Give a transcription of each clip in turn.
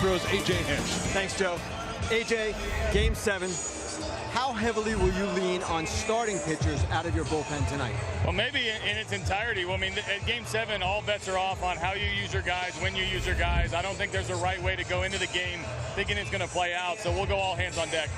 Astros, A.J. Hinch. Thanks, Joe. A.J., Game 7. How heavily will you lean on starting pitchers out of your bullpen tonight? Well, maybe in its entirety. Well, I mean, at Game 7, all bets are off on how you use your guys, when you use your guys. I don't think there's a right way to go into the game thinking it's going to play out, so we'll go all hands on deck.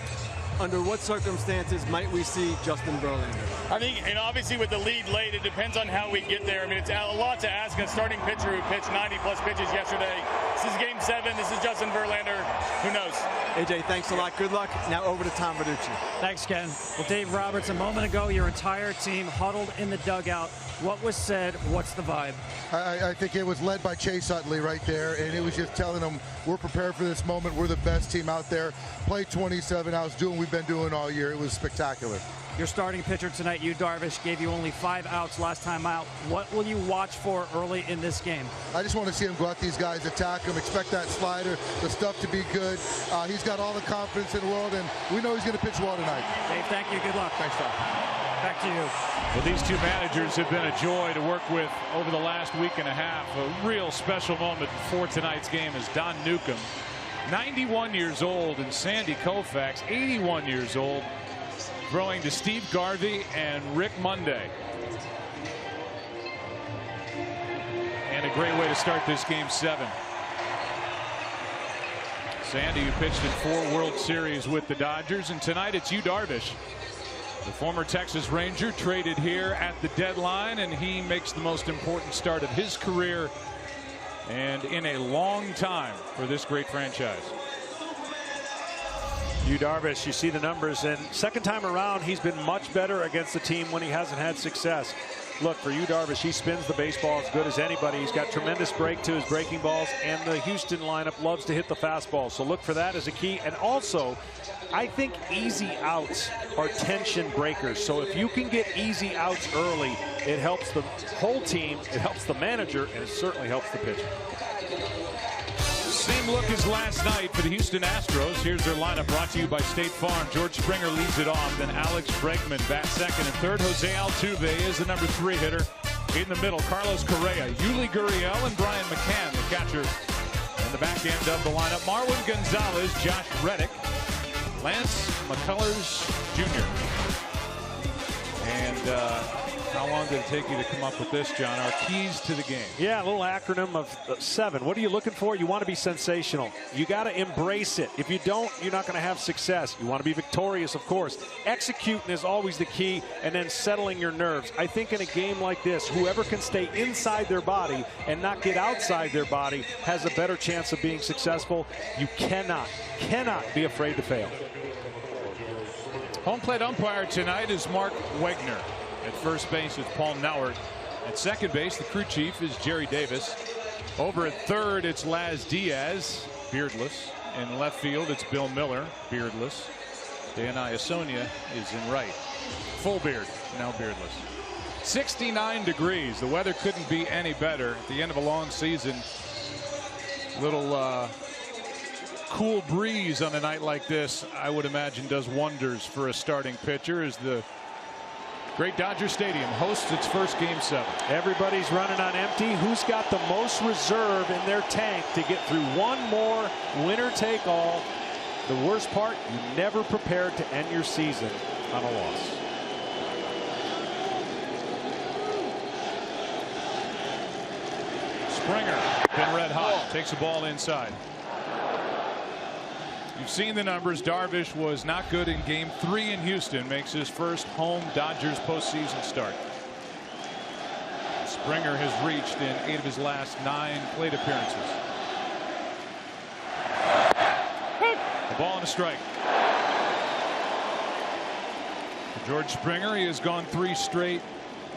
Under what circumstances might we see Justin Verlander? I think, and obviously with the lead late, it depends on how we get there. I mean, it's a lot to ask a starting pitcher who pitched 90-plus pitches yesterday. This is Game 7. This is Justin Verlander. Who knows? AJ, thanks a lot. Good luck. Now over to Tom Verducci. Thanks, Ken. Well, Dave Roberts, a moment ago, your entire team huddled in the dugout. What was said? What's the vibe? I think it was led by Chase Utley right there, and it was just telling them we're prepared for this moment. We're the best team out there. Play 27 outs, doing what we've been doing all year. It was spectacular. Your starting pitcher tonight, Yu Darvish, gave you only 5 outs last time out. What will you watch for early in this game? I just want to see him go out these guys, attack him, expect that slider, the stuff to be good. He's got all the confidence in the world, and we know he's going to pitch well tonight. Dave, thank you. Good luck. Thanks, Tom. Back to you. Well, these two managers have been a joy to work with over the last week and a half. A real special moment for tonight's game is Don Newcomb, 91 years old, and Sandy Koufax, 81 years old, throwing to Steve Garvey and Rick Monday. And a great way to start this Game 7. Sandy, who pitched in 4 World Series with the Dodgers, and tonight it's Yu Darvish, the former Texas Ranger, traded here at the deadline, and he makes the most important start of his career and in a long time for this great franchise. Yu Darvish, you see the numbers, and second time around he's been much better against the team when he hasn't had success. Look, for Yu Darvish, he spins the baseball as good as anybody. He's got tremendous break to his breaking balls, and the Houston lineup loves to hit the fastball. So look for that as a key. And also, I think easy outs are tension breakers. So if you can get easy outs early, it helps the whole team, it helps the manager, and it certainly helps the pitcher. Same look as last night for the Houston Astros. Here's their lineup, brought to you by State Farm. George Springer leads it off. Then Alex Bregman bats second and third. Jose Altuve is the number 3 hitter. In the middle, Carlos Correa, Yuli Gurriel, and Brian McCann, the catcher. In the back end of the lineup, Marwin Gonzalez, Josh Reddick, Lance McCullers Jr. And how long did it take you to come up with this, John? Our keys to the game. Yeah, a little acronym of 7. What are you looking for? You want to be sensational. You got to embrace it. If you don't, you're not going to have success. You want to be victorious, of course. Executing is always the key, and then settling your nerves. I think in a game like this, whoever can stay inside their body and not get outside their body has a better chance of being successful. You cannot be afraid to fail. Home plate umpire tonight is Mark Wegner. At first base is Paul Nauert. At second base, the crew chief is Jerry Davis. Over at third, it's Laz Diaz, beardless. In left field, it's Bill Miller, beardless. Dan Iasonia is in right. Full beard, now beardless. 69 degrees. The weather couldn't be any better. At the end of a long season, little cool breeze on a night like this, I would imagine, does wonders for a starting pitcher as the great Dodger Stadium hosts its first Game 7. Everybody's running on empty. Who's got the most reserve in their tank to get through one more winner take all? The worst part, you never prepared to end your season on a loss. Springer, been red hot, takes the ball inside. You've seen the numbers. Darvish was not good in Game 3 in Houston. Makes his first home Dodgers postseason start. Springer has reached in 8 of his last 9 plate appearances. A ball and a strike. For George Springer, he has gone 3 straight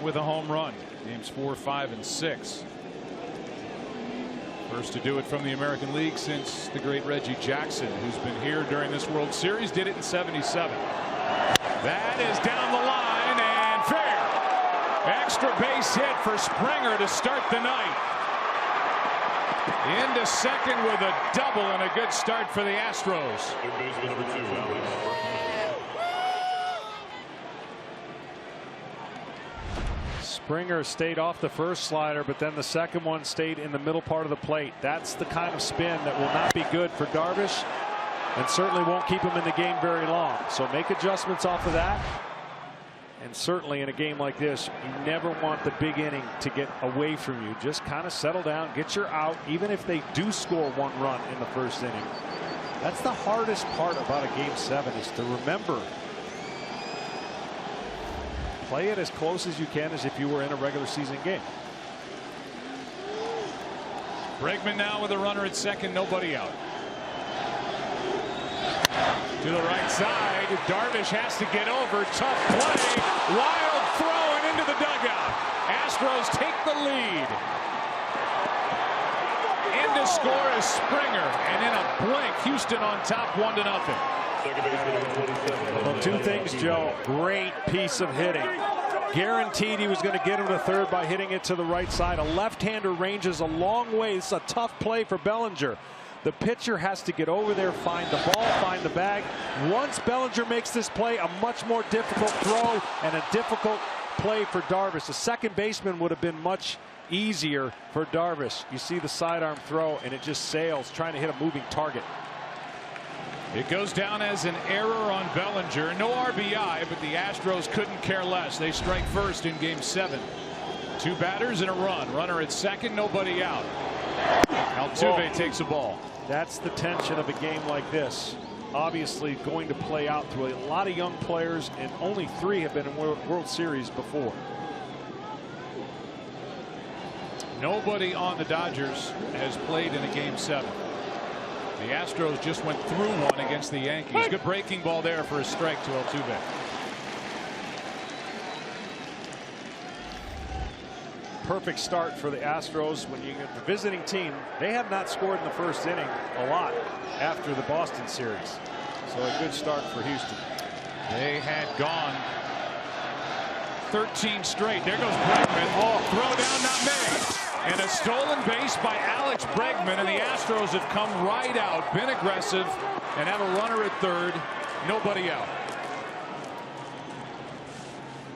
with a home run. Games 4, 5, and 6. First to do it from the American League since the great Reggie Jackson, who's been here during this World Series, did it in '77. That is down the line and fair. Extra base hit for Springer to start the night. Into second with a double and a good start for the Astros. Springer stayed off the first slider, but then the second one stayed in the middle part of the plate. That's the kind of spin that will not be good for Darvish and certainly won't keep him in the game very long. So make adjustments off of that. And certainly in a game like this, you never want the big inning to get away from you. Just kind of settle down, get your out, even if they do score 1 run in the first inning. That's the hardest part about a game 7, is to remember. Play it as close as you can as if you were in a regular season game. Bregman now with a runner at second, nobody out. To the right side, Darvish has to get over. Tough play. Wild throw and into the dugout. Astros take the lead. In to score is Springer, and in a blink, Houston on top 1-0. Well, 2 things, Joe. Great piece of hitting. Guaranteed he was going to get him to third by hitting it to the right side. A left-hander ranges a long way. It's a tough play for Bellinger. The pitcher has to get over there, find the ball, find the bag. Once Bellinger makes this play, a much more difficult throw and a difficult play for Darvish. The second baseman would have been much easier for Darvish. You see the sidearm throw, and it just sails, trying to hit a moving target. It goes down as an error on Bellinger. No RBI, but the Astros couldn't care less. They strike first in game 7. 2 batters and a run. Runner at second, nobody out. Altuve takes a ball. That's the tension of a game like this. Obviously going to play out through a lot of young players, and only 3 have been in World Series before. Nobody on the Dodgers has played in a game 7. The Astros just went through one against the Yankees. Good breaking ball there for a strike to Altuve. Perfect start for the Astros. When you get the visiting team, they have not scored in the first inning a lot after the Boston series. So a good start for Houston. They had gone 13 straight. There goes Bregman. Oh, throw down not made. And a stolen base by Alex Bregman, and the Astros have come right out, been aggressive, and have a runner at third. Nobody out.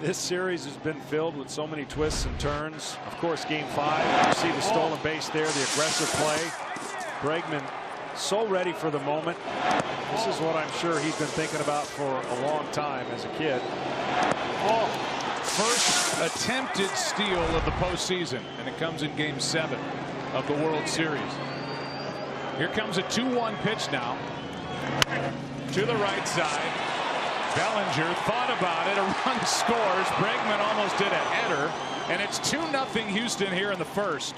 This series has been filled with so many twists and turns. Of course, game 5, you see the stolen base there, the aggressive play. Bregman so ready for the moment. This is what I'm sure he's been thinking about for a long time as a kid. First attempted steal of the postseason, and it comes in game 7 of the World Series. Here comes a 2-1 pitch now. To the right side. Bellinger thought about it. A run scores. Bregman almost did a header, and it's 2-0 Houston here in the first.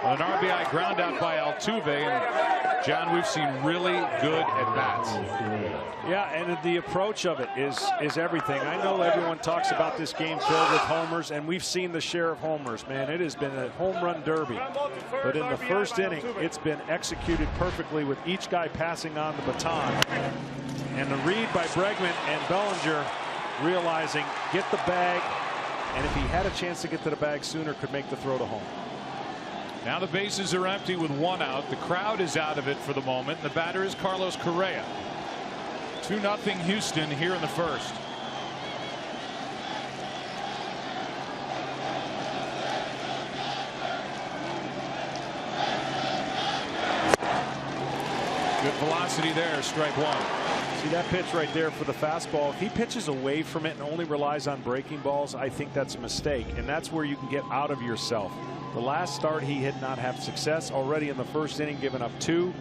An RBI ground out by Altuve, and John, we've seen really good at bats. Yeah, and the approach of it is everything. I know everyone talks about this game filled with homers, and we've seen the share of homers. Man, it has been a home run derby. But in the first inning, it's been executed perfectly with each guy passing on the baton. And the read by Bregman and Bellinger realizing get the bag, and if he had a chance to get to the bag sooner, could make the throw to home. Now the bases are empty with 1 out. The crowd is out of it for the moment. The batter is Carlos Correa. 2-0 Houston here in the first. Good velocity there, strike 1. See that pitch right there for the fastball. If he pitches away from it and only relies on breaking balls, I think that's a mistake, and that's where you can get out of yourself. The last start he did not have success. Already in the first inning, giving up 2.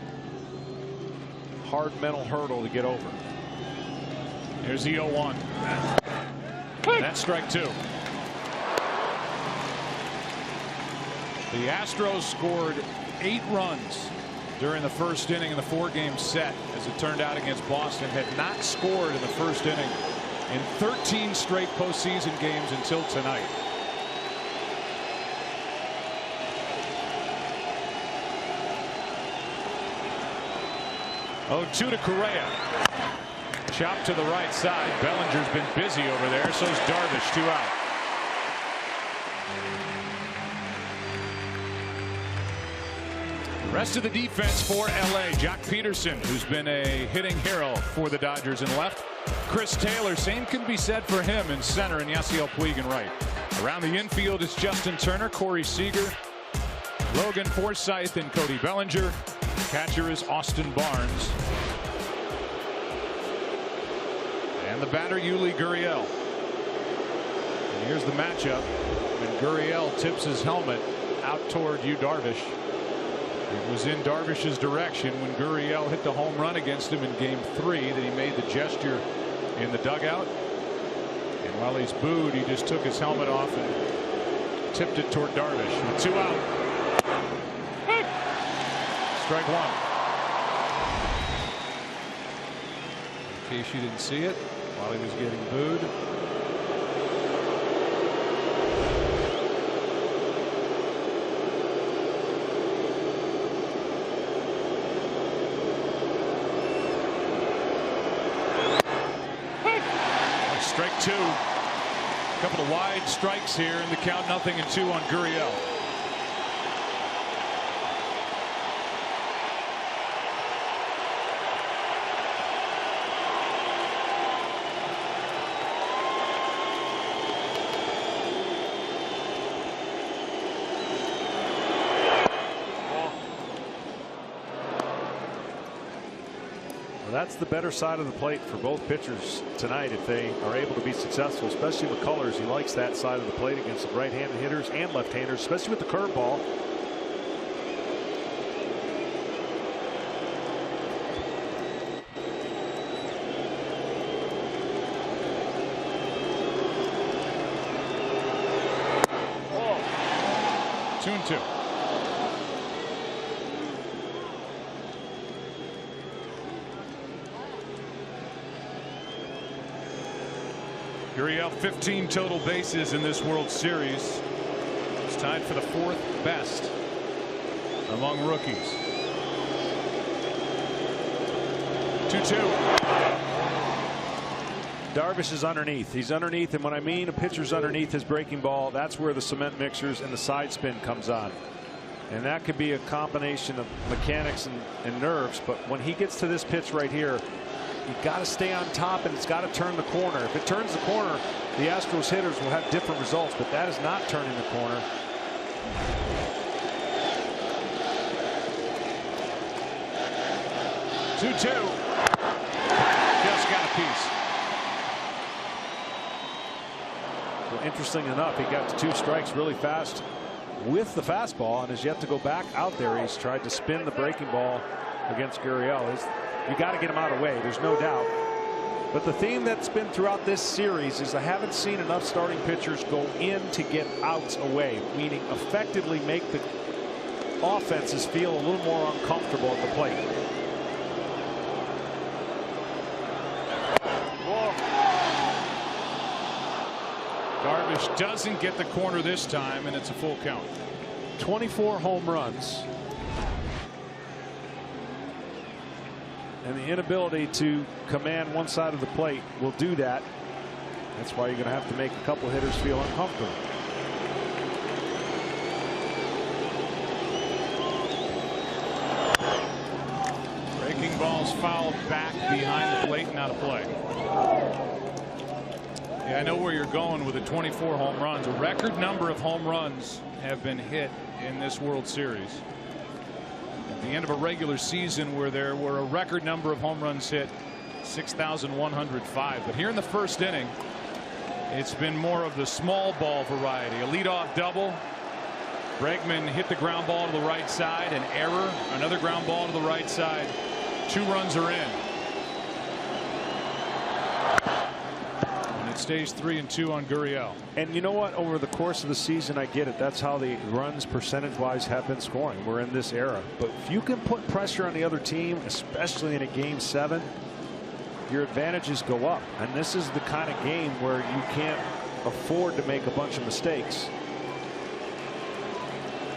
Hard mental hurdle to get over. Here's the 0-1. That's strike 2. The Astros scored 8 runs during the first inning in the 4-game set, as it turned out against Boston. Had not scored in the first inning in 13 straight postseason games until tonight. 0-2 to Correa. Chop to the right side. Bellinger's been busy over there. So's Darvish. 2 out. The rest of the defense for LA. Jock Peterson, who's been a hitting hero for the Dodgers in left. Chris Taylor, same can be said for him in center, and Yasiel Puig in right. Around the infield is Justin Turner, Corey Seager, Logan Forsythe, and Cody Bellinger. Catcher is Austin Barnes. And the batter, Yuli Gurriel. And here's the matchup. And Gurriel tips his helmet out toward Yu Darvish. It was in Darvish's direction when Gurriel hit the home run against him in Game 3 that he made the gesture in the dugout. And while he's booed, he just took his helmet off and tipped it toward Darvish. With 2 out. Strike 1. In case you didn't see it while he was getting booed. Strike 2. A couple of wide strikes here, and the count 0-2 on Gurriel. That's the better side of the plate for both pitchers tonight if they are able to be successful, especially with Colors. He likes that side of the plate against the right-handed hitters and left-handers, especially with the curveball. Oh. 2-2. Gurriel 15 total bases in this World Series. It's tied for the 4th best among rookies. 2-2. Darvish is underneath. He's underneath, and when I mean a pitcher's underneath his breaking ball, that's where the cement mixers and the side spin comes on. And that could be a combination of mechanics and nerves, but when he gets to this pitch right here, you've got to stay on top, and it's got to turn the corner. If it turns the corner, the Astros hitters will have different results, but that is not turning the corner. Just got a piece. Well, interesting enough, he got to 2 strikes really fast with the fastball and has yet to go back out there. He's tried to spin the breaking ball against Gurriel. You got to get him out of the way. There's no doubt. But the theme that's been throughout this series is I haven't seen enough starting pitchers go in to get outs away, meaning effectively make the offenses feel a little more uncomfortable at the plate. Darvish doesn't get the corner this time, and it's a full count. 24 home runs. And the inability to command one side of the plate will do that. That's why you're going to have to make a couple hitters feel uncomfortable. Breaking balls fouled back behind the plate and out of play. Yeah, I know where you're going with the 24 home runs. A record number of home runs have been hit in this World Series. At the end of a regular season where there were a record number of home runs hit, 6,105. But here in the first inning, it's been more of the small ball variety. A leadoff double. Bregman hit the ground ball to the right side. An error. Another ground ball to the right side. 2 runs are in. And it stays 3-2 on Gurriel. And you know what? Over the course of the season, I get it. That's how the runs percentage-wise have been scoring. We're in this era. But if you can put pressure on the other team, especially in a Game 7, your advantages go up. And this is the kind of game where you can't afford to make a bunch of mistakes.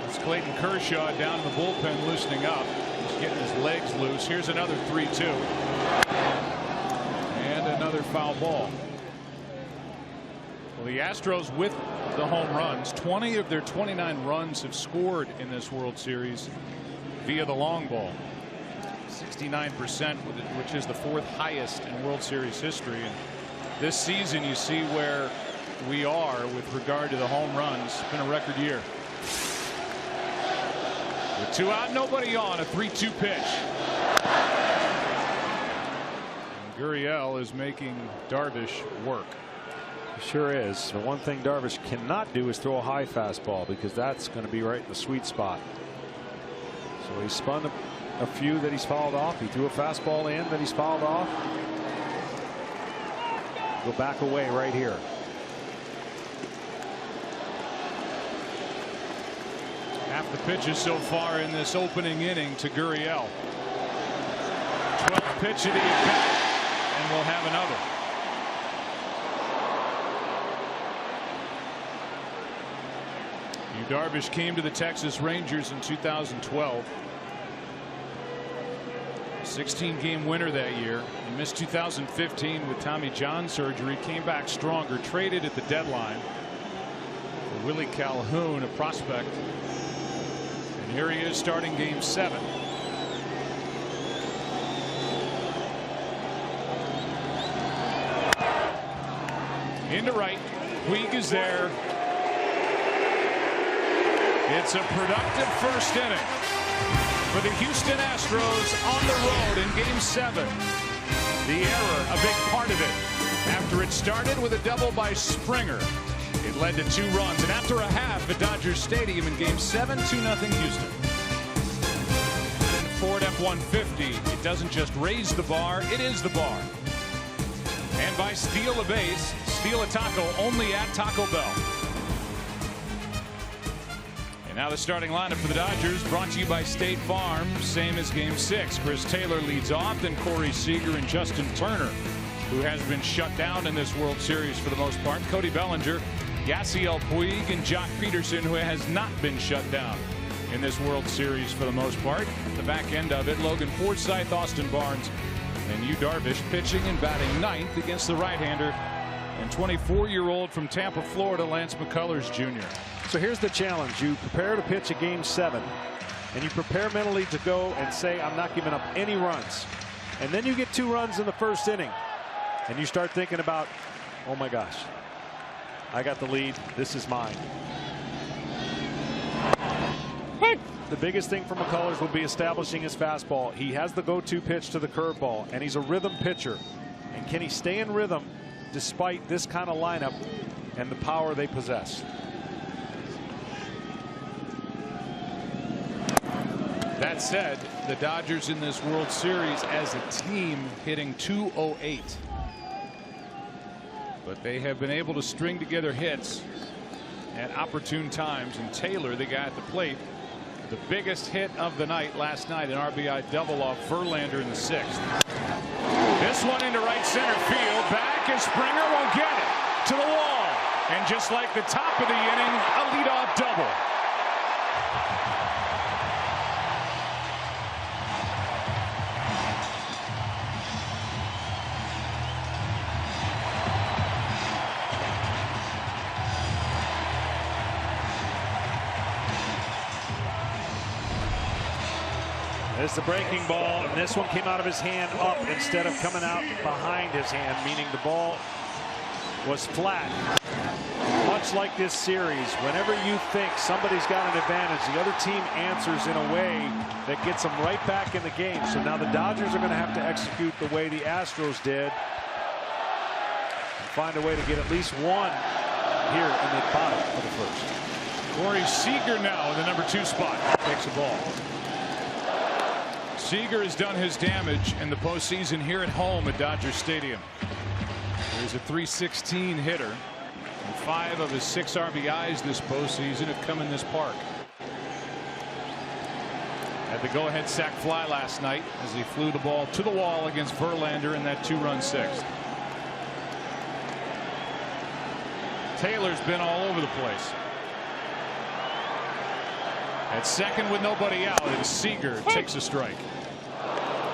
It's Clayton Kershaw down in the bullpen loosening up. He's getting his legs loose. Here's another 3-2. And another foul ball. Well, the Astros with the home runs. 20 of their 29 runs have scored in this World Series via the long ball. 69%, which is the 4th highest in World Series history. And this season you see where we are with regard to the home runs. It's been a record year. With 2 out, nobody on, a 3-2 pitch. And Gurriel is making Darvish work. Sure is. The one thing Darvish cannot do is throw a high fastball, because that's going to be right in the sweet spot. So he spun a few that he's fouled off. He threw a fastball in that he's fouled off. Go back away right here. Half the pitches so far in this opening inning to Gurriel. 12th pitch of the at-bat, and we'll have another. Darvish came to the Texas Rangers in 2012. 16-game winner that year. He missed 2015 with Tommy John surgery. Came back stronger. Traded at the deadline for Willie Calhoun, a prospect. And here he is starting Game 7. Into right. Puig is there. It's a productive first inning for the Houston Astros on the road in Game 7. The error, a big part of it. After it started with a double by Springer, it led to 2 runs. And after a half at Dodger Stadium in Game 7, 2-0 Houston. Ford F-150, it doesn't just raise the bar, it is the bar. And by Steal a Base, Steal a Taco, only at Taco Bell. Now the starting lineup for the Dodgers, brought to you by State Farm. Same as Game 6. Chris Taylor leads off, then Corey Seager and Justin Turner, who has been shut down in this World Series for the most part. Cody Bellinger, Yasiel Puig, and Jock Peterson, who has not been shut down in this World Series for the most part. At the back end of it, Logan Forsythe, Austin Barnes, and Yu Darvish pitching and batting 9th against the right-hander and 24-year-old from Tampa, Florida, Lance McCullers Jr. So here's the challenge. You prepare to pitch a Game 7, and you prepare mentally to go and say, I'm not giving up any runs. And then you get 2 runs in the first inning, and you start thinking about, oh my gosh, I got the lead. This is mine. The biggest thing for McCullers will be establishing his fastball. He has the go-to pitch to the curveball, and he's a rhythm pitcher. And can he stay in rhythm despite this kind of lineup and the power they possess? That said, the Dodgers in this World Series as a team hitting .208. But they have been able to string together hits at opportune times. And Taylor, the guy at the plate, the biggest hit of the night last night, an RBI double off Verlander in the 6th. This one into right center field. Back as Springer won't get it to the wall. And just like the top of the inning, a leadoff double. There's the breaking ball, and this one came out of his hand up instead of coming out behind his hand, meaning the ball was flat. Much like this series, whenever you think somebody's got an advantage, the other team answers in a way that gets them right back in the game. So now the Dodgers are going to have to execute the way the Astros did and find a way to get at least 1 here in the bottom of the first. Corey Seager now in the number 2 spot takes a ball. Seager has done his damage in the postseason here at home at Dodger Stadium. He's a .316 hitter, and 5 of his 6 RBIs this postseason have come in this park. Had the go-ahead sac fly last night as he flew the ball to the wall against Verlander in that 2-run 6th. Taylor's been all over the place. At second with nobody out, and Seager takes a strike.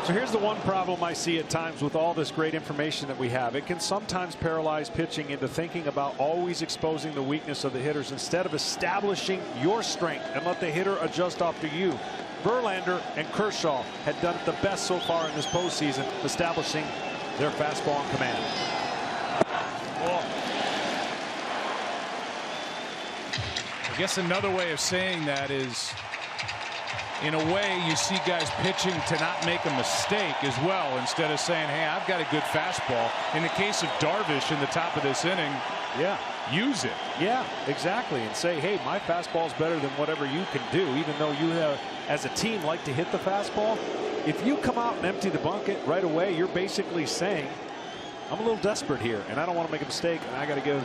So here's the one problem I see at times with all this great information that we have. It can sometimes paralyze pitching into thinking about always exposing the weakness of the hitters instead of establishing your strength and let the hitter adjust off to you. Verlander and Kershaw had done it the best so far in this postseason, establishing their fastball and command. I guess another way of saying that is, in a way, you see guys pitching to not make a mistake as well, instead of saying, hey, I've got a good fastball. In the case of Darvish in the top of this inning, yeah, use it. Yeah, exactly. And say, hey, my fastball's better than whatever you can do, even though you have, as a team, like to hit the fastball. If you come out and empty the bucket right away, you're basically saying, I'm a little desperate here, and I don't want to make a mistake, and I got to give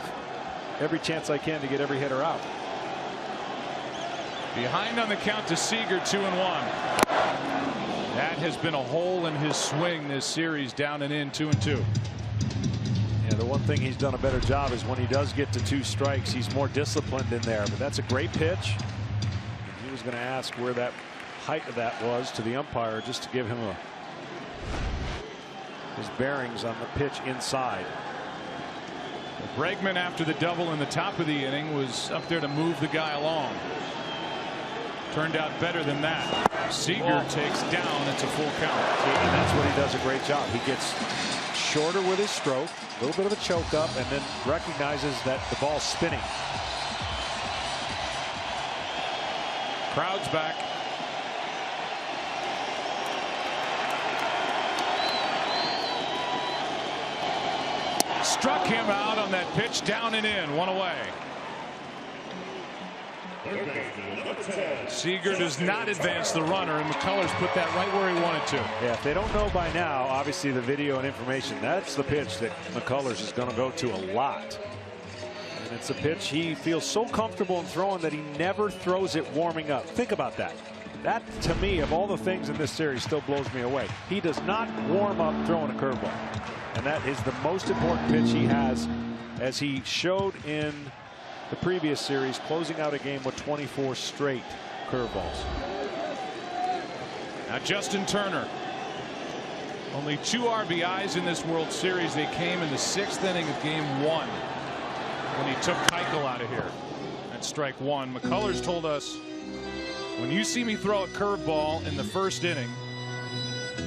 every chance I can to get every hitter out. Behind on the count to Seager, 2-1. That has been a hole in his swing this series, down and in, 2-2. Yeah, the one thing he's done a better job is when he does get to 2 strikes, he's more disciplined in there. But that's a great pitch. And he was going to ask where that height of that was to the umpire, just to give him his bearings on the pitch inside. Bregman, after the double in the top of the inning, was up there to move the guy along. Turned out better than that. Seager takes down. It's a full count. And that's what he does a great job. He gets shorter with his stroke, a little bit of a choke up, and then recognizes that the ball's spinning. Crowd's back. Struck him out on that pitch, down and in, 1 away. Seager does not advance the runner, and McCullers put that right where he wanted to. Yeah, if they don't know by now, obviously the video and information, that's the pitch that McCullers is going to go to a lot. And it's a pitch he feels so comfortable in throwing that he never throws it warming up. Think about that. That, to me, of all the things in this series, still blows me away. He does not warm up throwing a curveball. And that is the most important pitch he has, as he showed in the previous series, closing out a game with 24 straight curveballs. Now Justin Turner. Only 2 RBIs in this World Series. They came in the 6th inning of game 1 when he took Keuchel out of here. That's strike 1. McCullers told us, when you see me throw a curveball in the 1st inning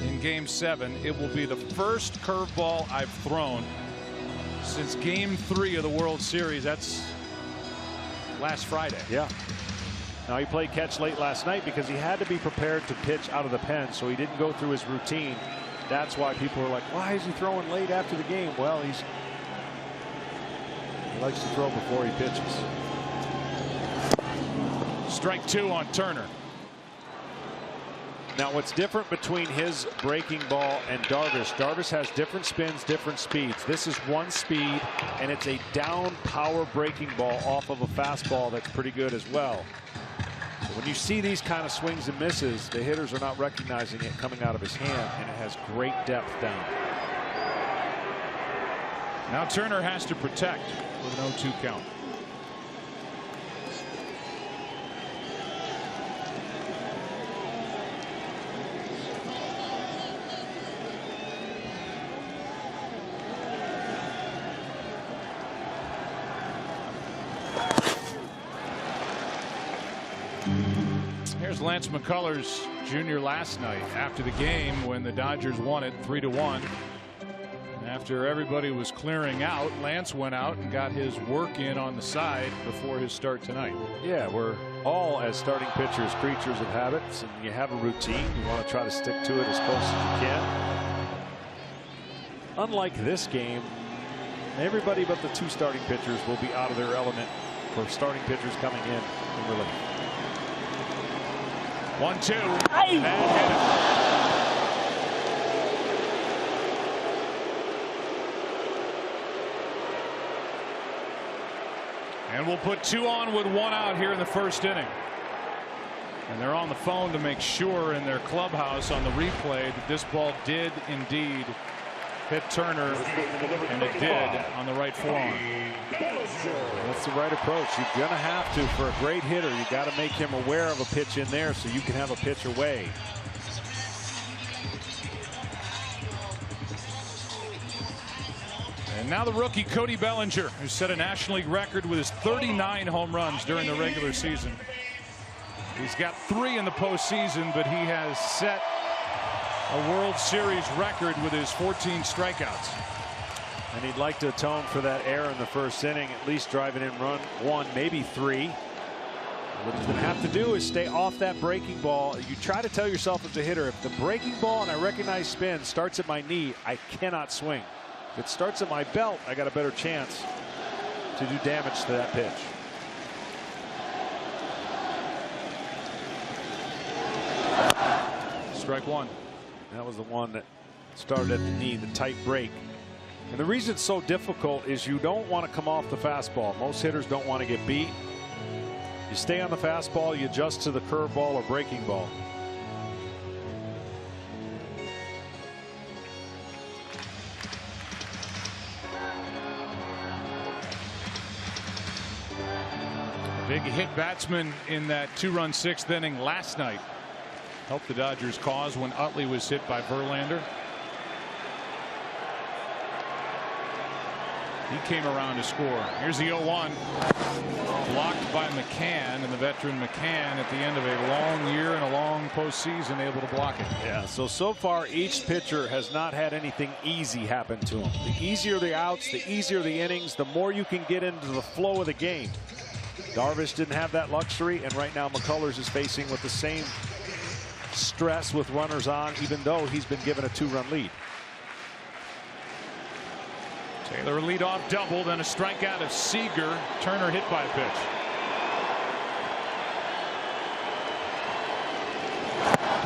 in game 7, it will be the first curveball I've thrown since game 3 of the World Series. That's last Friday. Yeah. Now he played catch late last night because he had to be prepared to pitch out of the pen, so he didn't go through his routine. That's why people are like, why is he throwing late after the game? Well, he likes to throw before he pitches. Strike 2 on Turner. Now what's different between his breaking ball and Darvish? Darvish has different spins, different speeds. This is one speed, and it's a down power breaking ball off of a fastball that's pretty good as well. So when you see these kind of swings and misses, the hitters are not recognizing it coming out of his hand, and it has great depth down. Now Turner has to protect with an 0-2 count. Here's Lance McCullers Jr. last night after the game when the Dodgers won it 3-1. After everybody was clearing out, Lance went out and got his work in on the side before his start tonight. Yeah, we're all, as starting pitchers, creatures of habits, and you have a routine. You want to try to stick to it as close as you can. Unlike this game, everybody but the 2 starting pitchers will be out of their element for starting pitchers coming in relief. 1-2. And hit it. And we'll put 2 on with 1 out here in the 1st inning. And they're on the phone to make sure in their clubhouse on the replay that this ball did indeed hit Turner, and it did on the right forearm. That's the right approach. You're going to have to, for a great hitter, you got to make him aware of a pitch in there so you can have a pitch away. And now the rookie Cody Bellinger, who set a National League record with his 39 home runs during the regular season. He's got 3 in the postseason, but he has set a World Series record with his 14 strikeouts. And he'd like to atone for that error in the 1st inning, at least driving in run 1, maybe 3. What he's going to have to do is stay off that breaking ball. You try to tell yourself as a hitter, if the breaking ball, and I recognize spin, starts at my knee, I cannot swing. If it starts at my belt, I got a better chance to do damage to that pitch. Strike one. That was the one that started at the knee, the tight break. And the reason it's so difficult is you don't want to come off the fastball. Most hitters don't want to get beat. You stay on the fastball, you adjust to the curveball or breaking ball. Big hit batsman in that 2-run 6th inning last night. Helped the Dodgers' cause when Utley was hit by Verlander. He came around to score. Here's the 0-1. Blocked by McCann, and the veteran McCann at the end of a long year and a long postseason able to block it. Yeah, so far each pitcher has not had anything easy happen to him. The easier the outs, the easier the innings, the more you can get into the flow of the game. Darvish didn't have that luxury, and right now McCullers is facing with the same stress with runners on, even though he's been given a 2-run lead. Taylor a leadoff double, then a strikeout of Seager. Turner hit by a pitch.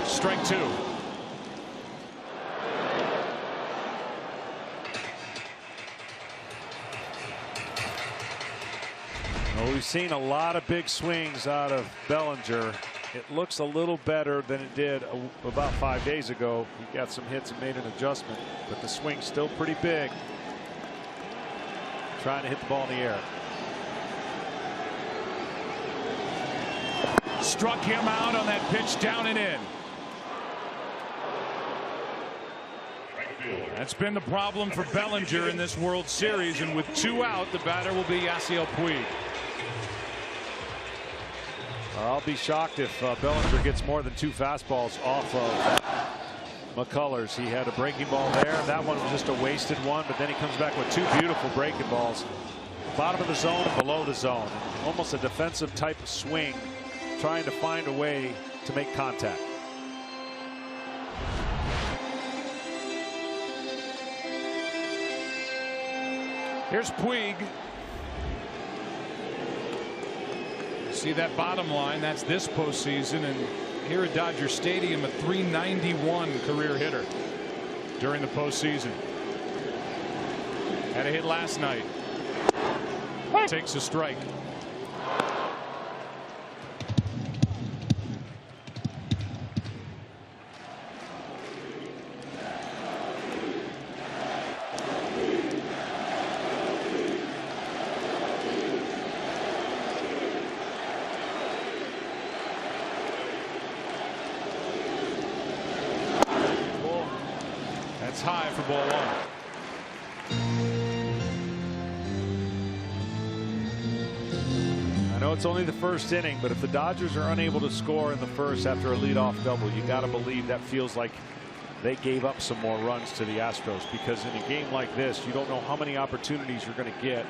Strike two. Well, we've seen a lot of big swings out of Bellinger. It looks a little better than it did about 5 days ago. He got some hits and made an adjustment, but the swing's still pretty big. Trying to hit the ball in the air. Struck him out on that pitch, down and in. That's been the problem for Bellinger in this World Series, and with 2 out, the batter will be Yasiel Puig. I'll be shocked if Bellinger gets more than 2 fastballs off of McCullers. He had a breaking ball there. That one was just a wasted one, but then he comes back with 2 beautiful breaking balls. Bottom of the zone and below the zone. Almost a defensive type of swing, trying to find a way to make contact. Here's Puig. See that bottom line, that's this postseason, and here at Dodger Stadium, a .391 career hitter during the postseason. Had a hit last night. Takes a strike. That's high for ball one. I know it's only the first inning, but if the Dodgers are unable to score in the first after a leadoff double, you got to believe that feels like they gave up some more runs to the Astros, because in a game like this, you don't know how many opportunities you're going to get.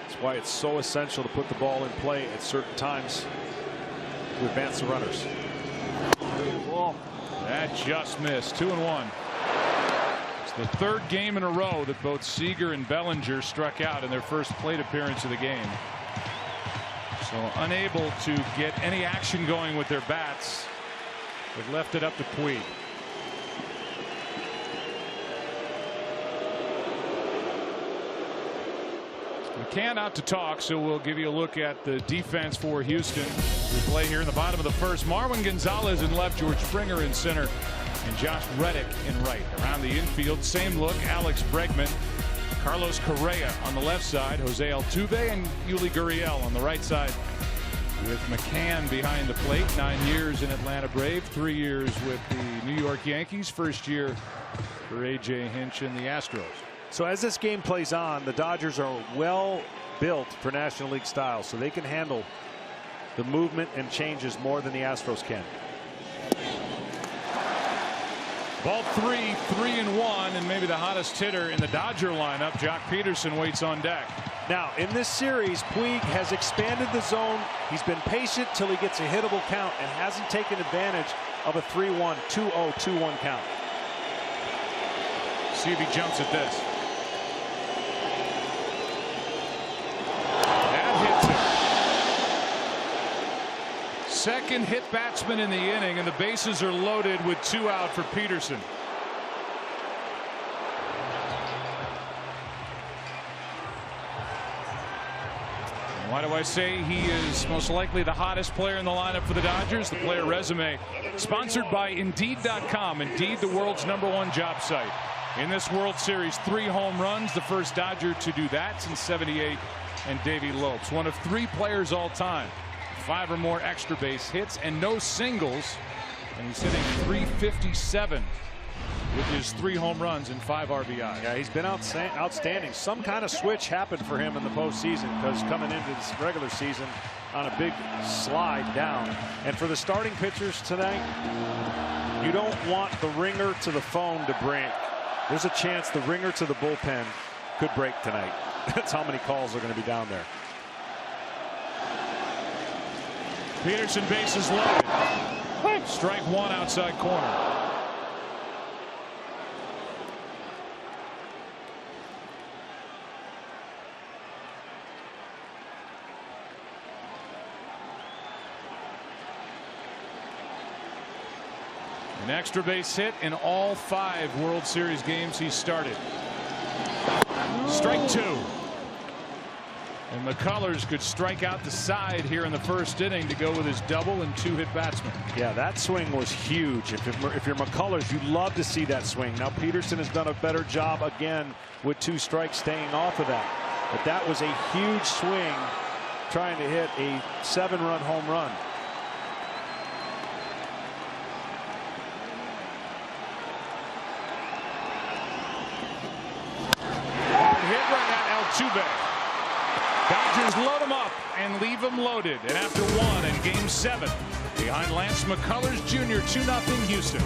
That's why it's so essential to put the ball in play at certain times to advance the runners. That just missed. 2-1. It's the 3rd game in a row that both Seager and Bellinger struck out in their first plate appearance of the game. So unable to get any action going with their bats. They've left it up to Puig. McCann out to talk, so we'll give you a look at the defense for Houston. We play here in the bottom of the first. Marwin Gonzalez in left, George Springer in center, and Josh Reddick in right. Around the infield, same look, Alex Bregman, Carlos Correa on the left side, Jose Altuve, and Yuli Gurriel on the right side, with McCann behind the plate. 9 years in Atlanta Brave, 3 years with the New York Yankees. First year for A.J. Hinch and the Astros. So as this game plays on, the Dodgers are well built for National League style, so they can handle the movement and changes more than the Astros can. Ball 3, 3-1, and maybe the hottest hitter in the Dodger lineup, Jock Peterson, waits on deck. Now, in this series, Puig has expanded the zone. He's been patient till he gets a hittable count and hasn't taken advantage of a 3-1, 2-0, 2-1 count. See if he jumps at this. That hits him. Second hit batsman in the inning, and the bases are loaded with 2 out for Peterson. Why do I say he is most likely the hottest player in the lineup for the Dodgers? The player resume sponsored by Indeed.com. Indeed, the world's #1 job site. In this World Series, 3 home runs, the first Dodger to do that since '78, and Davey Lopes, one of 3 players all time, 5 or more extra base hits and no singles, and he's hitting .357 with his 3 home runs and 5 RBIs. Yeah, he's been outstanding. Some kind of switch happened for him in the postseason, because coming into this regular season on a big slide down. And for the starting pitchers tonight, you don't want the ringer to the phone to break. There's a chance the ringer to the bullpen could break tonight. That's how many calls are going to be down there. Peterson, bases loaded. Strike 1 outside corner. An extra base hit in all 5 World Series games he started. Strike 2. And McCullers could strike out the side here in the first inning to go with his double and 2-hit batsman. Yeah, that swing was huge. If you're McCullers, you love to see that swing. Now Peterson has done a better job again with 2 strikes staying off of that. But that was a huge swing trying to hit a 7-run home run. Altuve. Dodgers load him up and leave him loaded. And after 1 in Game 7, behind Lance McCullers Jr., 2-0 Houston.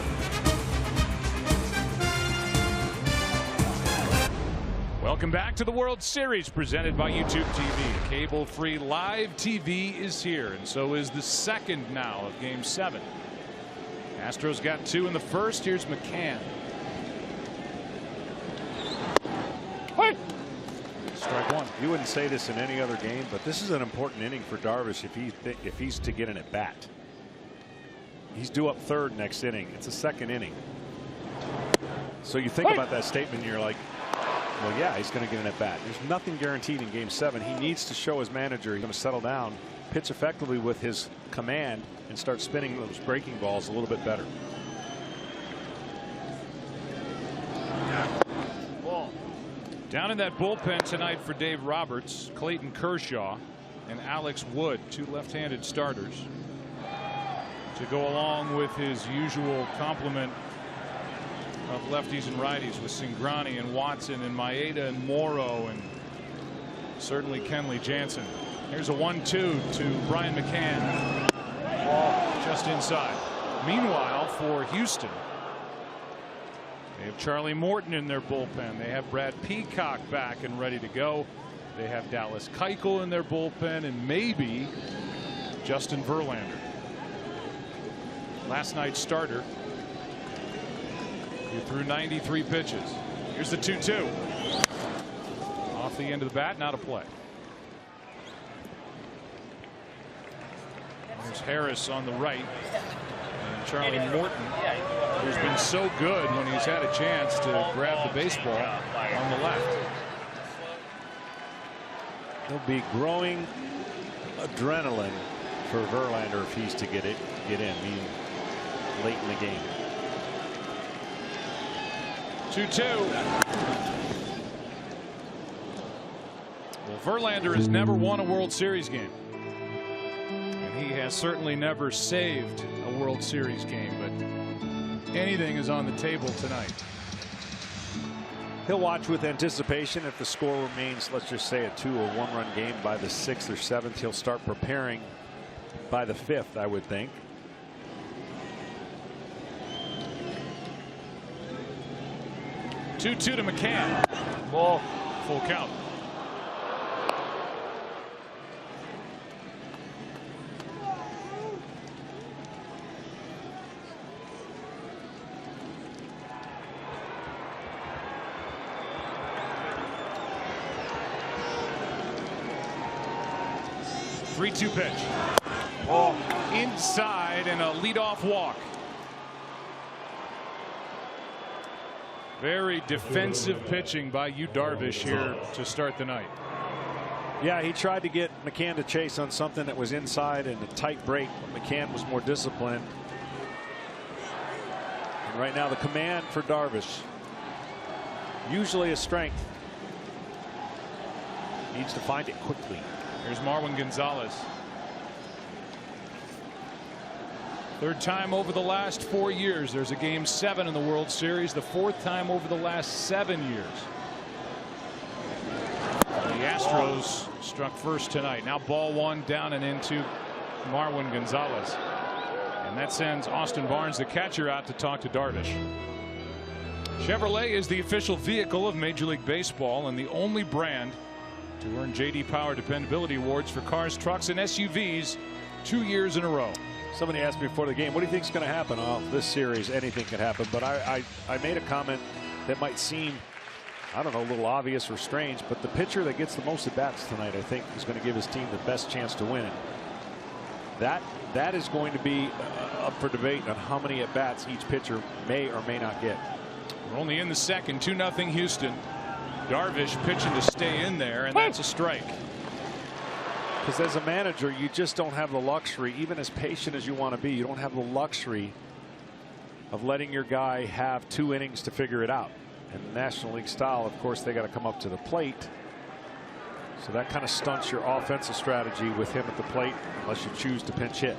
Welcome back to the World Series, presented by YouTube TV. Cable-free live TV is here, and so is the second now of Game 7. Astros got 2 in the first. Here's McCann. Strike 1. You wouldn't say this in any other game, but this is an important inning for Darvish if he's to get an at bat. He's due up 3rd next inning. It's a 2nd inning. So you think about that statement, and you're like, well, yeah, he's going to get an at bat. There's nothing guaranteed in Game 7. He needs to show his manager he's going to settle down, pitch effectively with his command, and start spinning those breaking balls a little bit better. Down in that bullpen tonight for Dave Roberts, Clayton Kershaw and Alex Wood, 2 left-handed starters, to go along with his usual complement of lefties and righties with Cingrani and Watson and Maeda and Morrow and certainly Kenley Jansen. Here's a 1-2 to Brian McCann. Ball just inside. Meanwhile, for Houston, they have Charlie Morton in their bullpen. They have Brad Peacock back and ready to go. They have Dallas Keuchel in their bullpen and maybe Justin Verlander. Last night's starter, who threw 93 pitches. Here's the 2-2. Off the end of the bat, not a play. There's Harris on the right. And Charlie Morton, who's been so good when he's had a chance to grab the baseball, on the left. There'll be growing adrenaline for Verlander if he's to get in, being late in the game. 2-2. Well, Verlander has never won a World Series game. And he has certainly never saved a World Series game, but anything is on the table tonight. He'll watch with anticipation. If the score remains, let's just say, a 2- or 1-run game by the 6th or 7th, he'll start preparing by the 5th, I would think. Two to McCann. Ball. Full count. 3-2 pitch. Oh, inside and a leadoff walk. Very defensive pitching by Yu Darvish here to start the night. Yeah, he tried to get McCann to chase on something that was inside and a tight break. McCann was more disciplined. And right now the command for Darvish, usually a strength, needs to find it quickly. Here's Marwin Gonzalez. Third time over the last 4 years. There's a Game 7 in the World Series. The fourth time over the last 7 years. The Astros struck first tonight. Now ball one down and into Marwin Gonzalez. And that sends Austin Barnes, the catcher, out to talk to Darvish. Chevrolet is the official vehicle of Major League Baseball and the only brand to earn J.D. Power Dependability Awards for cars, trucks, and SUVs 2 years in a row. Somebody asked me before the game, what do you think is going to happen? Oh, this series, anything can happen. But I made a comment that might seem, I don't know, a little obvious or strange, but the pitcher that gets the most at bats tonight, I think, is going to give his team the best chance to win. That is going to be up for debate on how many at bats each pitcher may or may not get. We're only in the second. 2-0 Houston. Darvish pitching to stay in there, and that's a strike. Because as a manager, you just don't have the luxury, even as patient as you want to be, you don't have the luxury of letting your guy have 2 innings to figure it out. And National League style, of course, they got to come up to the plate. So that kind of stunts your offensive strategy with him at the plate unless you choose to pinch hit.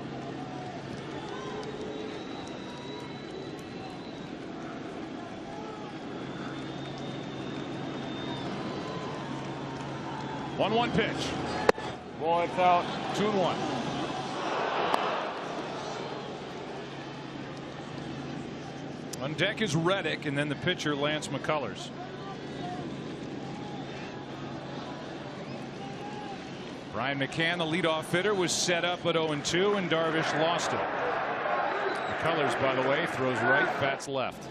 One pitch. Ball, it's out. 2-1. On deck is Reddick, and then the pitcher Lance McCullers. Brian McCann, the leadoff hitter, was set up at 0-2, and Darvish lost it. McCullers, by the way, throws right, bats left.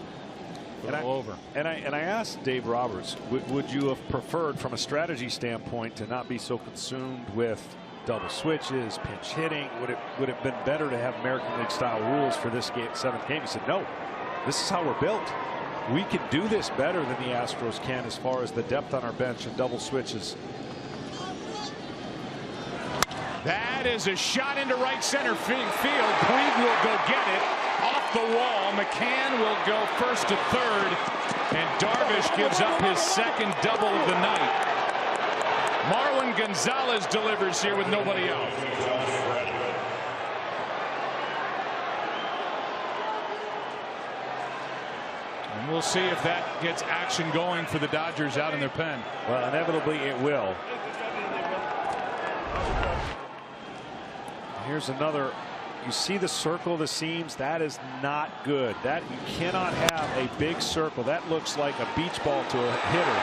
Over. And I asked Dave Roberts, would you have preferred, from a strategy standpoint, to not be so consumed with double switches, pinch hitting? Would it have been better to have American League style rules for this game, 7th game? He said, no, this is how we're built. We can do this better than the Astros can as far as the depth on our bench and double switches. That is a shot into right center field. Puig will go get it. Off the wall. McCann will go first to third, and Darvish gives up his second double of the night. Marwin Gonzalez delivers here with nobody out. And we'll see if that gets action going for the Dodgers out in their pen. Well, inevitably it will. Here's another. You see the circle of the seams? That is not good. That you cannot have a big circle. That looks like a beach ball to a hitter.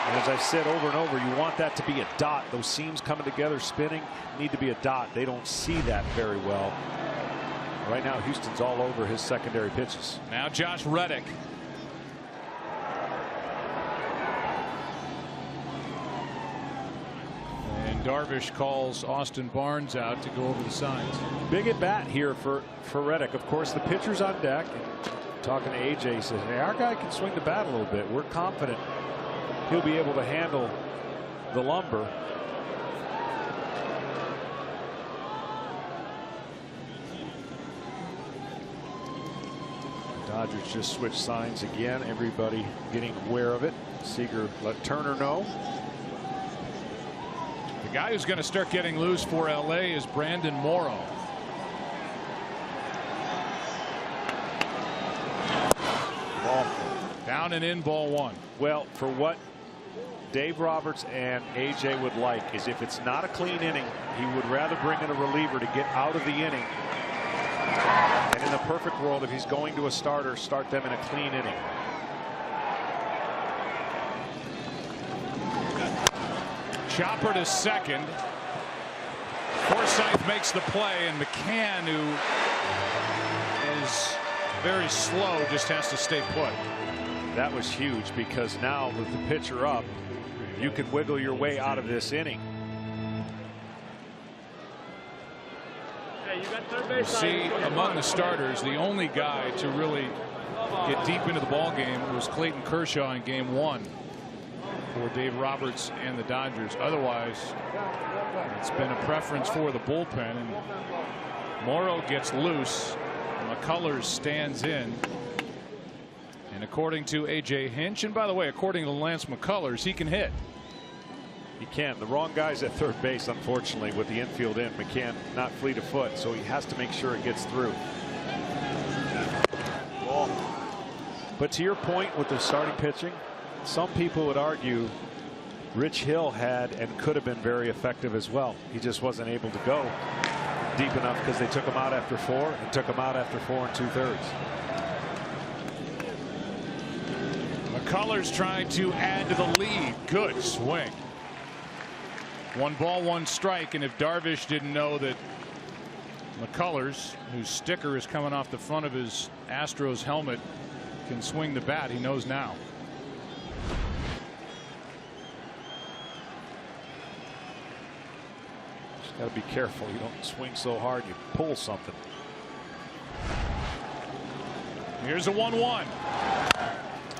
And as I've said over and over, you want that to be a dot. Those seams coming together, spinning, need to be a dot. They don't see that very well. Right now, Houston's all over his secondary pitches. Now Josh Reddick. Darvish calls Austin Barnes out to go over the signs. Big at bat here for Reddick. Of course, the pitcher's on deck. And talking to AJ, says, hey, our guy can swing the bat a little bit. We're confident he'll be able to handle the lumber. The Dodgers just switched signs again. Everybody getting aware of it. Seager let Turner know. The guy who's going to start getting loose for LA is Brandon Morrow. Ball down and in, ball one. Well, for what Dave Roberts and AJ would like is if it's not a clean inning, he would rather bring in a reliever to get out of the inning. And in the perfect world, if he's going to a starter, start them in a clean inning. Chopper to second. Forsythe makes the play, and McCann, who is very slow, just has to stay put. That was huge because now with the pitcher up, you can wiggle your way out of this inning. You see, among the starters, the only guy to really get deep into the ball game was Clayton Kershaw in Game 1 for Dave Roberts and the Dodgers. Otherwise, it's been a preference for the bullpen, and Morrow gets loose. McCullers stands in, and according to A.J. Hinch, and by the way, according to Lance McCullers, he can hit. He can. The wrong guy's at third base, unfortunately, with the infield in. McCann not fleet of foot, so he has to make sure it gets through. Ball. But to your point with the starting pitching, some people would argue Rich Hill had and could have been very effective as well. He just wasn't able to go deep enough because they took him out after 4 and took him out after 4 2/3. McCullers trying to add to the lead. Good swing. 1 ball, 1 strike, and if Darvish didn't know that McCullers, whose sticker is coming off the front of his Astros helmet, can swing the bat, he knows now. Just got to be careful. You don't swing so hard you pull something. Here's a 1-1.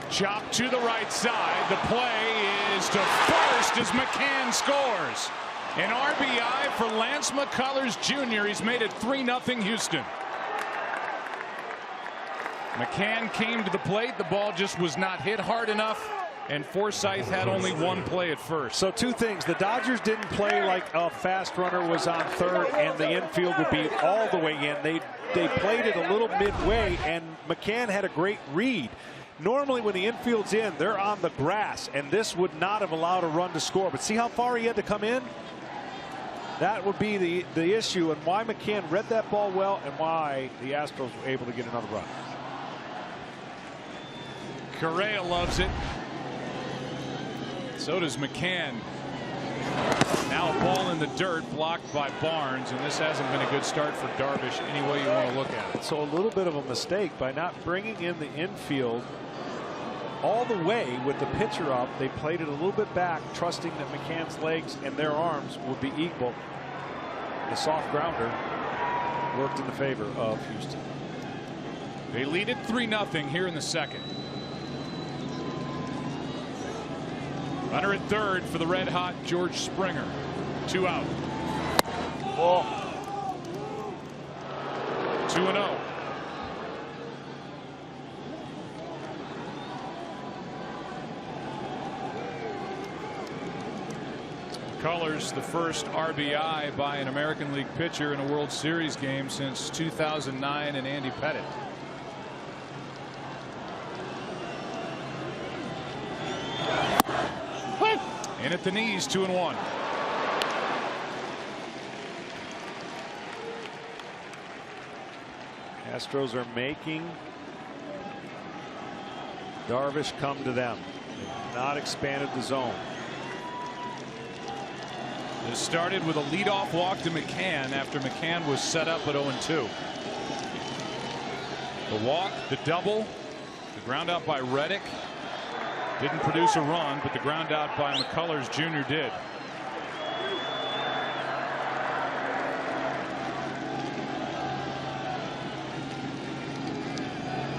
Chop to the right side. The play is to first as McCann scores. An RBI for Lance McCullers Jr. He's made it 3-0 Houston. McCann came to the plate. The ball just was not hit hard enough, and Forsythe had only 1 play at first. So 2 things. The Dodgers didn't play like a fast runner was on third and the infield would be all the way in. They played it a little midway, and McCann had a great read. Normally when the infield's in, they're on the grass, and this would not have allowed a run to score. But see how far he had to come in? That would be the issue, and why McCann read that ball well and why the Astros were able to get another run. Correa loves it. So does McCann. Now a ball in the dirt blocked by Barnes, and this hasn't been a good start for Darvish any way you want to look at it. So a little bit of a mistake by not bringing in the infield all the way with the pitcher up. They played it a little bit back, trusting that McCann's legs and their arms would be equal. The soft grounder worked in the favor of Houston. They lead it 3-0 here in the second. Runner at third for the red hot George Springer. 2 out. Ball. 2-0. McCullers, the first RBI by an American League pitcher in a World Series game since 2009 and Andy Pettitte. In at the knees, 2-1. Astros are making Darvish come to them. They've not expanded the zone. It started with a leadoff walk to McCann after McCann was set up at 0-2. The walk, the double, the ground out by Reddick. Didn't produce a run, but the ground out by McCullers Jr. did.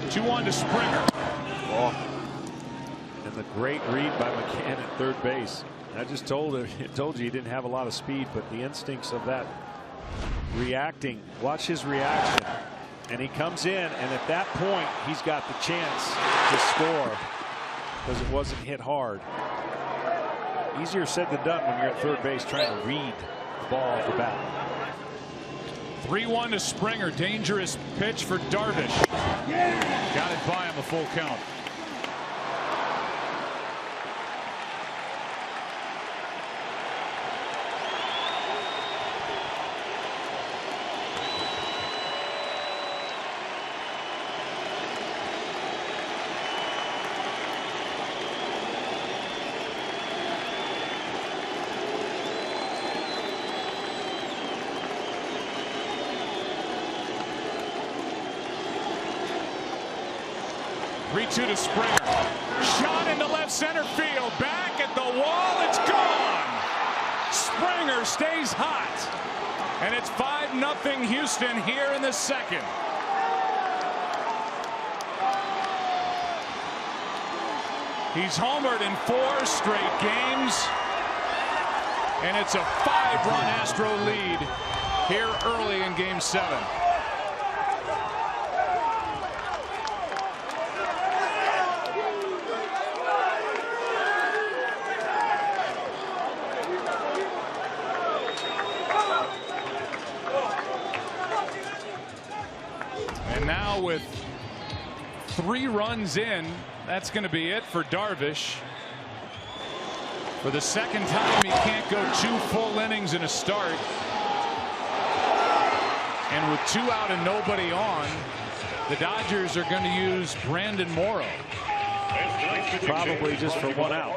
Two-1 to Springer. Oh. And the great read by McCann at third base. I just told you he didn't have a lot of speed, but the instincts of that reacting. Watch his reaction. And he comes in, and at that point, he's got the chance to score because it wasn't hit hard. Easier said than done when you're at third base trying to read the ball off the bat. 3-1 to Springer. Dangerous pitch for Darvish. Got it by him, a full count. To Springer. Shot into left center field. Back at the wall. It's gone. Springer stays hot. And it's 5-0 Houston here in the second. He's homered in 4 straight games. And it's a 5-run Astro lead here early in Game 7. And now with 3 runs in, that's going to be it for Darvish. For the second time, he can't go 2 full innings in a start. And with 2 out and nobody on, the Dodgers are going to use Brandon Morrow. Probably just for 1 out.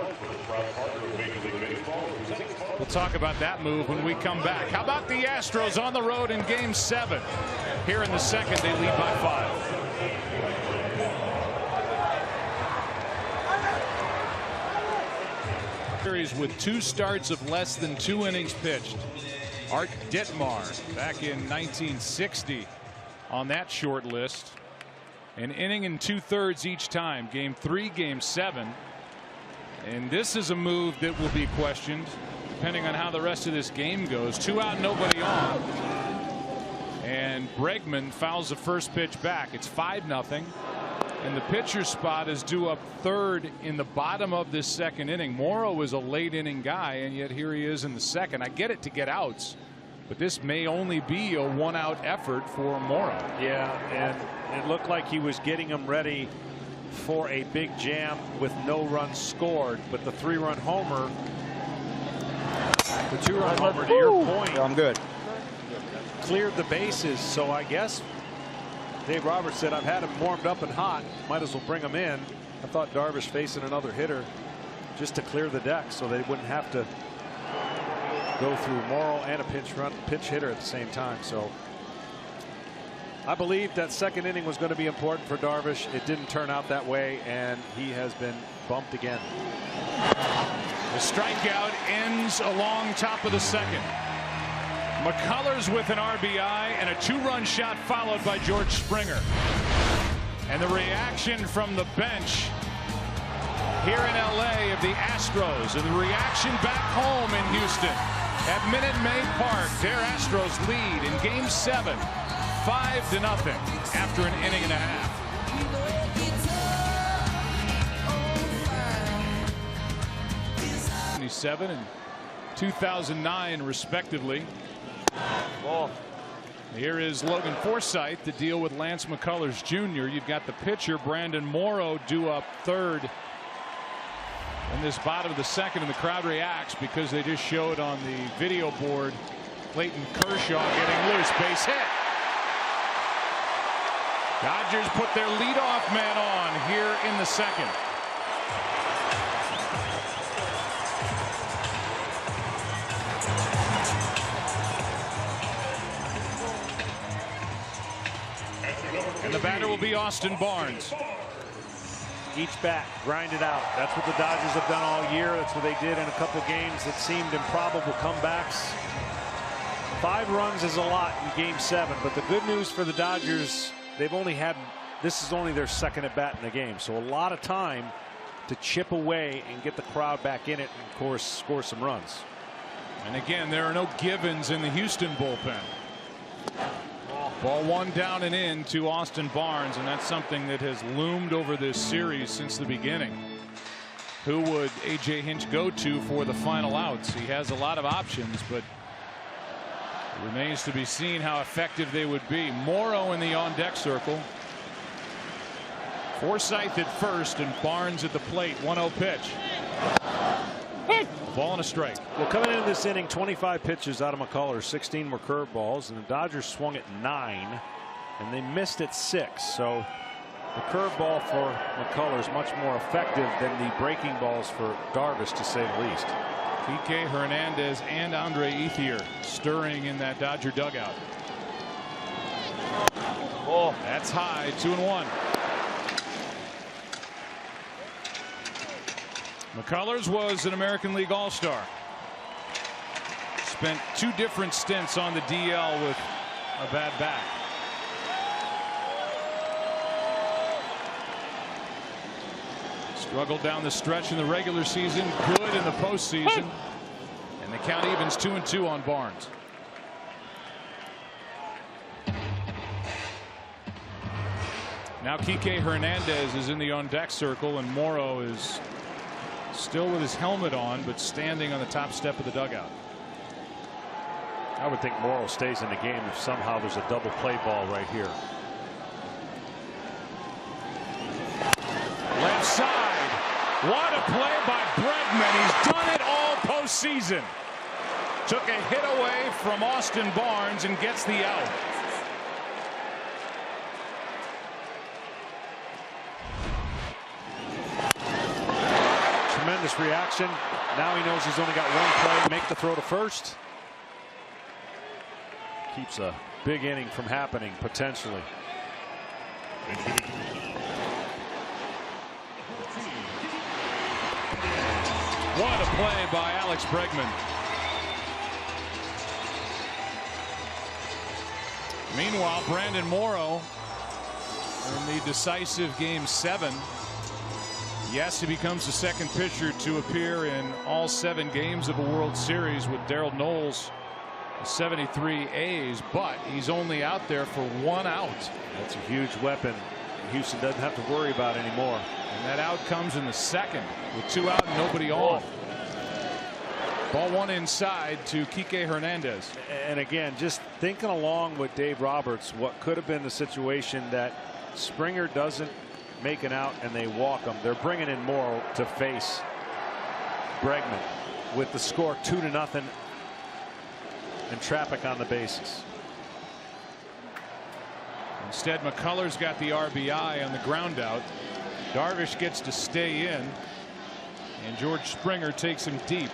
We'll talk about that move when we come back. How about the Astros on the road in Game 7? Here in the second, they lead by 5. Series with 2 starts of less than 2 innings pitched. Art Ditmar back in 1960 on that short list. An inning and 2/3 each time. Game 3, Game 7. And this is a move that will be questioned depending on how the rest of this game goes. 2 out, nobody on. And Bregman fouls the first pitch back. It's 5-0. And the pitcher's spot is due up 3rd in the bottom of this second inning. Morrow is a late inning guy, and yet here he is in the second. I get it to get outs, but this may only be a 1-out effort for Morrow. Yeah, and it looked like he was getting him ready for a big jam with no runs scored. But the 3-run homer, the 2-run homer, to your point, I'm good. cleared the bases. So I guess Dave Roberts said, I've had him warmed up and hot, might as well bring him in. I thought Darvish facing another hitter just to clear the deck so they wouldn't have to go through Morrow and a pinch hitter at the same time. So I believed that second inning was going to be important for Darvish. It didn't turn out that way, and he has been bumped again. The strikeout ends along top of the second. McCullers with an RBI and a 2-run shot followed by George Springer. And the reaction from the bench here in LA of the Astros, and the reaction back home in Houston at Minute Maid Park. Their Astros lead in Game 7, 5-0 after an inning and a half. 1977 and 2009 respectively. Here is Logan Forsythe to deal with Lance McCullers Jr. You've got the pitcher Brandon Morrow due up 3rd in this bottom of the second, and the crowd reacts because they just showed on the video board Clayton Kershaw getting loose. Base hit. Dodgers put their leadoff man on here in the second. And the batter will be Austin Barnes. Each bat, grind it out. That's what the Dodgers have done all year. That's what they did in a couple games that seemed improbable comebacks. 5 runs is a lot in Game 7, but the good news for the Dodgers, this is only their second at bat in the game, so a lot of time to chip away and get the crowd back in it, and of course score some runs. And again, there are no givens in the Houston bullpen. Ball 1 down and in to Austin Barnes, and that's something that has loomed over this series since the beginning. Who would A.J. Hinch go to for the final outs? He has a lot of options, but it remains to be seen how effective they would be. Morrow in the on-deck circle. Forsythe at first and Barnes at the plate. 1-0 pitch. Ball and a strike. Well, coming into this inning, 25 pitches out of McCullers, 16 were curveballs, and the Dodgers swung at 9, and they missed at 6. So the curveball for McCullers much more effective than the breaking balls for Darvish, to say the least. Kike Hernandez and Andre Ethier stirring in that Dodger dugout. Oh, that's high. 2-1. McCullers was an American League All-Star. spent 2 different stints on the DL with a bad back. Struggled down the stretch in the regular season, good in the postseason, and the count evens 2-2 on Barnes. Now Kike Hernandez is in the on-deck circle, and Morrow is still with his helmet on, but standing on the top step of the dugout. I would think Morrow stays in the game if somehow there's a double play ball right here. Left side. What a play by Bregman. He's done it all postseason. Took a hit away from Austin Barnes and gets the out. Tremendous reaction. Now he knows he's only got one play. Make the throw to first. Keeps a big inning from happening potentially. What a play by Alex Bregman. Meanwhile, Brandon Morrow in the decisive Game 7. Yes, he becomes the second pitcher to appear in all 7 games of a World Series with Darryl Knowles' 73 A's, but he's only out there for 1 out. That's a huge weapon Houston doesn't have to worry about anymore. And that out comes in the second with 2 out and nobody on. Ball 1 inside to Kike Hernandez. And again, just thinking along with Dave Roberts, what could have been the situation that Springer doesn't make an out and they walk him. They're bringing in Morrow to face Bregman with the score 2-0 and traffic on the bases. Instead, McCullers got the RBI on the ground out. Darvish gets to stay in, and George Springer takes him deep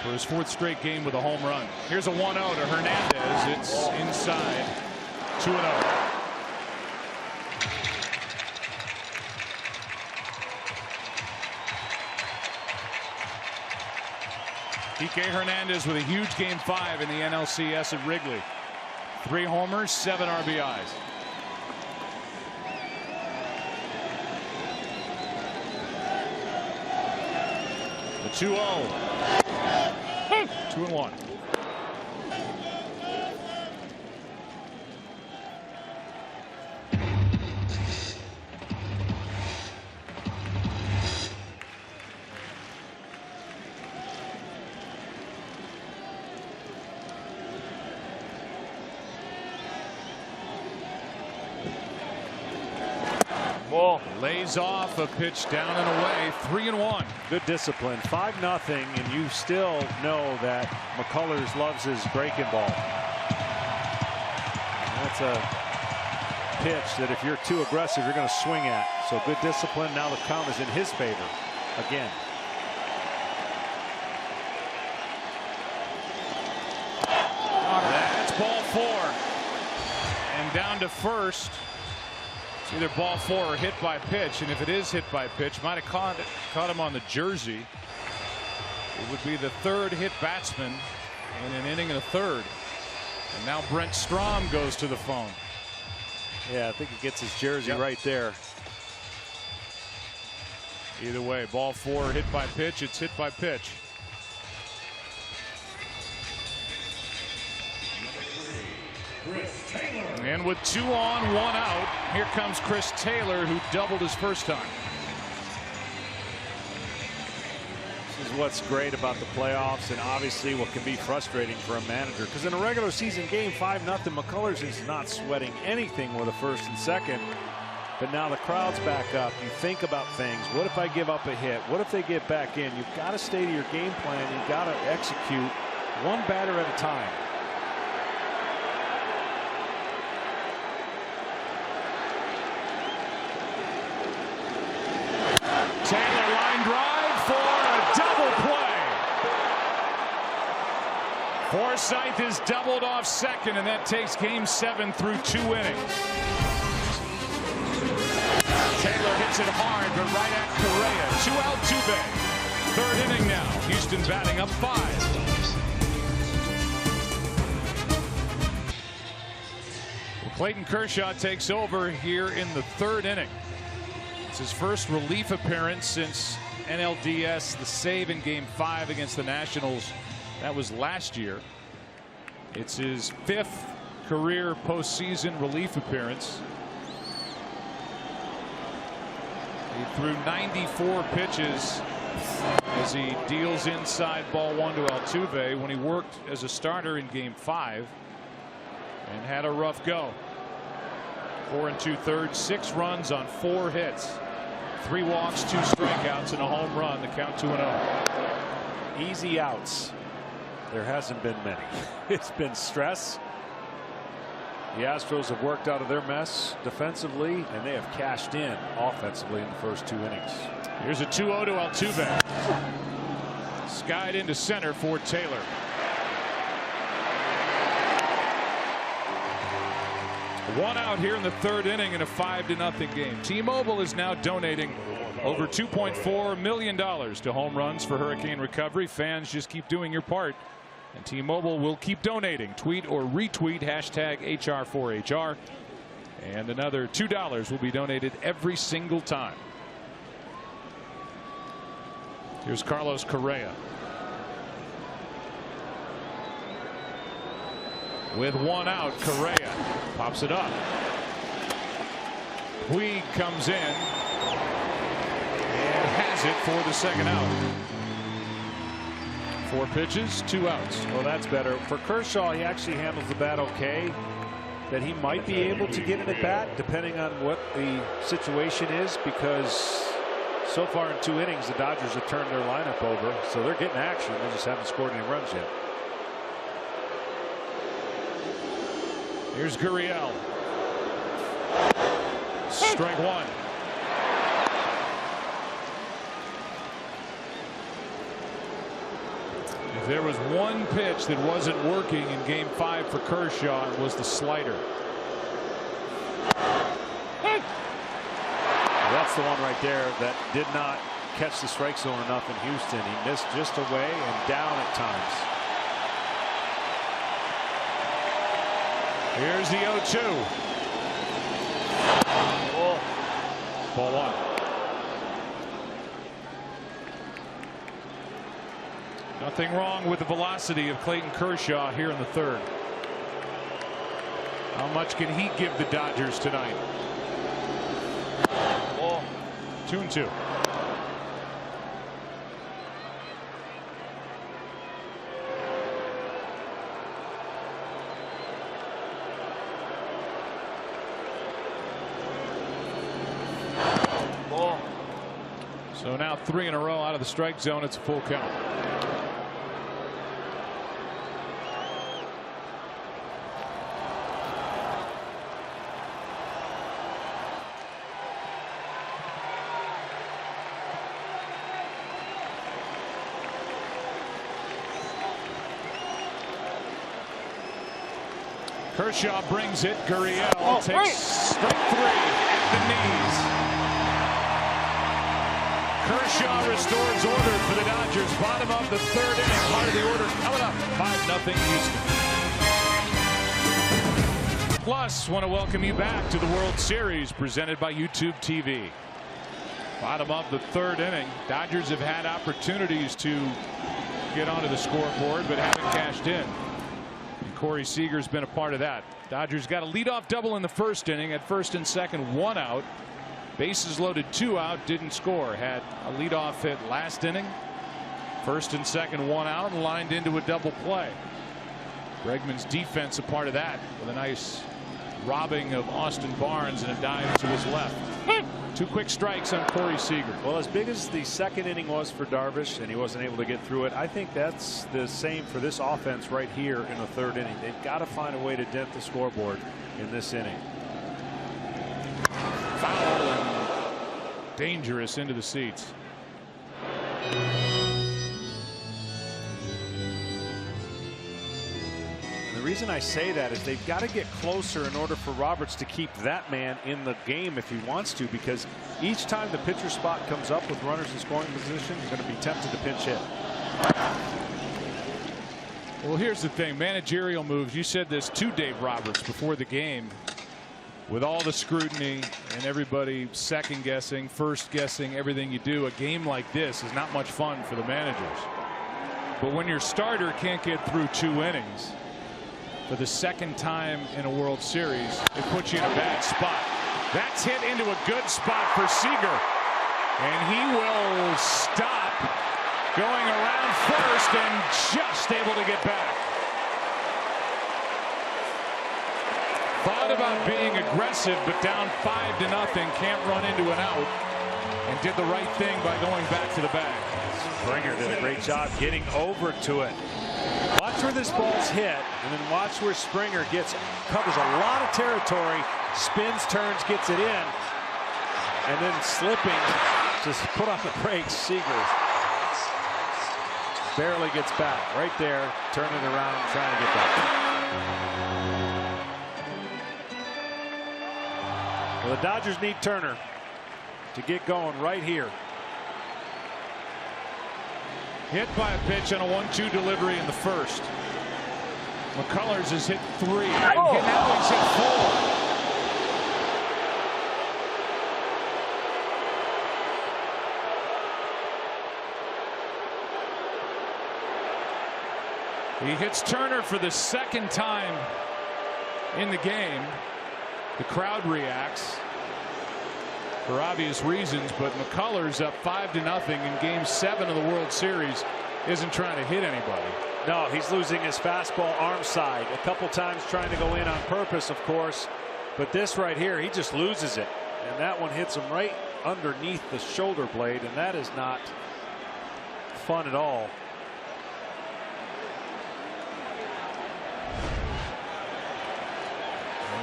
for his 4th straight game with a home run. Here's a 1-0 to Hernandez. It's inside. 2-0. Kike Hernandez with a huge Game 5 in the NLCS at Wrigley. 3 homers, 7 RBIs. The 2-0. 2-1. Lays off a pitch down and away. 3-1. Good discipline. 5-0, and you still know that McCullers loves his breaking ball. And that's a pitch that if you're too aggressive, you're going to swing at. So good discipline. Now the count is in his favor again. That's ball 4. And down to first. It's either ball 4 or hit by pitch, and if it is hit by pitch, might have caught him on the jersey. It would be the 3rd hit batsman in an inning and a 3rd. And now Brent Strom goes to the phone. Yeah, I think he gets his jersey right there. Either way, ball 4 hit by pitch, it's hit by pitch. And with 2 on, 1 out, here comes Chris Taylor, who doubled his first time. This is what's great about the playoffs, and obviously what can be frustrating for a manager. Because in a regular season game, 5-0, McCullers is not sweating anything with a 1st and 2nd. But now the crowd's back up. You think about things. What if I give up a hit? What if they get back in? You've got to stay to your game plan. You've got to execute one batter at a time. Taylor line drive for a double play. Forsythe is doubled off second, and that takes Game 7 through 2 innings. Taylor hits it hard, but right at Correa. 2 out, 2 bags. 3rd inning now. Houston batting up 5. Clayton Kershaw takes over here in the third inning. It's his first relief appearance since NLDS, the save in Game 5 against the Nationals. That was last year. It's his 5th career postseason relief appearance. He threw 94 pitches as he deals inside ball 1 to Altuve when he worked as a starter in Game 5 and had a rough go. 4 2/3, 6 runs on 4 hits, 3 walks, 2 strikeouts, and a home run. The count 2-0. Easy outs. There hasn't been many. It's been stress. The Astros have worked out of their mess defensively, and they have cashed in offensively in the first 2 innings. Here's a 2-0 to Altuve. Skied into center for Taylor. One out here in the third inning in a 5-0 game. T-Mobile is now donating over $2.4 million to home runs for hurricane recovery. Fans, just keep doing your part, and T-Mobile will keep donating. Tweet or retweet hashtag HR4HR, and another $2 will be donated every single time. Here's Carlos Correa. With 1 out, Correa pops it up. Puig comes in and has it for the second out. 4 pitches, 2 outs. Well, that's better. For Kershaw, he actually handles the bat okay. That he might be able to get an at bat depending on what the situation is, because so far in 2 innings, the Dodgers have turned their lineup over, so they're getting action. They just haven't scored any runs yet. Here's Gurriel. Strike 1. If there was one pitch that wasn't working in Game 5 for Kershaw, it was the slider. That's the one right there that did not catch the strike zone enough in Houston. He missed just away and down at times. Here's the 0-2. Ball 1. Nothing wrong with the velocity of Clayton Kershaw here in the third. How much can he give the Dodgers tonight? 2-2. So now 3 in a row out of the strike zone. It's a full count. Kershaw brings it. Gurriel takes strike 3 at the knees. Kershaw restores order for the Dodgers. Bottom of the third inning. Part of the order coming up. 5-0 Houston. Plus, want to welcome you back to the World Series presented by YouTube TV. Bottom of the third inning. Dodgers have had opportunities to get onto the scoreboard, but haven't cashed in. Corey Seager's been a part of that. Dodgers got a leadoff double in the first inning. At first and second, 1 out. Bases loaded, 2 out. Didn't score. Had a leadoff hit last inning. First and second, 1 out, and lined into a double play. Bregman's defense a part of that with a nice robbing of Austin Barnes and a dive to his left. 2 quick strikes on Corey Seager. Well, as big as the second inning was for Darvish, and he wasn't able to get through it, I think that's the same for this offense right here in the third inning. They've got to find a way to dent the scoreboard in this inning. Foul and dangerous into the seats. The reason I say that is they've got to get closer in order for Roberts to keep that man in the game if he wants to, because each time the pitcher spot comes up with runners in scoring position, you're going to be tempted to pinch hit. Well, here's the thing. Managerial moves. You said this to Dave Roberts before the game. with all the scrutiny and everybody second guessing, first guessing everything you do, a game like this is not much fun for the managers. But when your starter can't get through 2 innings for the second time in a World Series, it puts you in a bad spot. That's hit into a good spot for Seager, and he will stop going around first and just able to get back. Thought about being aggressive, but down 5-0, can't run into an out, and did the right thing by going back to the bag. Springer did a great job getting over to it. Watch where this ball's hit, and then watch where Springer covers a lot of territory, spins, turns, gets it in, and then slipping, just put on the brakes. Seager barely gets back. Right there, turning around, trying to get back. Well, the Dodgers need Turner to get going right here. Hit by a pitch on a 1-2 delivery in the first. McCullers has hit 3, and now he's hit 4. He hits Turner for the second time in the game. The crowd reacts for obvious reasons, but McCullers up 5-0 in Game 7 of the World Series isn't trying to hit anybody. No, he's losing his fastball arm side a couple times, trying to go in on purpose, of course, but this right here, he just loses it, and that one hits him right underneath the shoulder blade, and that is not fun at all.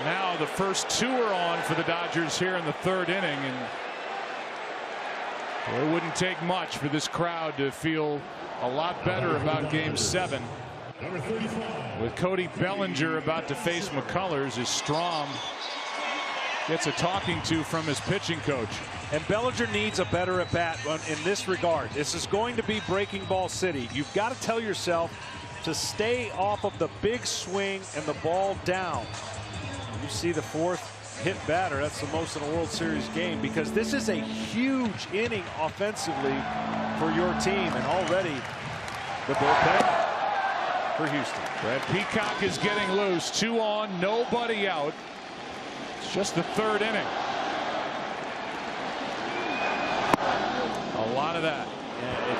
Now the first 2 are on for the Dodgers here in the 3rd inning, and it wouldn't take much for this crowd to feel a lot better about Game 7. With Cody Bellinger about to face McCullers as Strom gets a talking to from his pitching coach. And Bellinger needs a better at bat in this regard. This is going to be breaking ball city. You've got to tell yourself to stay off of the big swing and the ball down. You see the 4th hit batter. That's the most in a World Series game, because this is a huge inning offensively for your team, and already the bullpen for Houston. Brad Peacock is getting loose. 2 on, nobody out. It's just the 3rd inning. A lot of that. Yeah,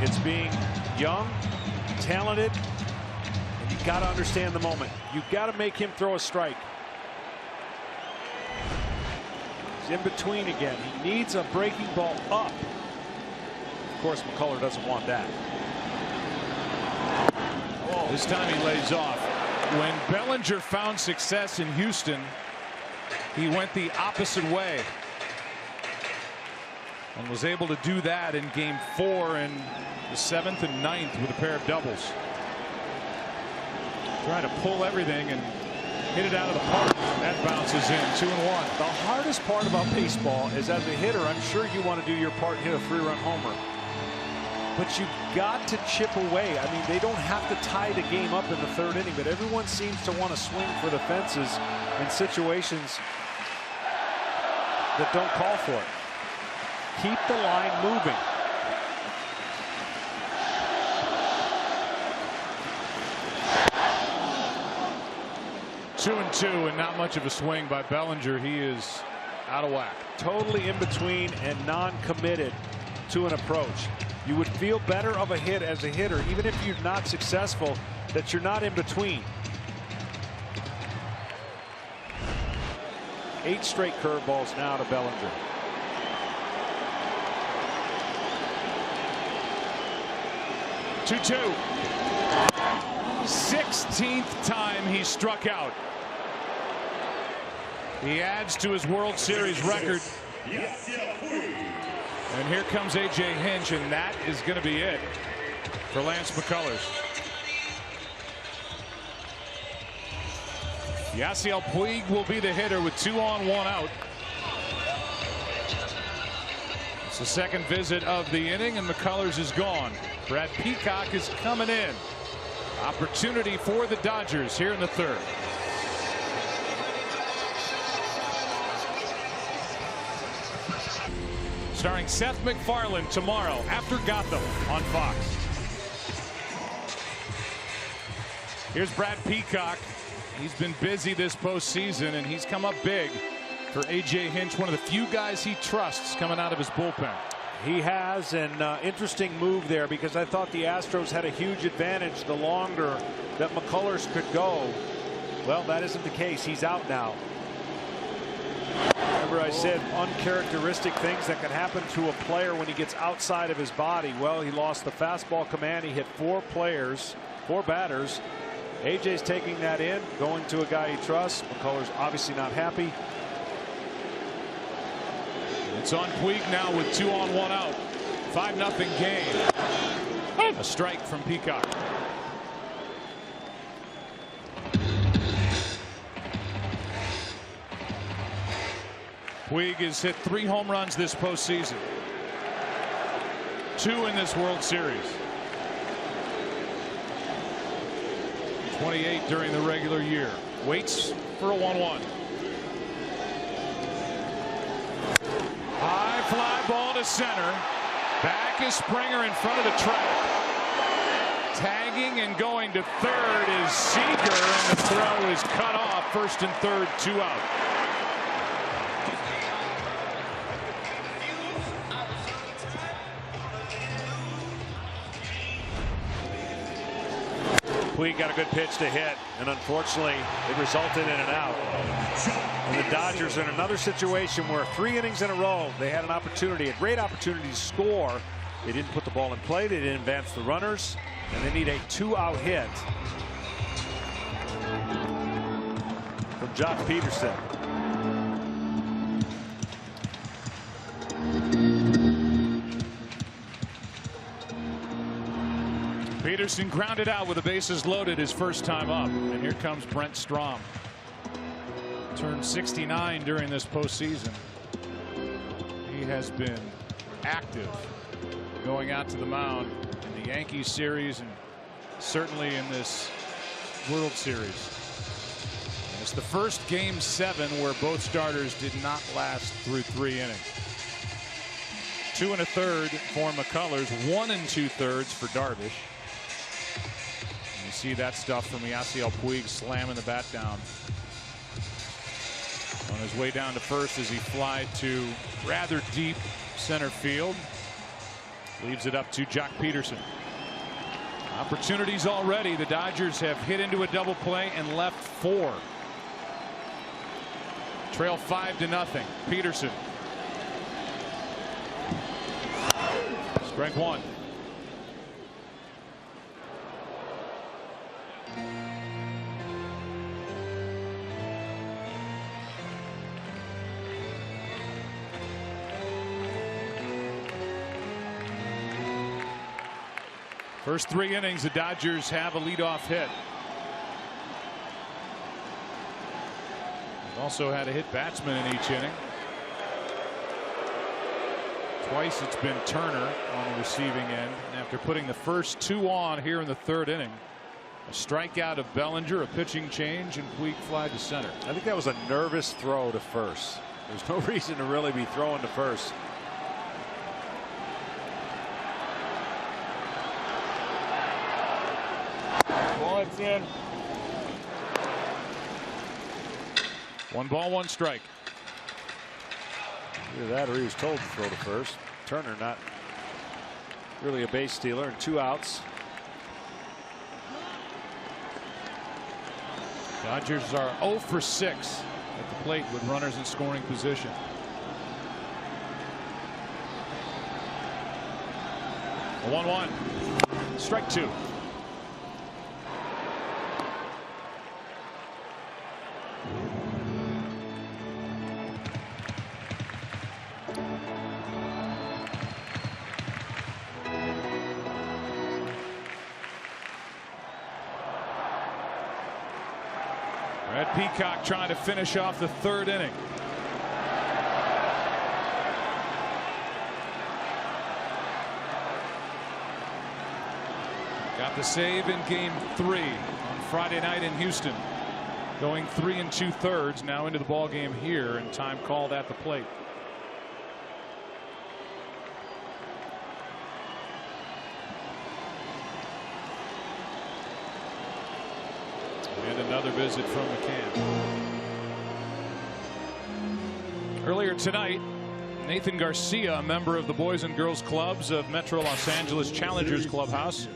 it's being young, talented. You've got to understand the moment. You've got to make him throw a strike. He's in between again. He needs a breaking ball up. Of course, McCullers doesn't want that. This time he lays off. When Bellinger found success in Houston, he went the opposite way and was able to do that in Game 4 and the 7th and 9th with a pair of doubles. Trying to pull everything and hit it out of the park. That bounces in. 2-1. The hardest part about baseball is, as a hitter, I'm sure you want to do your part and hit a 3-run homer. But you've got to chip away. I mean, they don't have to tie the game up in the 3rd inning, but everyone seems to want to swing for the fences in situations that don't call for it. Keep the line moving. Two and not much of a swing by Bellinger. He is out of whack. Totally in between and non-committed to an approach. You would feel better of a hit as a hitter, even if you're not successful, that you're not in between. 8 straight curveballs now to Bellinger. Two. 16th time he struck out. He adds to his World Series record. And here comes A.J. Hinch, and that is going to be it for Lance McCullers. Yasiel Puig will be the hitter with 2 on, 1 out. It's the 2nd visit of the inning, and McCullers is gone. Brad Peacock is coming in. Opportunity for the Dodgers here in the 3rd. starring Seth MacFarlane tomorrow after Gotham on Fox. Here's Brad Peacock. He's been busy this postseason, and he's come up big for A.J. Hinch, one of the few guys he trusts coming out of his bullpen. He has an interesting move there, because I thought the Astros had a huge advantage the longer that McCullers could go. Well, that isn't the case. He's out now. Remember I said uncharacteristic things that can happen to a player when he gets outside of his body. Well, he lost the fastball command. He hit 4 batters. AJ's taking that in, going to a guy he trusts. McCullers obviously not happy. It's on Puig now with 2 on 1 out. 5-0 game. A strike from Peacock. Puig has hit 3 home runs this postseason. 2 in this World Series. 28 during the regular year. Waits for a 1-1. High fly ball to center. Back is Springer in front of the track. Tagging and going to third is Seager, and the throw is cut off. First and third, 2 out. Puig got a good pitch to hit, and unfortunately it resulted in an out. And the Dodgers are in another situation where 3 innings in a row they had an opportunity, a great opportunity to score. They didn't put the ball in play, they didn't advance the runners, and they need a 2-out hit from Jock Peterson. Peterson grounded out with the bases loaded his first time up, and here comes Brent Strom. Turned 69 during this postseason. He has been active going out to the mound in the Yankees series and certainly in this World Series. And it's the first Game 7 where both starters did not last through 3 innings. 2 1/3 for McCullers, 1 2/3 for Darvish. You see that stuff from Yasiel Puig slamming the bat down. On his way down to first as he flied to rather deep center field. Leaves it up to Jock Peterson. Opportunities already. The Dodgers have hit into a double play and left 4. Trail 5-0. Peterson. Strike 1. First 3 innings, the Dodgers have a leadoff hit. They've also had a hit batsman in each inning. Twice it's been Turner on the receiving end. And after putting the first 2 on here in the 3rd inning, a strikeout of Bellinger, a pitching change, and Puig fly to center. I think that was a nervous throw to first. There's no reason to really be throwing to first. It's in. 1 ball, 1 strike. Either that or he was told to throw to first. Turner not really a base stealer, and 2 outs. Dodgers are 0 for 6 at the plate with runners in scoring position. A 1-1. Strike 2. Brad Peacock trying to finish off the 3rd inning. Got the save in Game 3 on Friday night in Houston. Going 3 2/3 now into the ball game here, and time called at the plate. another visit from McCann. Earlier tonight, Nathan Garcia, a member of the Boys and Girls Clubs of Metro Los Angeles Challengers Clubhouse,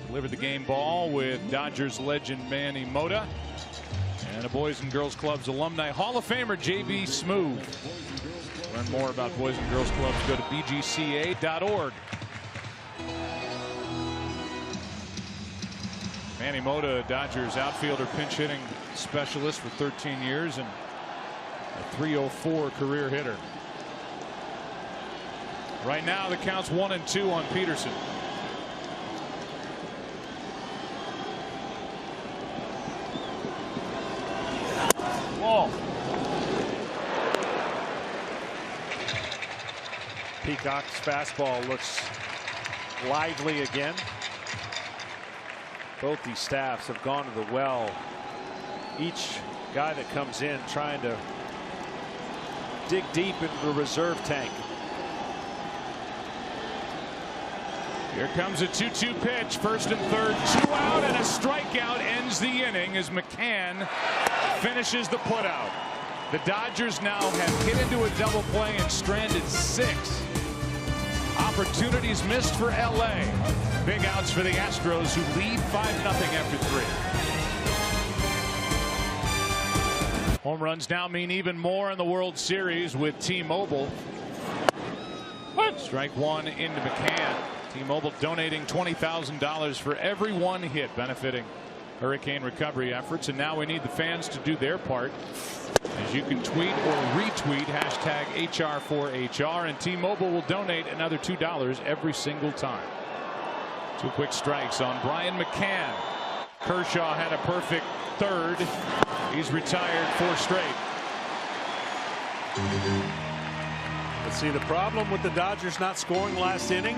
delivered the game ball with Dodgers legend Manny Mota and a Boys and Girls Clubs alumni Hall of Famer J.B. Smoove. To learn more about Boys and Girls Clubs, go to bgca.org. Manny Mota, Dodgers outfielder, pinch hitting specialist for 13 years and a .304 career hitter. Right now the count's 1-2 on Peterson. Wall. Peacock's fastball looks lively again. Both these staffs have gone to the well. Each guy that comes in trying to dig deep into the reserve tank. Here comes a 2-2 pitch. First and third, 2 out, and a strikeout ends the inning as McCann finishes the putout. The Dodgers now have hit into a double play and stranded 6. Opportunities missed for LA. Big outs for the Astros, who lead 5-0 after 3. Home runs now mean even more in the World Series with T-Mobile. Strike one into McCann. T-Mobile donating $20,000 for every one hit, benefiting hurricane recovery efforts. And now we need the fans to do their part, as you can tweet or retweet hashtag HR4HR, and T-Mobile will donate another $2 every single time. 2 quick strikes on Brian McCann. Kershaw had a perfect third. He's retired 4 straight. Let's see, the problem with the Dodgers not scoring last inning,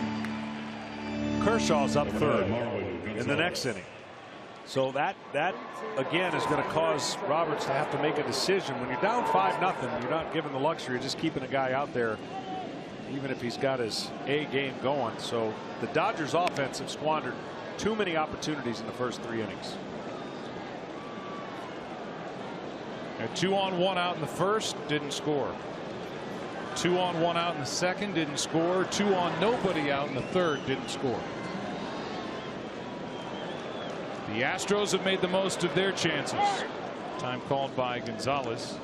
Kershaw's up third in the next inning. So that again is going to cause Roberts to have to make a decision. When you're down 5-0, you're not given the luxury of just keeping a guy out there, even if he's got his A game going. So the Dodgers offense have squandered too many opportunities in the first 3 innings. 2 on 1 out in the first, didn't score. 2 on 1 out in the second, didn't score. 2 on nobody out in the third, didn't score. The Astros have made the most of their chances. Time called by Gonzalez.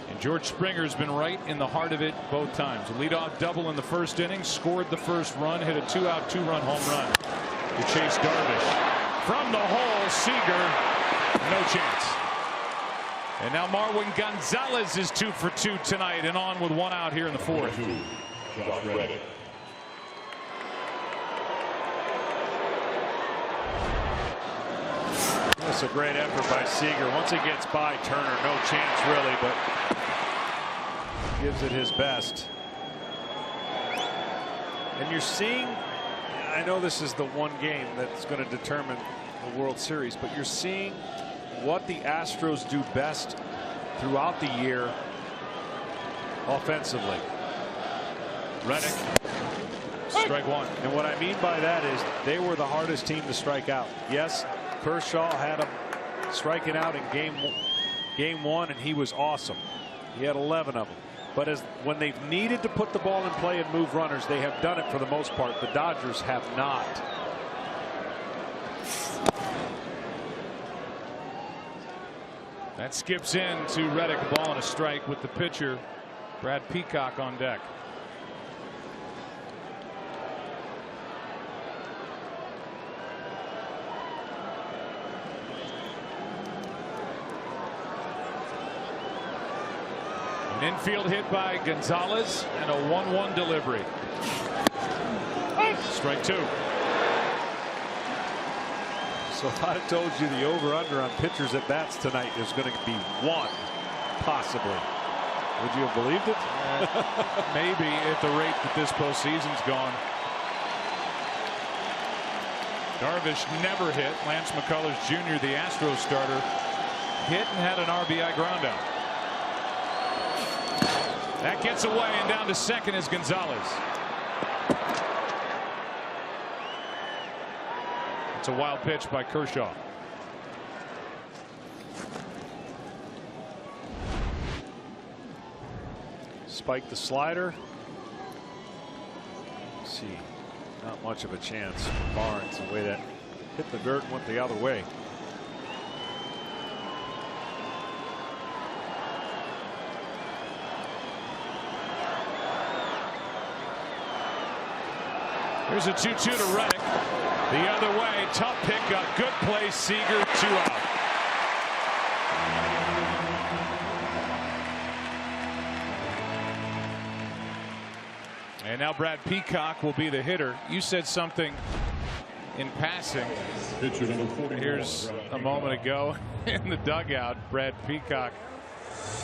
And George Springer's been right in the heart of it both times. A leadoff double in the first inning, scored the first run, hit a 2-out 2-run home run to Chase Darvish. From the hole, Seager, no chance. And now Marwin Gonzalez is 2 for 2 tonight and on with 1 out here in the 4th. That's a great effort by Seager. Once he gets by Turner, no chance really, but gives it his best. And you're seeing, I know this is the one game that's going to determine the World Series, but you're seeing what the Astros do best throughout the year offensively. Reddick, strike one. And what I mean by that is they were the hardest team to strike out. Yes, Kershaw had him striking out in game 1, and he was awesome. He had 11 of them. But when they've needed to put the ball in play and move runners, they have done it for the most part. The Dodgers have not. That skips in to Reddick, a ball and a strike with the pitcher, Brad Peacock, on deck. An infield hit by Gonzalez and a 1-1 delivery. Strike 2. So I told you the over-under on pitchers at bats tonight is going to be 1, possibly. Would you have believed it? Maybe at the rate that this postseason's gone. Darvish never hit. Lance McCullers Jr., the Astros starter, hit and had an RBI groundout. That gets away, and down to second is Gonzalez. It's a wild pitch by Kershaw. spike the slider. Let's see, not much of a chance for Barnes, the way that hit the dirt and went the other way. Here's a 2-2 to Reddick. The other way, tough pickup, good play, Seager, 2 out. And now Brad Peacock will be the hitter. You said something in passing. Here's a moment ago in the dugout. Brad Peacock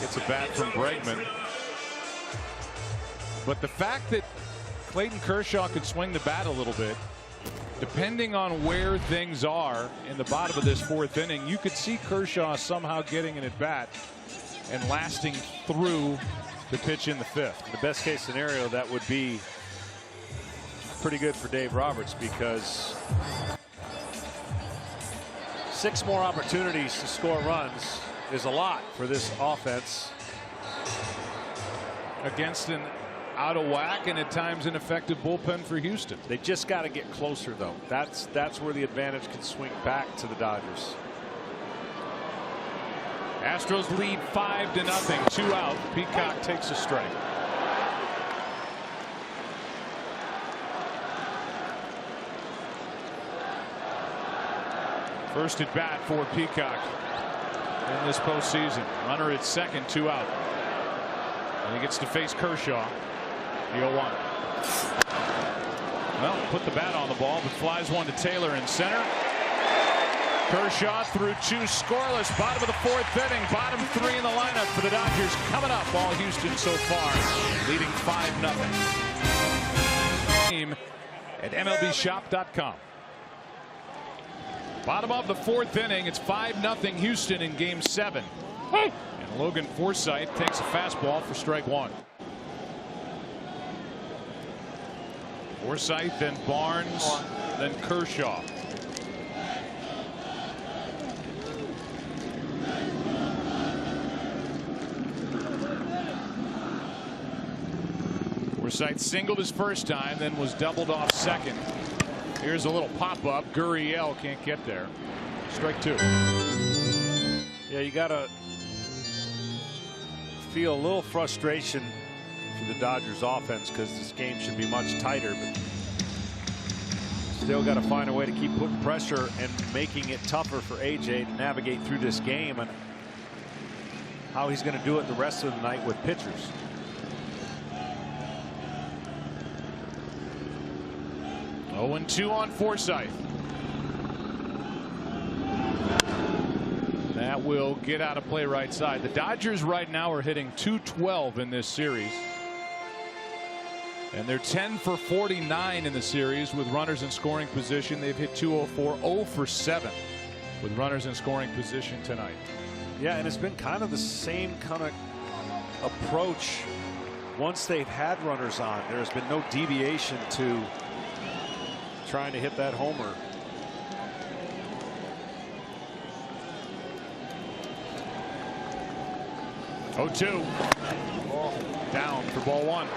gets a bat from Bregman. But the fact that Clayton Kershaw could swing the bat a little bit, depending on where things are in the bottom of this 4th inning, you could see Kershaw somehow getting an at bat and lasting through the pitch in the 5th. The best case scenario, that would be pretty good for Dave Roberts, because 6 more opportunities to score runs is a lot for this offense against an out of whack and at times ineffective bullpen for Houston. They just got to get closer, though. That's where the advantage can swing back to the Dodgers. Astros lead 5-0, 2 out. Peacock takes a strike. First at bat for Peacock in this postseason. Runner at second, 2 out. And he gets to face Kershaw. The 0-1. Well, put the bat on the ball, but flies one to Taylor in center. Kershaw through 2 scoreless. Bottom of the 4th inning. Bottom 3 in the lineup for the Dodgers. Coming up, all Houston so far, leading 5-0. Team at MLBShop.com. Bottom of the 4th inning. It's 5-0 Houston in Game 7. And Logan Forsythe takes a fastball for strike 1. Forsythe, then Barnes, then Kershaw. Forsythe singled his first time, then was doubled off second. Here's a little pop-up. Gurriel can't get there. Strike 2. Yeah, you got to feel a little frustration for the Dodgers offense, because this game should be much tighter, but still got to find a way to keep putting pressure and making it tougher for AJ to navigate through this game, and how he's going to do it the rest of the night with pitchers. Oh, 0-2 on Forsythe. That will get out of play right side. The Dodgers right now are hitting .212 in this series. And they're 10 for 49 in the series with runners in scoring position. They've hit .204, 0 for 7 with runners in scoring position tonight. Yeah, and it's been kind of the same kind of approach once they've had runners on. There's been no deviation to trying to hit that homer. Oh, 2 down for ball 1.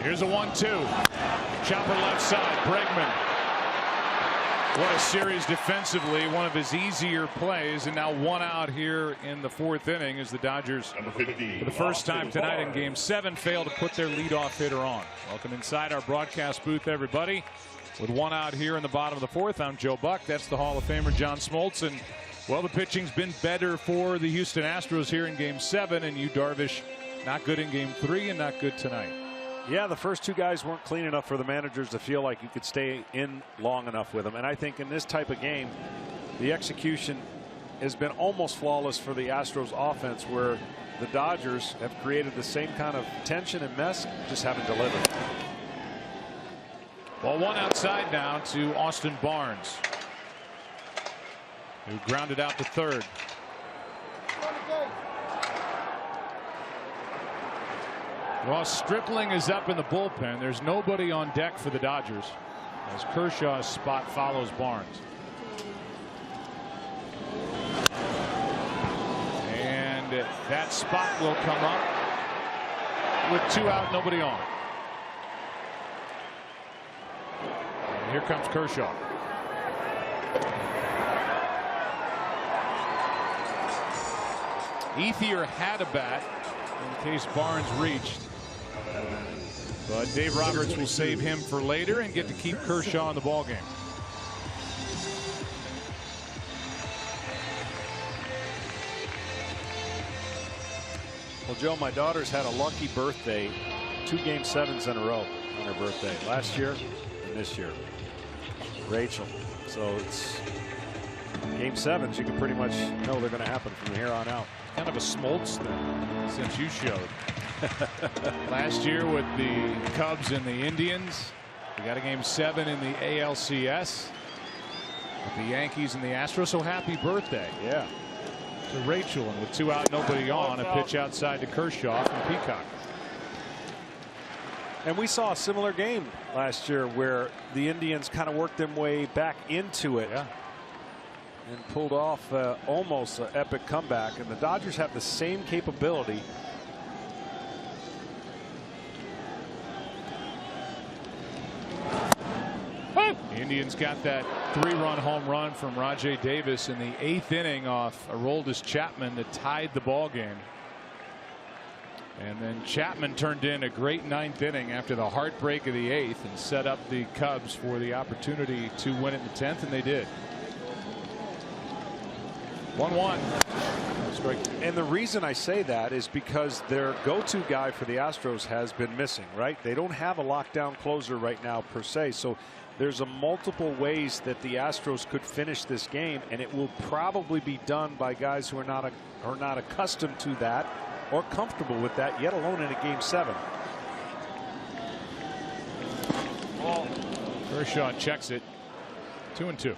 Here's a 1-2. Chopper left side. Bregman. What a series defensively. One of his easier plays, and now 1 out here in the 4th inning as the Dodgers, for the first time tonight in Game 7, fail to put their leadoff hitter on. Welcome inside our broadcast booth, everybody. With 1 out here in the bottom of the 4th, I'm Joe Buck. That's the Hall of Famer John Smoltz. And, well, the pitching's been better for the Houston Astros here in Game 7, and Yu Darvish not good in Game 3 and not good tonight. Yeah, the first 2 guys weren't clean enough for the managers to feel like you could stay in long enough with them. And I think in this type of game, the execution has been almost flawless for the Astros offense, where the Dodgers have created the same kind of tension and mess, just haven't delivered. Ball 1 outside now to Austin Barnes, who grounded out to third. Ross Stripling is up in the bullpen. There's nobody on deck for the Dodgers as Kershaw's spot follows Barnes. And that spot will come up with 2 out, nobody on. And here comes Kershaw. Ethier had a bat in case Barnes reached. But Dave Roberts will save him for later and get to keep Kershaw in the ballgame. Well, Joe, my daughter's had a lucky birthday, 2 Game 7s in a row on her birthday. Last year and this year. Rachel. So it's Game 7s. You can pretty much know they're going to happen from here on out. Kind of a Smoltz thing since you showed. Last year with the Cubs and the Indians. We got a Game 7 in the ALCS with the Yankees and the Astros. So happy birthday. Yeah. To Rachel, and with 2 out, nobody on, a pitch outside to Kershaw from Peacock. And we saw a similar game last year where the Indians kind of worked their way back into it. Yeah. And pulled off almost an epic comeback. And the Dodgers have the same capability. The Indians got that 3-run home run from Rajay Davis in the 8th inning off Aroldis Chapman that tied the ball game. And then Chapman turned in a great 9th inning after the heartbreak of the 8th and set up the Cubs for the opportunity to win it in the 10th, and they did. 1-1. And the reason I say that is because their go-to guy for the Astros has been missing, right? They don't have a lockdown closer right now per se. So there's a multiple ways that the Astros could finish this game, and it will probably be done by guys who are not accustomed to that or comfortable with that, yet alone in a Game 7. Kershaw checks it. 2-2.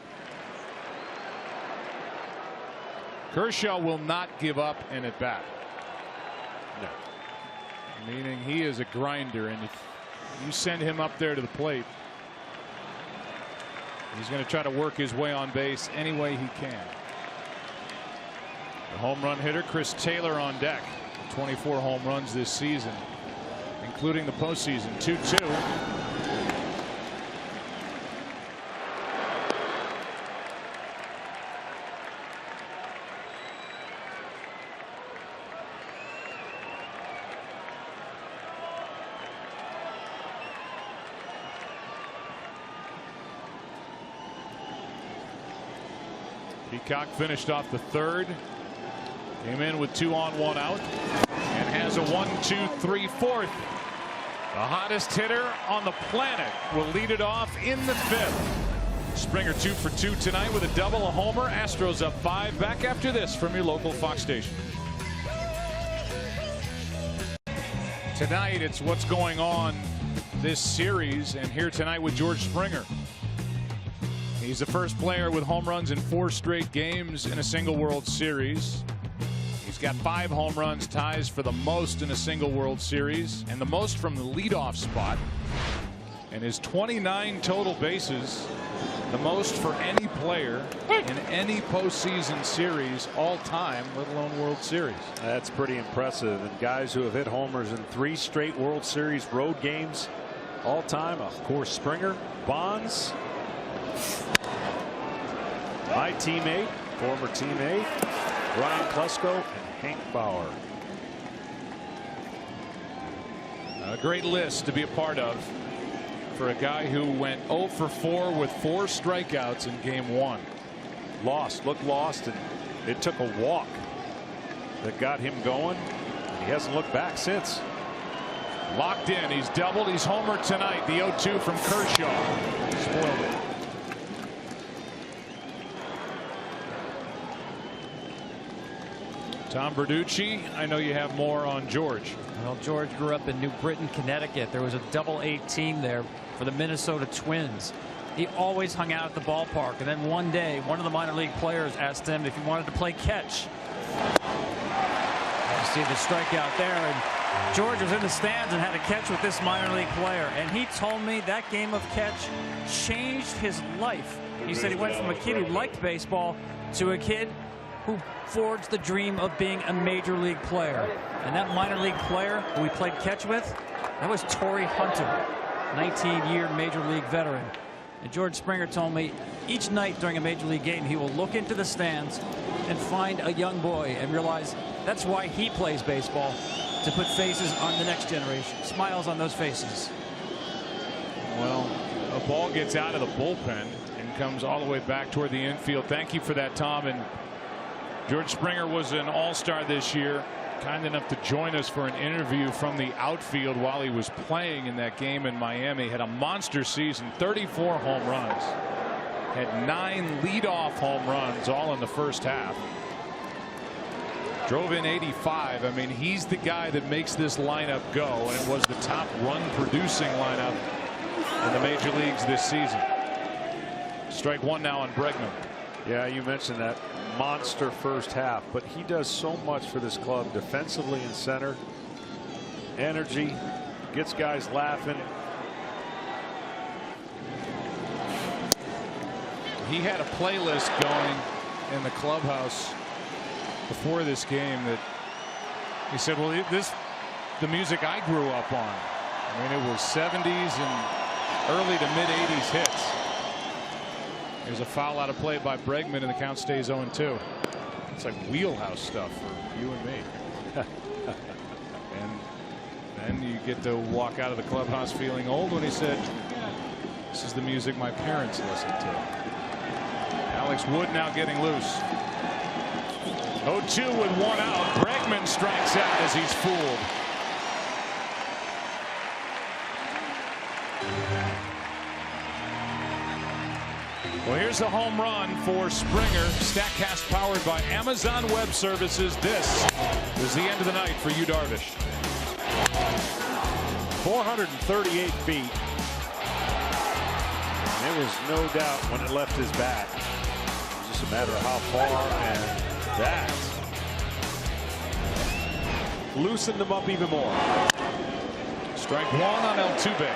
Kershaw will not give up an at bat. No. Meaning he is a grinder, and if you send him up there to the plate, he's going to try to work his way on base any way he can. The home run hitter Chris Taylor on deck. 24 home runs this season, including the postseason. 2-2. Peacock finished off the 3rd. Came in with 2 on, 1 out, and has a 1-2-3 4th. The hottest hitter on the planet will lead it off in the 5th. Springer 2 for 2 tonight with a double, a homer. Astros up 5. Back after this from your local Fox station. Tonight it's what's going on this series, and here tonight with George Springer. He's the first player with home runs in 4 straight games in a single World Series. He's got 5 home runs, ties for the most in a single World Series, and the most from the leadoff spot. And his 29 total bases, the most for any player in any postseason series all time, let alone World Series. That's pretty impressive. And guys who have hit homers in 3 straight World Series road games all time, of course, Springer, Bonds, my teammate, former teammate, Brian Klesko, and Hank Bauer. A great list to be a part of for a guy who went 0 for 4 with 4 strikeouts in Game 1. Looked lost, and it took a walk that got him going. He hasn't looked back since. Locked in. He's doubled. He's homered tonight. The 0-2 from Kershaw. Spoiled it. Tom Verducci, I know you have more on George. Well, George grew up in New Britain, Connecticut. There was a Double-A team there for the Minnesota Twins. He always hung out at the ballpark, and then one day one of the minor league players asked him if he wanted to play catch. You see the strikeout there, and George was in the stands and had a catch with this minor league player, and he told me that game of catch changed his life. He said he went from a kid who liked baseball to a kid who forged the dream of being a major league player. And that minor league player who he played catch with, that was Torrey Hunter, 19-year major league veteran. And George Springer told me each night during a major league game, he will look into the stands and find a young boy and realize that's why he plays baseball, to put faces on the next generation, smiles on those faces. Well, a ball gets out of the bullpen and comes all the way back toward the infield. Thank you for that, Tom. And George Springer was an all-star this year, kind enough to join us for an interview from the outfield while he was playing in that game in Miami. Had a monster season, 34 home runs, had 9 leadoff home runs, all in the first half. Drove in 85. I mean, he's the guy that makes this lineup go, and it was the top run-producing lineup in the major leagues this season. Strike one now on Bregman. Yeah, you mentioned that monster first half, but he does so much for this club defensively in center. Energy, gets guys laughing. He had a playlist going in the clubhouse before this game that he said, well, the music I grew up on. I mean, it was 70s and early to mid 80s hits. There's a foul out of play by Bregman, and the count stays 0-2. It's like wheelhouse stuff for you and me. And then you get to walk out of the clubhouse feeling old when he said, this is the music my parents listened to. Alex Wood now getting loose. 0-2 with one out. Bregman strikes out as he's fooled. Well, here's a home run for Springer. StatCast powered by Amazon Web Services. This is the end of the night for Yu Darvish. 438 feet. There was no doubt when it left his bat. It was just a matter of how far, and that loosened him up even more. Strike one on Altuve.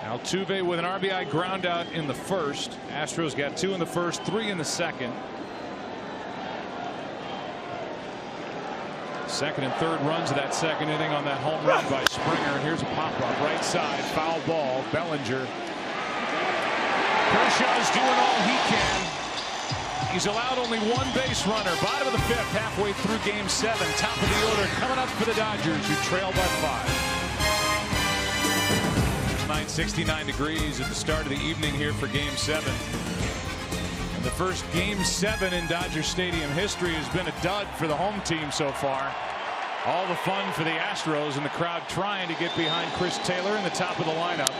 Altuve with an RBI ground out in the first. Astros got 2 in the first, 3 in the second. Second and third runs of that second inning on that home run by Springer. And here's a pop-up right side, foul ball. Bellinger. Kershaw's doing all he can. He's allowed only one base runner. Bottom of the fifth, halfway through Game 7. Top of the order coming up for the Dodgers, who trail by 5. 69 degrees at the start of the evening here for Game 7. And the first Game 7 in Dodger Stadium history has been a dud for the home team so far. All the fun for the Astros and the crowd trying to get behind Chris Taylor in the top of the lineup.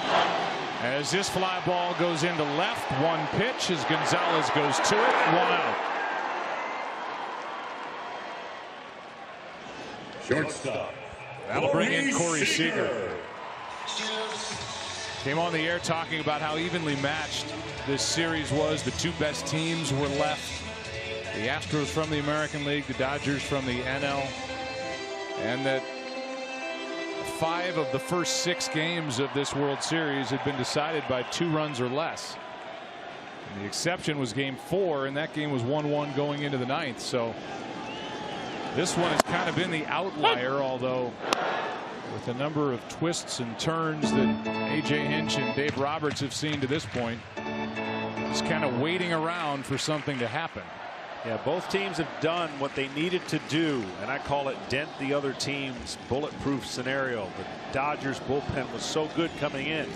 As this fly ball goes into left, one pitch as Gonzalez goes to it, one out. Shortstop. That'll bring in Corey Seager. Came on the air talking about how evenly matched this series was. The two best teams were left. The Astros from the American League, the Dodgers from the NL. And that 5 of the first 6 games of this World Series had been decided by 2 runs or less. And the exception was Game 4, and that game was 1-1 going into the 9th. So this one has kind of been the outlier, although with the number of twists and turns that A.J. Hinch and Dave Roberts have seen to this point, just kind of waiting around for something to happen. Yeah, both teams have done what they needed to do, and I call it dent the other team's bulletproof scenario. The Dodgers bullpen was so good coming in.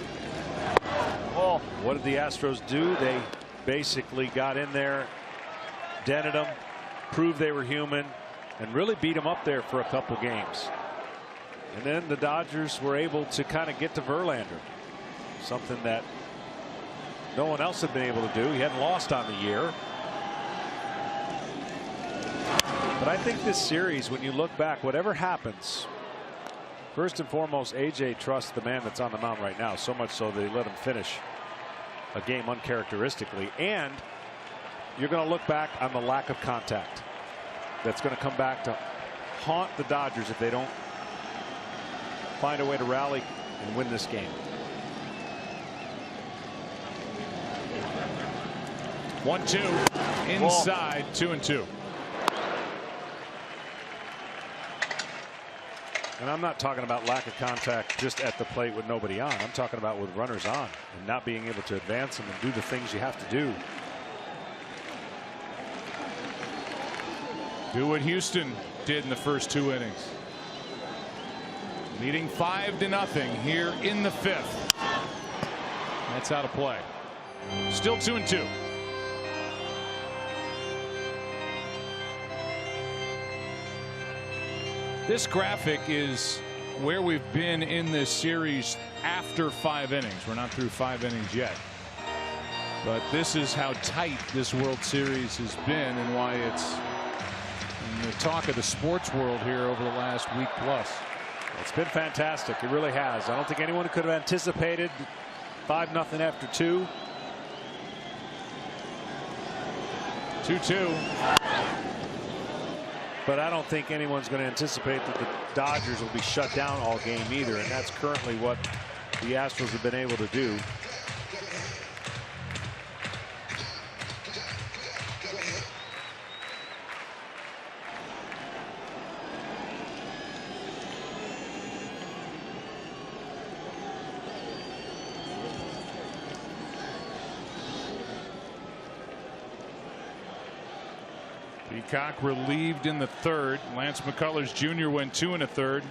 Well, what did the Astros do? They basically got in there, dented them, proved they were human, and really beat them up there for a couple games. And then the Dodgers were able to kind of get to Verlander, something that no one else had been able to do. He hadn't lost on the year. But I think this series, when you look back, whatever happens, first and foremost, AJ trusts the man that's on the mound right now, so much so they let him finish a game uncharacteristically. And you're going to look back on the lack of contact. That's going to come back to haunt the Dodgers if they don't find a way to rally and win this game. 1-2 inside. 2-2. And I'm not talking about lack of contact just at the plate with nobody on. I'm talking about with runners on and not being able to advance them and do the things you have to do. Do what Houston did in the first 2 innings. Leading 5-0 here in the 5th. That's out of play. Still 2-2. This graphic is where we've been in this series after 5 innings. We're not through 5 innings yet. But this is how tight this World Series has been and why it's in the talk of the sports world here over the last week plus. It's been fantastic. It really has. I don't think anyone could have anticipated 5-0 after 2. 2-2. But I don't think anyone's going to anticipate that the Dodgers will be shut down all game either. And that's currently what the Astros have been able to do. Peacock relieved in the 3rd. Lance McCullers Jr. went 2 1/3.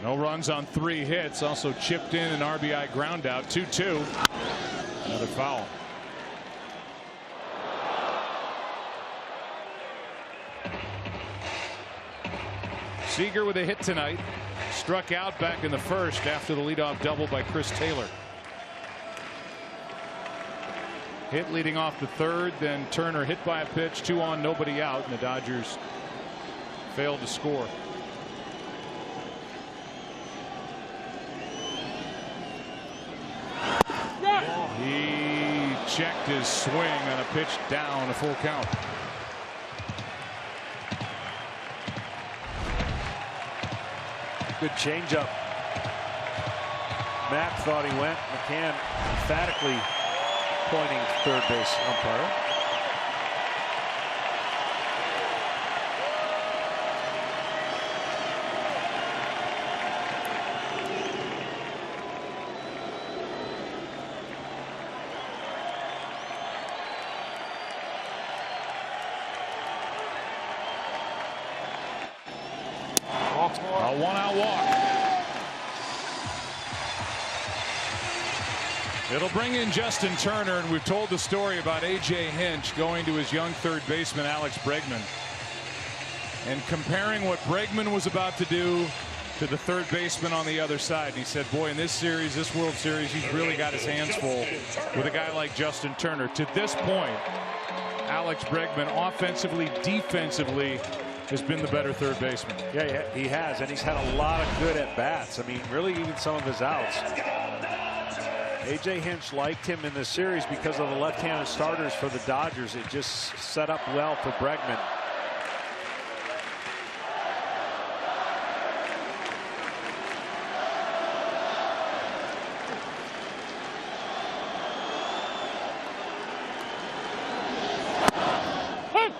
No runs on 3 hits. Also chipped in an RBI ground out. 2-2. Another foul. Seager with a hit tonight. Struck out back in the 1st after the leadoff double by Chris Taylor. Hit leading off the 3rd, then Turner hit by a pitch, 2 on, nobody out, and the Dodgers failed to score. He checked his swing on a pitch down, a full count. Good changeup. Mack thought he went. McCann emphatically pointing 3rd base umpire. A 1-out walk. It'll bring in Justin Turner, and we've told the story about A.J. Hinch going to his young 3rd baseman Alex Bregman and comparing what Bregman was about to do to the 3rd baseman on the other side. And he said, boy, in this series, this World Series, he's really got his hands full with a guy like Justin Turner. To this point, Alex Bregman, offensively, defensively, has been the better 3rd baseman. Yeah, he has, and he's had a lot of good at bats. I mean, really, even some of his outs. A.J. Hinch liked him in this series because of the left-handed starters for the Dodgers. It just set up well for Bregman.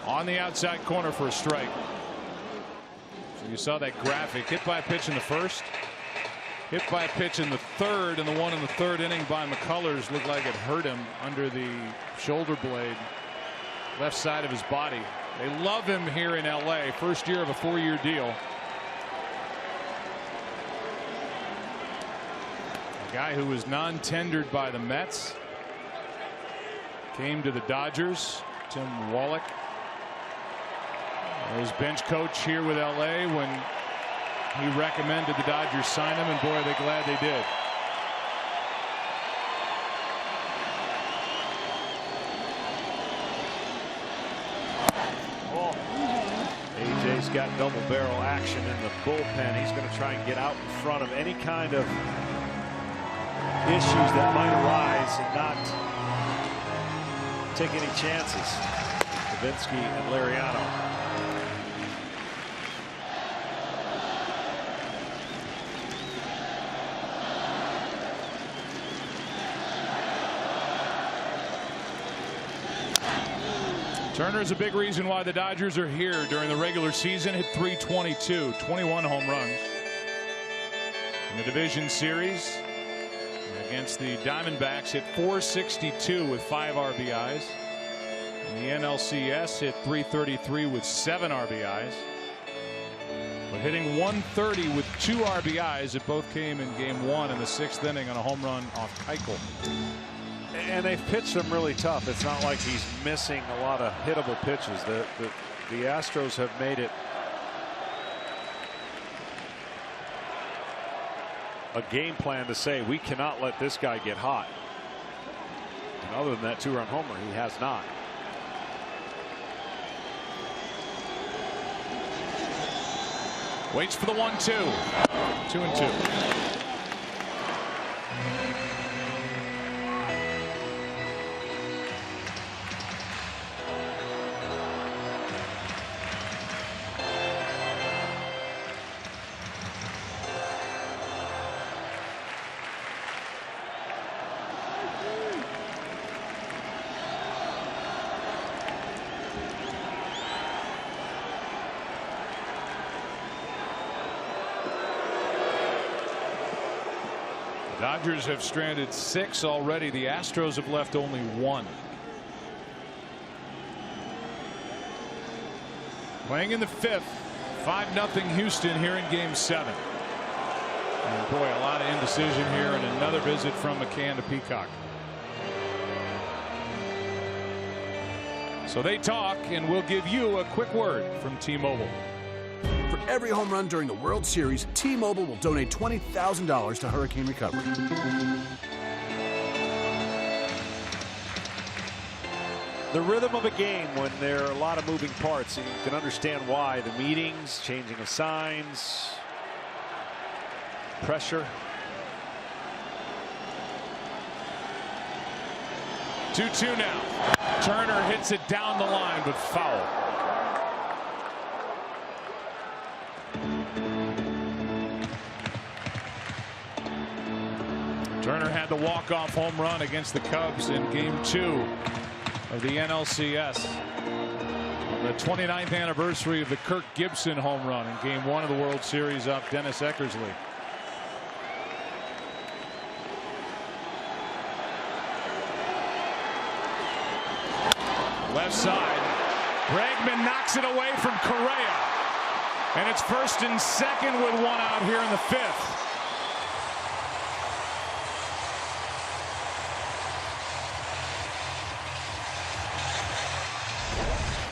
On the outside corner for a strike. So you saw that graphic. Hit by a pitch in the 1st. Hit by a pitch in the 3rd, and the one in the 3rd inning by McCullers looked like it hurt him under the shoulder blade, left side of his body. They love him here in L.A. First year of a 4-year deal. A guy who was non-tendered by the Mets came to the Dodgers. Tim Wallach, his bench coach here with L.A. when he recommended the Dodgers sign him, and boy, are they glad they did. AJ's got double barrel action in the bullpen. He's going to try and get out in front of any kind of issues that might arise and not take any chances. Levinsky and Liriano. Turner is a big reason why the Dodgers are here during the regular season. Hit .322, 21 home runs. In the division series against the Diamondbacks, hit .462 with 5 RBIs. In the NLCS, hit .333 with 7 RBIs. But hitting .130 with 2 RBIs, it both came in Game 1 in the 6th inning on a home run off Keuchel. And they've pitched him really tough. It's not like he's missing a lot of hittable pitches. The Astros have made it a game plan to say we cannot let this guy get hot. And other than that 2-run homer, he has not. Waits for the 1-2. 2-2. Dodgers have stranded 6 already. The Astros have left only 1. Playing in the 5th, 5-0 Houston here in Game 7. And boy, a lot of indecision here, and another visit from McCann to Peacock. So they talk, and we'll give you a quick word from T-Mobile. For every home run during the World Series, T-Mobile will donate $20,000 to hurricane recovery. The rhythm of a game when there are a lot of moving parts, and you can understand why. The meetings, changing of signs, pressure. 2-2 now. Turner hits it down the line, but foul. Turner had the walk-off home run against the Cubs in Game 2 of the NLCS. On the 29th anniversary of the Kirk Gibson home run in Game 1 of the World Series off Dennis Eckersley. Left side. Bregman knocks it away from Correa. And it's 1st and 2nd with 1 out here in the 5th.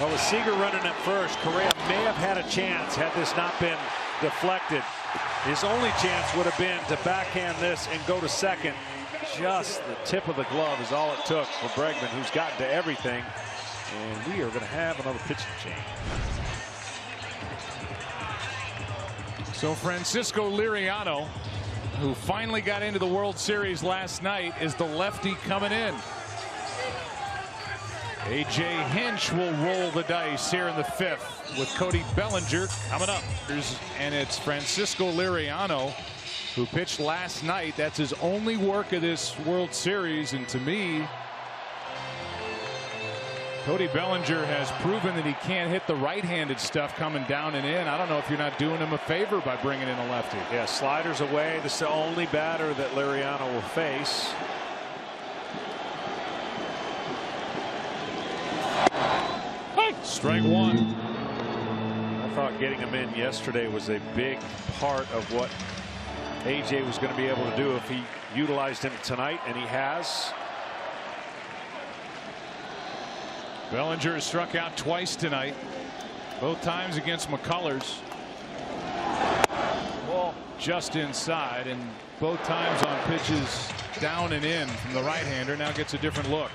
Well, with Seager running at first, Correa may have had a chance had this not been deflected. His only chance would have been to backhand this and go to second. Just the tip of the glove is all it took for Bregman, who's gotten to everything. And we are going to have another pitching change. So Francisco Liriano, who finally got into the World Series last night, is the lefty coming in. A.J. Hinch will roll the dice here in the 5th with Cody Bellinger coming up. And it's Francisco Liriano, who pitched last night. That's his only work of this World Series. And to me, Cody Bellinger has proven that he can't hit the right-handed stuff coming down and in. I don't know if you're not doing him a favor by bringing in a lefty. Yeah, sliders away. This is the only batter that Liriano will face. Strike 1. I thought getting him in yesterday was a big part of what AJ was going to be able to do if he utilized him tonight, and he has. Bellinger has struck out twice tonight, both times against McCullers. Ball just inside, and both times on pitches down and in from the right-hander. Now gets a different look.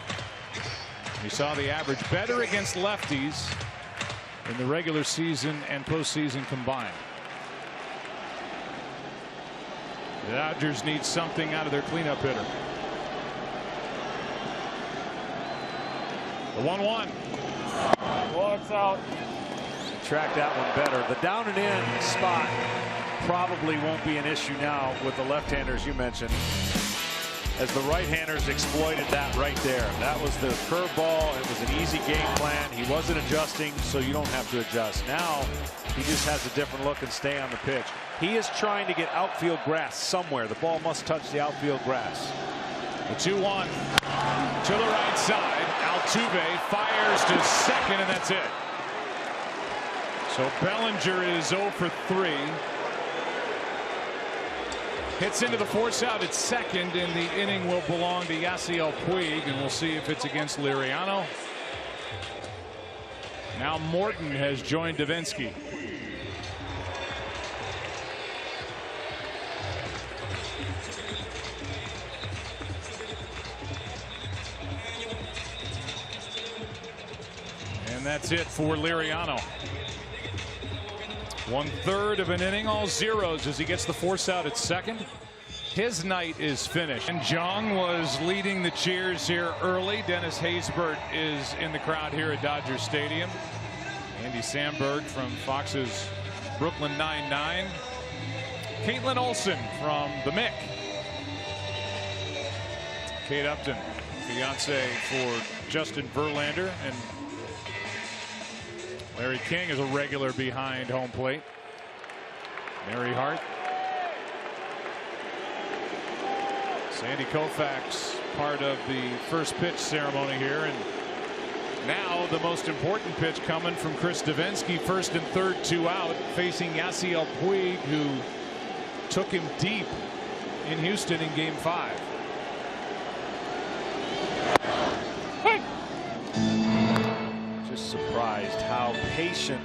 We saw the average better against lefties in the regular season and postseason combined. The Dodgers need something out of their cleanup hitter. The 1-1. Walks out. Track that one better. The down and in spot probably won't be an issue now with the left-handers you mentioned, as the right-handers exploited that right there. That was the curveball. It was an easy game plan. He wasn't adjusting, so you don't have to adjust. Now he just has a different look and stay on the pitch. He is trying to get outfield grass somewhere. The ball must touch the outfield grass. The 2-1 to the right side. Altuve fires to second, and that's it. So Bellinger is 0 for 3. Hits into the force out at second, and the inning will belong to Yasiel Puig, and we'll see if it's against Liriano. Now Morton has joined Davinsky. And that's it for Liriano. 1/3 of an inning, all zeros as he gets the force out at second. His night is finished. And Jung was leading the cheers here early. Dennis Haysbert is in the crowd here at Dodger Stadium. Andy Samberg from Fox's Brooklyn Nine-Nine. Caitlin Olsen from the Mick. Kate Upton, fiance for Justin Verlander, and Larry King is a regular behind home plate. Mary Hart. Sandy Koufax part of the first pitch ceremony here, and now the most important pitch coming from Chris Davinsky. First and third, 2 out, facing Yasiel Puig, who took him deep in Houston in Game 5. Surprised how patient,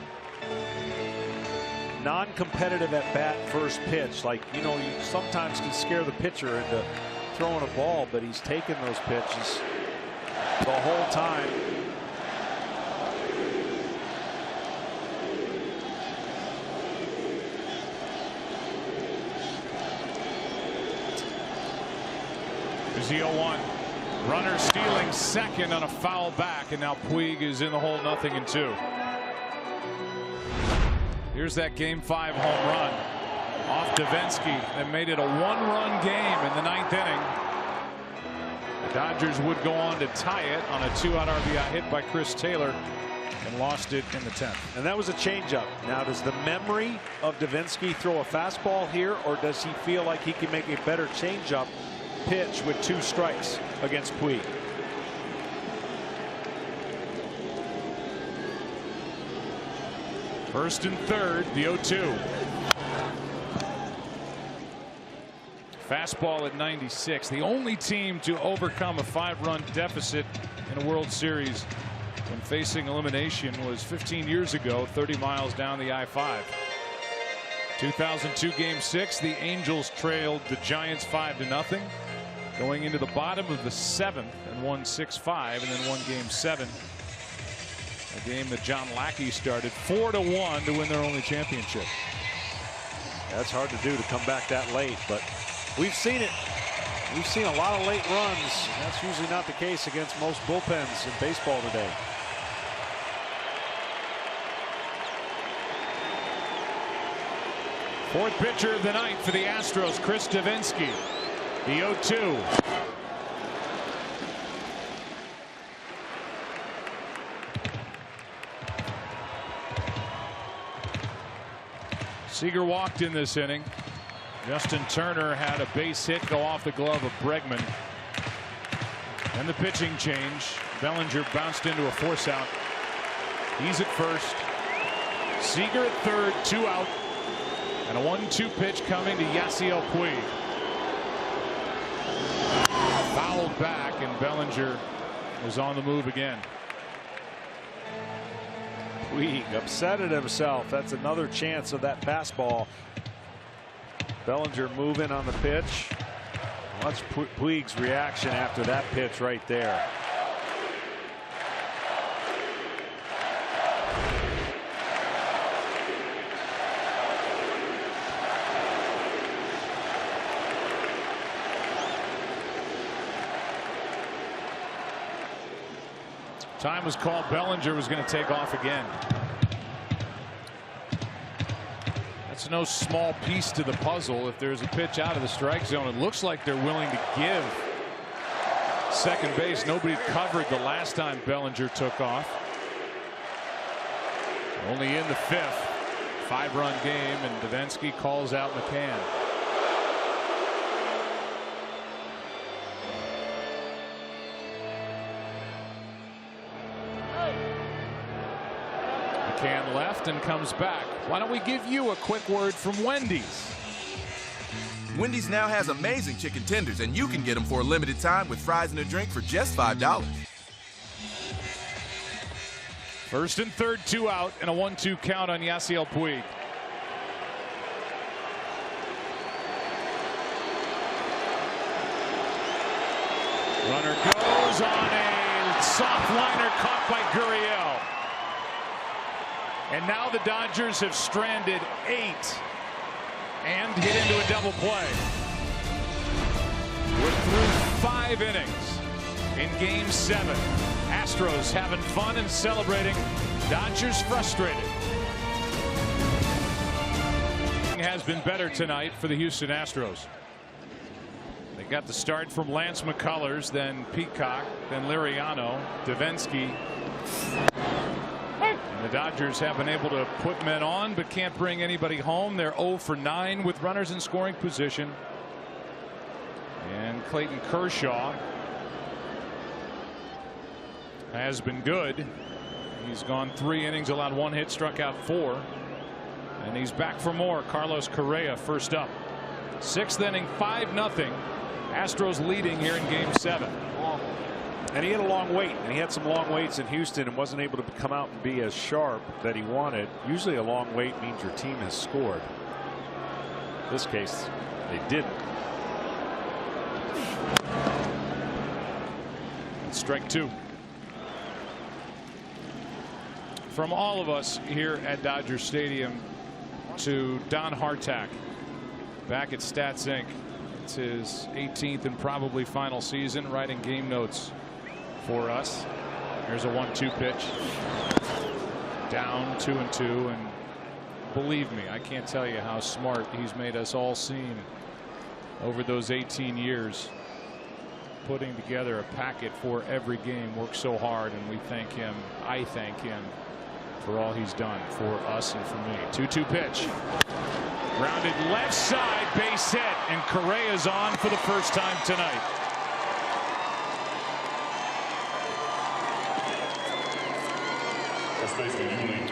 non-competitive at bat first pitch. Like, you know, you sometimes can scare the pitcher into throwing a ball, but he's taken those pitches the whole time. There's the 0-1. Runner stealing second on a foul back, and now Puig is in the hole, 0-2. Here's that Game 5 home run off Davinsky that made it a 1-run game in the 9th inning. The Dodgers would go on to tie it on a 2-out RBI hit by Chris Taylor and lost it in the 10th. And that was a changeup. Now, does the memory of Davinsky throw a fastball here, or does he feel like he can make a better changeup pitch with 2 strikes against Puig? First and third, the 0-2. Fastball at 96. The only team to overcome a 5-run deficit in a World Series when facing elimination was 15 years ago, 30 miles down the I-5. 2002 Game 6, the Angels trailed the Giants 5-0. Going into the bottom of the 7th and won 6-5, and then won Game 7. A game that John Lackey started 4-1 to win their only championship. That's hard to do, to come back that late, but we've seen it. We've seen a lot of late runs. That's usually not the case against most bullpens in baseball today. Fourth pitcher of the night for the Astros, Chris Davinsky. The 0-2. Seager walked in this inning. Justin Turner had a base hit go off the glove of Bregman. And the pitching change. Bellinger bounced into a force out. He's at first. Seager at third, 2 out. And a 1-2 pitch coming to Yasiel Puig. Fouled back, and Bellinger was on the move again. Puig upset at himself. That's another chance of that fastball. Bellinger moving on the pitch. Watch Puig's reaction after that pitch right there. Time was called. Bellinger was going to take off again. That's no small piece to the puzzle. If there's a pitch out of the strike zone, it looks like they're willing to give second base. Nobody covered the last time Bellinger took off. Only in the fifth. 5-run game, and Davinsky calls out McCann. McCann left and comes back. Why don't we give you a quick word from Wendy's? Wendy's now has amazing chicken tenders, and you can get them for a limited time with fries and a drink for just $5. First and third, 2 out, and a 1-2 count on Yasiel Puig. Runner goes on a soft liner caught by Gurriel. And now the Dodgers have stranded 8 and get into a double play. We're through 5 innings in Game 7. Astros having fun and celebrating. Dodgers frustrated. Has been better tonight for the Houston Astros. They got the start from Lance McCullers, then Peacock, then Liriano, Davinsky. And the Dodgers have been able to put men on but can't bring anybody home. They're 0 for 9 with runners in scoring position. And Clayton Kershaw has been good. He's gone 3 innings, allowed 1 hit, struck out 4. And he's back for more. Carlos Correa first up. 6th inning, 5-0. Astros leading here in Game 7. And he had a long wait, and he had some long waits in Houston and wasn't able to come out and be as sharp that he wanted. Usually a long wait means your team has scored. In this case, they didn't. Strike 2. From all of us here at Dodger Stadium to Don Hartack back at Stats Inc. It's his 18th and probably final season writing game notes for us. Here's a 1-2 pitch. Down 2-2, and believe me, I can't tell you how smart he's made us all seem over those 18 years. Putting together a packet for every game, worked so hard, and we thank him. I thank him for all he's done for us and for me. 2-2 pitch. Grounded left side, base hit, and Correa's on for the first time tonight.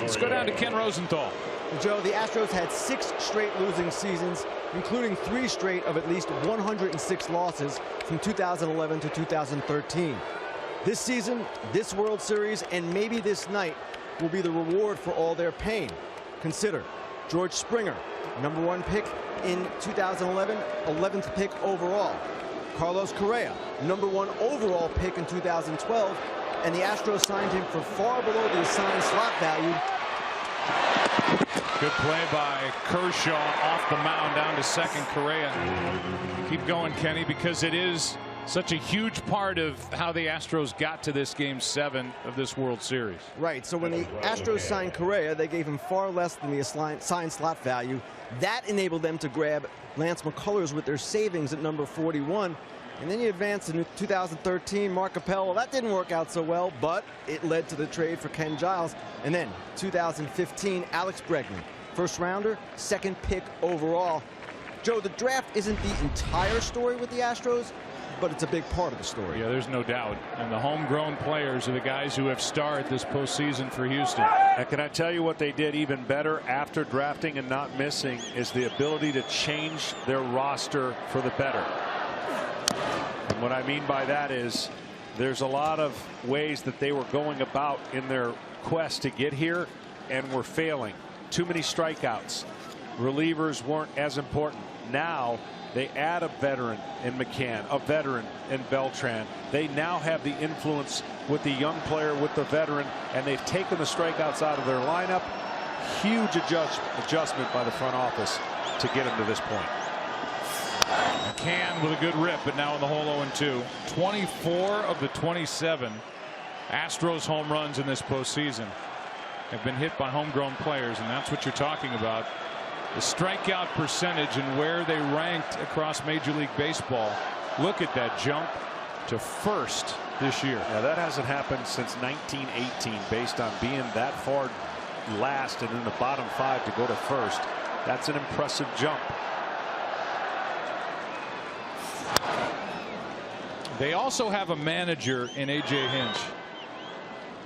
Let's go down to Ken Rosenthal. Joe, the Astros had 6 straight losing seasons, including 3 straight of at least 106 losses from 2011 to 2013. This season, this World Series, and maybe this night will be the reward for all their pain. Consider George Springer, #1 pick in 2011, 11th pick overall. Carlos Correa, #1 overall pick in 2012, and the Astros signed him for far below the assigned slot value. Good play by Kershaw off the mound down to second. Correa. Keep going, Kenny, because it is such a huge part of how the Astros got to this Game 7 of this World Series. Right. So when the Astros signed Correa, they gave him far less than the assigned slot value. That enabled them to grab Lance McCullers with their savings at number 41. And then you advance in 2013, Mark Appel. Well, that didn't work out so well, but it led to the trade for Ken Giles. And then 2015, Alex Bregman, first rounder, 2nd pick overall. Joe, the draft isn't the entire story with the Astros, but it's a big part of the story. Yeah, there's no doubt. And the homegrown players are the guys who have starred this postseason for Houston. And can I tell you what they did even better after drafting and not missing is the ability to change their roster for the better. And what I mean by that is there's a lot of ways that they were going about in their quest to get here and were failing. Too many strikeouts. Relievers weren't as important. Now they add a veteran in McCann, a veteran in Beltran. They now have the influence with the young player, with the veteran, and they've taken the strikeouts out of their lineup. Huge adjustment by the front office to get them to this point. McCann with a good rip, but now in the hole 0-2. 24 of the 27 Astros home runs in this postseason have been hit by homegrown players, and that's what you're talking about. The strikeout percentage and where they ranked across Major League Baseball. Look at that jump to first this year. Yeah, that hasn't happened since 1918, based on being that far last and in the bottom 5 to go to first. That's an impressive jump. They also have a manager in A.J. Hinch,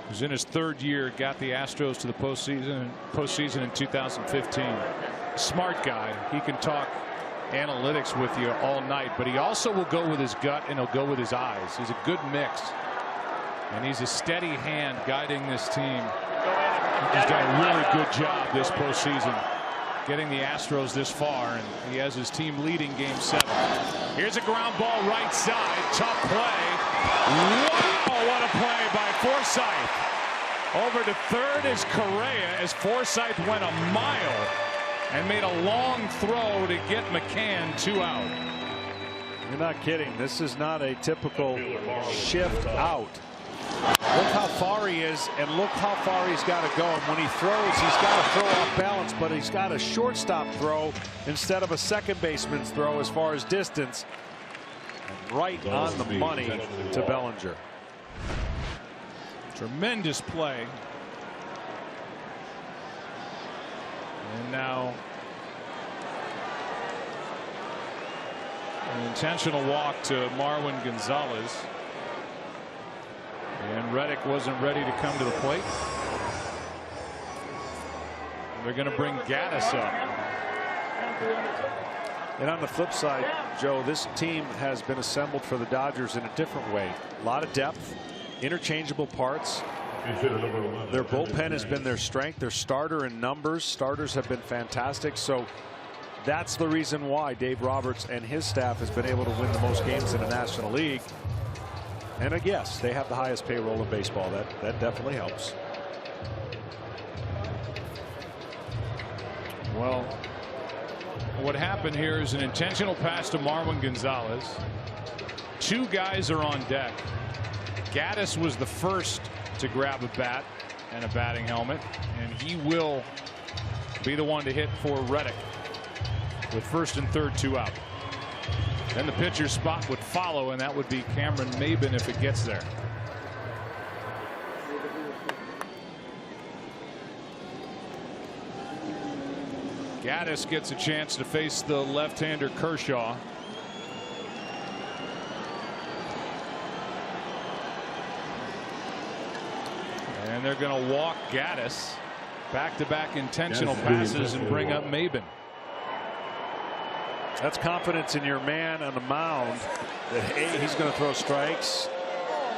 who's in his 3rd year, got the Astros to the postseason in 2015. Smart guy. He can talk analytics with you all night, but he also will go with his gut and he'll go with his eyes. He's a good mix, and he's a steady hand guiding this team. He's done a really good job this postseason getting the Astros this far, and he has his team leading Game 7. Here's a ground ball right side. Tough play. Wow, what a play by Forsythe. Over to third is Correa as Forsythe went a mile and made a long throw to get McCann 2 out. You're not kidding. This is not a typical shift out. Look how far he is, and look how far he's got to go. And when he throws, he's got to throw off balance, but he's got a shortstop throw instead of a second baseman's throw as far as distance. And right on the money to Bellinger. Tremendous play. And now an intentional walk to Marwin Gonzalez. And Reddick wasn't ready to come to the plate. They're going to bring Gaddis up. And on the flip side, Joe, this team has been assembled for the Dodgers in a different way. A lot of depth, interchangeable parts. Their bullpen has been their strength. Their starter in numbers. Starters have been fantastic. So that's the reason why Dave Roberts and his staff has been able to win the most games in the National League. And yes, they have the highest payroll in baseball. That definitely helps. Well, what happened here is an intentional pass to Marwin Gonzalez. 2 guys are on deck. Gaddis was the first to grab a bat and a batting helmet, and he will be the one to hit for Reddick with first and third 2 out. Then the pitcher's spot would follow, and that would be Cameron Maben if it gets there. Gaddis gets a chance to face the left-hander Kershaw. And they're going to walk Gaddis. Back-to-back intentional passes and bring up Maben. That's confidence in your man on the mound that he's going to throw strikes,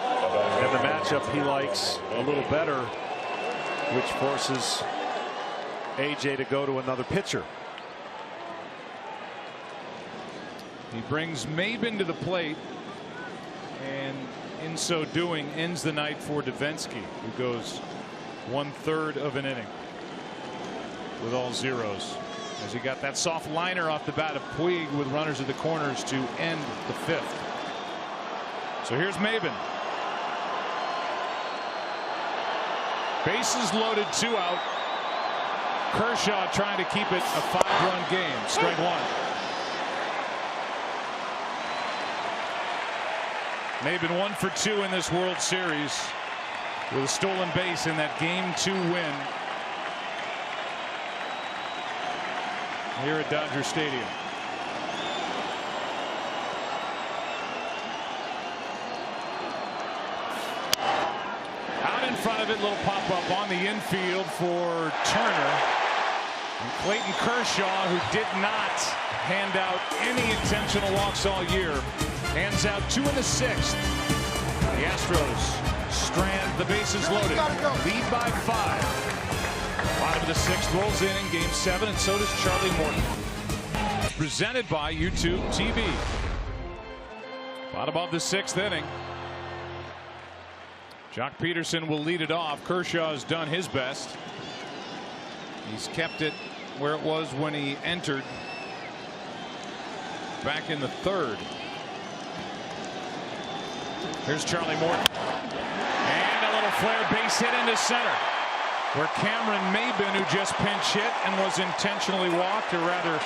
and the matchup he likes a little better, which forces AJ to go to another pitcher. He brings Maben to the plate, and in so doing ends the night for Davinsky, who goes 1/3 of an inning with all zeros, as he got that soft liner off the bat of Puig with runners at the corners to end the 5th. So here's Maben. Bases loaded, 2 out. Kershaw trying to keep it a 5-run game. Strike 1. Maben 1 for 2 in this World Series with a stolen base in that Game 2 win here at Dodger Stadium. Out in front of it, little pop-up on the infield for Turner. And Clayton Kershaw, who did not hand out any intentional walks all year, hands out 2 in the 6th. The Astros strand the bases loaded, lead by 5. Bottom of the 6th rolls in Game 7, and so does Charlie Morton. Presented by YouTube TV. Bottom of the 6th inning. Jock Peterson will lead it off. Kershaw has done his best. He's kept it where it was when he entered back in the 3rd. Here's Charlie Morton. And a little flare base hit into center, where Cameron Maben, who just pinch hit and was intentionally walked, or rather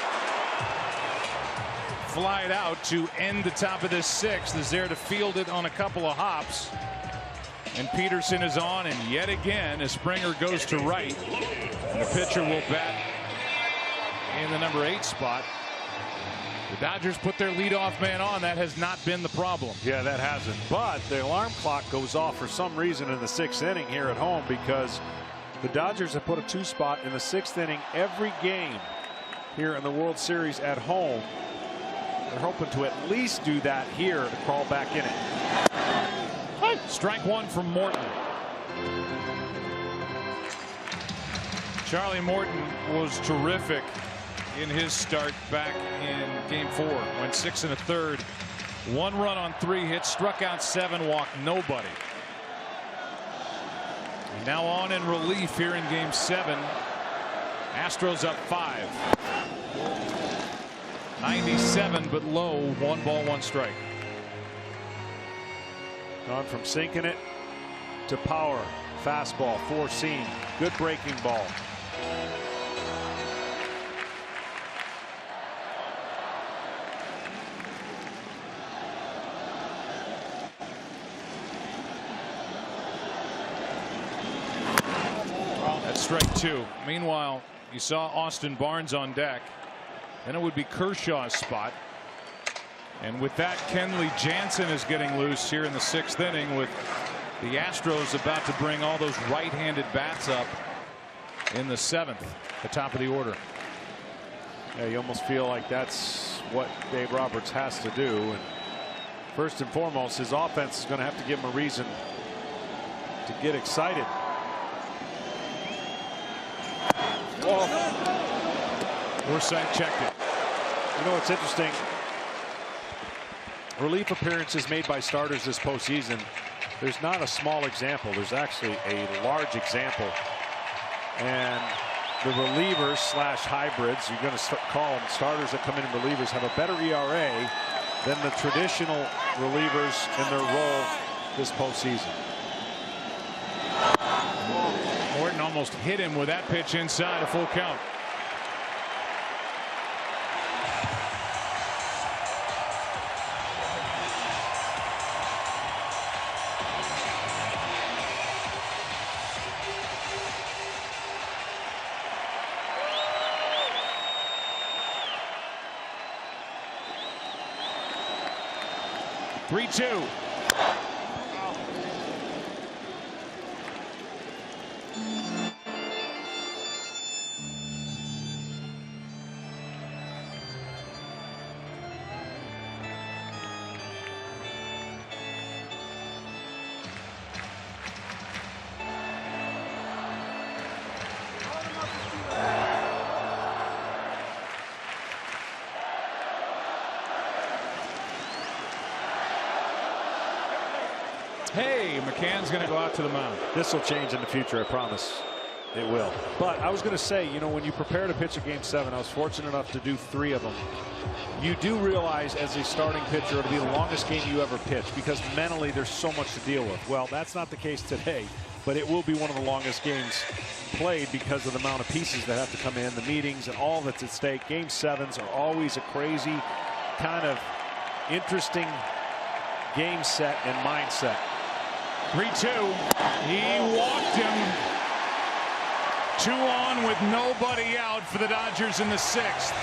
flied out to end the top of this sixth, is there to field it on a couple of hops. And Peterson is on, and yet again, as Springer goes to right, and the pitcher will bat in the number 8 spot. The Dodgers put their leadoff man on. That has not been the problem. Yeah, that hasn't. But the alarm clock goes off for some reason in the 6th inning here at home, because the Dodgers have put a 2 spot in the 6th inning every game here in the World Series at home. They're hoping to at least do that here to crawl back in it. Strike 1 from Morton. Charlie Morton was terrific in his start back in game 4. Went 6 1/3. 1 run on 3 hits, struck out 7, walked nobody. And now on in relief here in game 7. Astros up 5. 97 but low. 1 ball, 1 strike. Gone from sinking it to power. Fastball, 4-seam. Good breaking ball. That's strike 2. Meanwhile, you saw Austin Barnes on deck. Then it would be Kershaw's spot. And with that, Kenley Jansen is getting loose here in the 6th inning, with the Astros about to bring all those right-handed bats up in the 7th, the top of the order. Yeah, you almost feel like that's what Dave Roberts has to do. And first and foremost, his offense is going to have to give him a reason to get excited. Forsythe checked it. You know, it's interesting. Relief appearances made by starters this postseason. There's not a small example. There's actually a large example. And the relievers slash hybrids, you're going to call them starters that come in relievers, have a better ERA than the traditional relievers in their role this postseason. Morton almost hit him with that pitch inside, a full count. Three-two. Hey, McCann's going to go out to the mound. This will change in the future, I promise. It will. But I was going to say, you know, when you prepare to pitch a game 7, I was fortunate enough to do 3 of them. You do realize as a starting pitcher it'll be the longest game you ever pitch, because mentally there's so much to deal with. Well, that's not the case today, but it will be one of the longest games played because of the amount of pieces that have to come in, the meetings and all that's at stake. Game 7s are always a crazy, kind of interesting game set and mindset. 3-2. He walked him. 2 on with nobody out for the Dodgers in the 6th.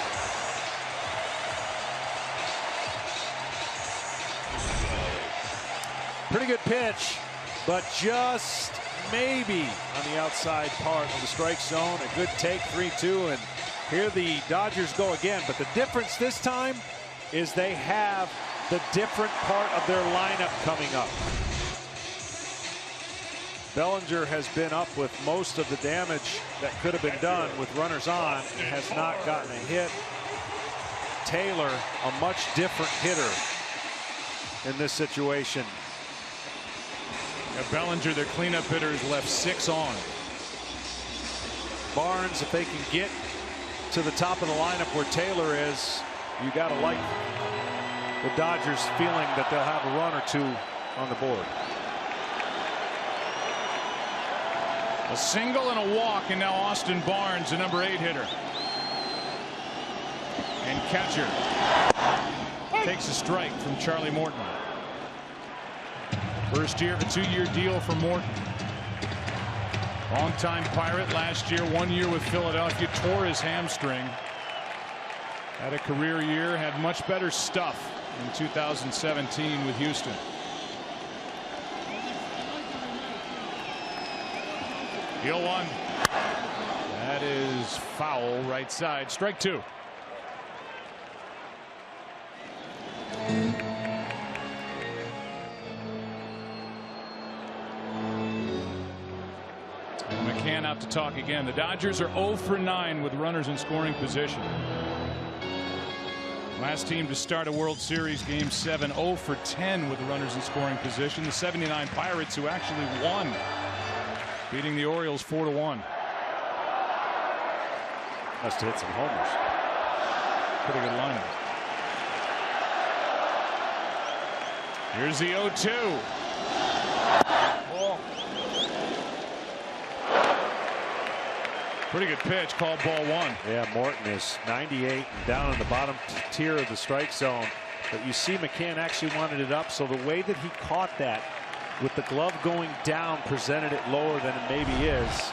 Pretty good pitch, but just maybe on the outside part of the strike zone. A good take, 3-2, and here the Dodgers go again. But the difference this time is they have the different part of their lineup coming up. Bellinger has been up with most of the damage that could have been done with runners on and has not gotten a hit. Taylor, a much different hitter in this situation. Bellinger, their cleanup hitter, has left 6 on. Barnes, if they can get to the top of the lineup where Taylor is, you got to like the Dodgers feeling that they'll have a run or 2 on the board. A single and a walk, and now Austin Barnes, the number 8 hitter. And catcher takes a strike from Charlie Morton. First year of a 2-year deal for Morton. Longtime Pirate, last year 1 year with Philadelphia, tore his hamstring. Had a career year, had much better stuff in 2017 with Houston. Deal 1. That is foul, right side, strike 2. McCann out to talk again. The Dodgers are 0 for 9 with runners in scoring position. Last team to start a World Series Game 7, 0 for 10 with runners in scoring position. The 79 Pirates, who actually won, beating the Orioles 4-1. Must have hit some homers. Pretty good lineup. Here's the 0-2. Pretty good pitch, called ball 1. Yeah, Morton is 98 and down in the bottom tier of the strike zone. But you see McCann actually wanted it up, so the way that he caught that with the glove going down presented it lower than it maybe is.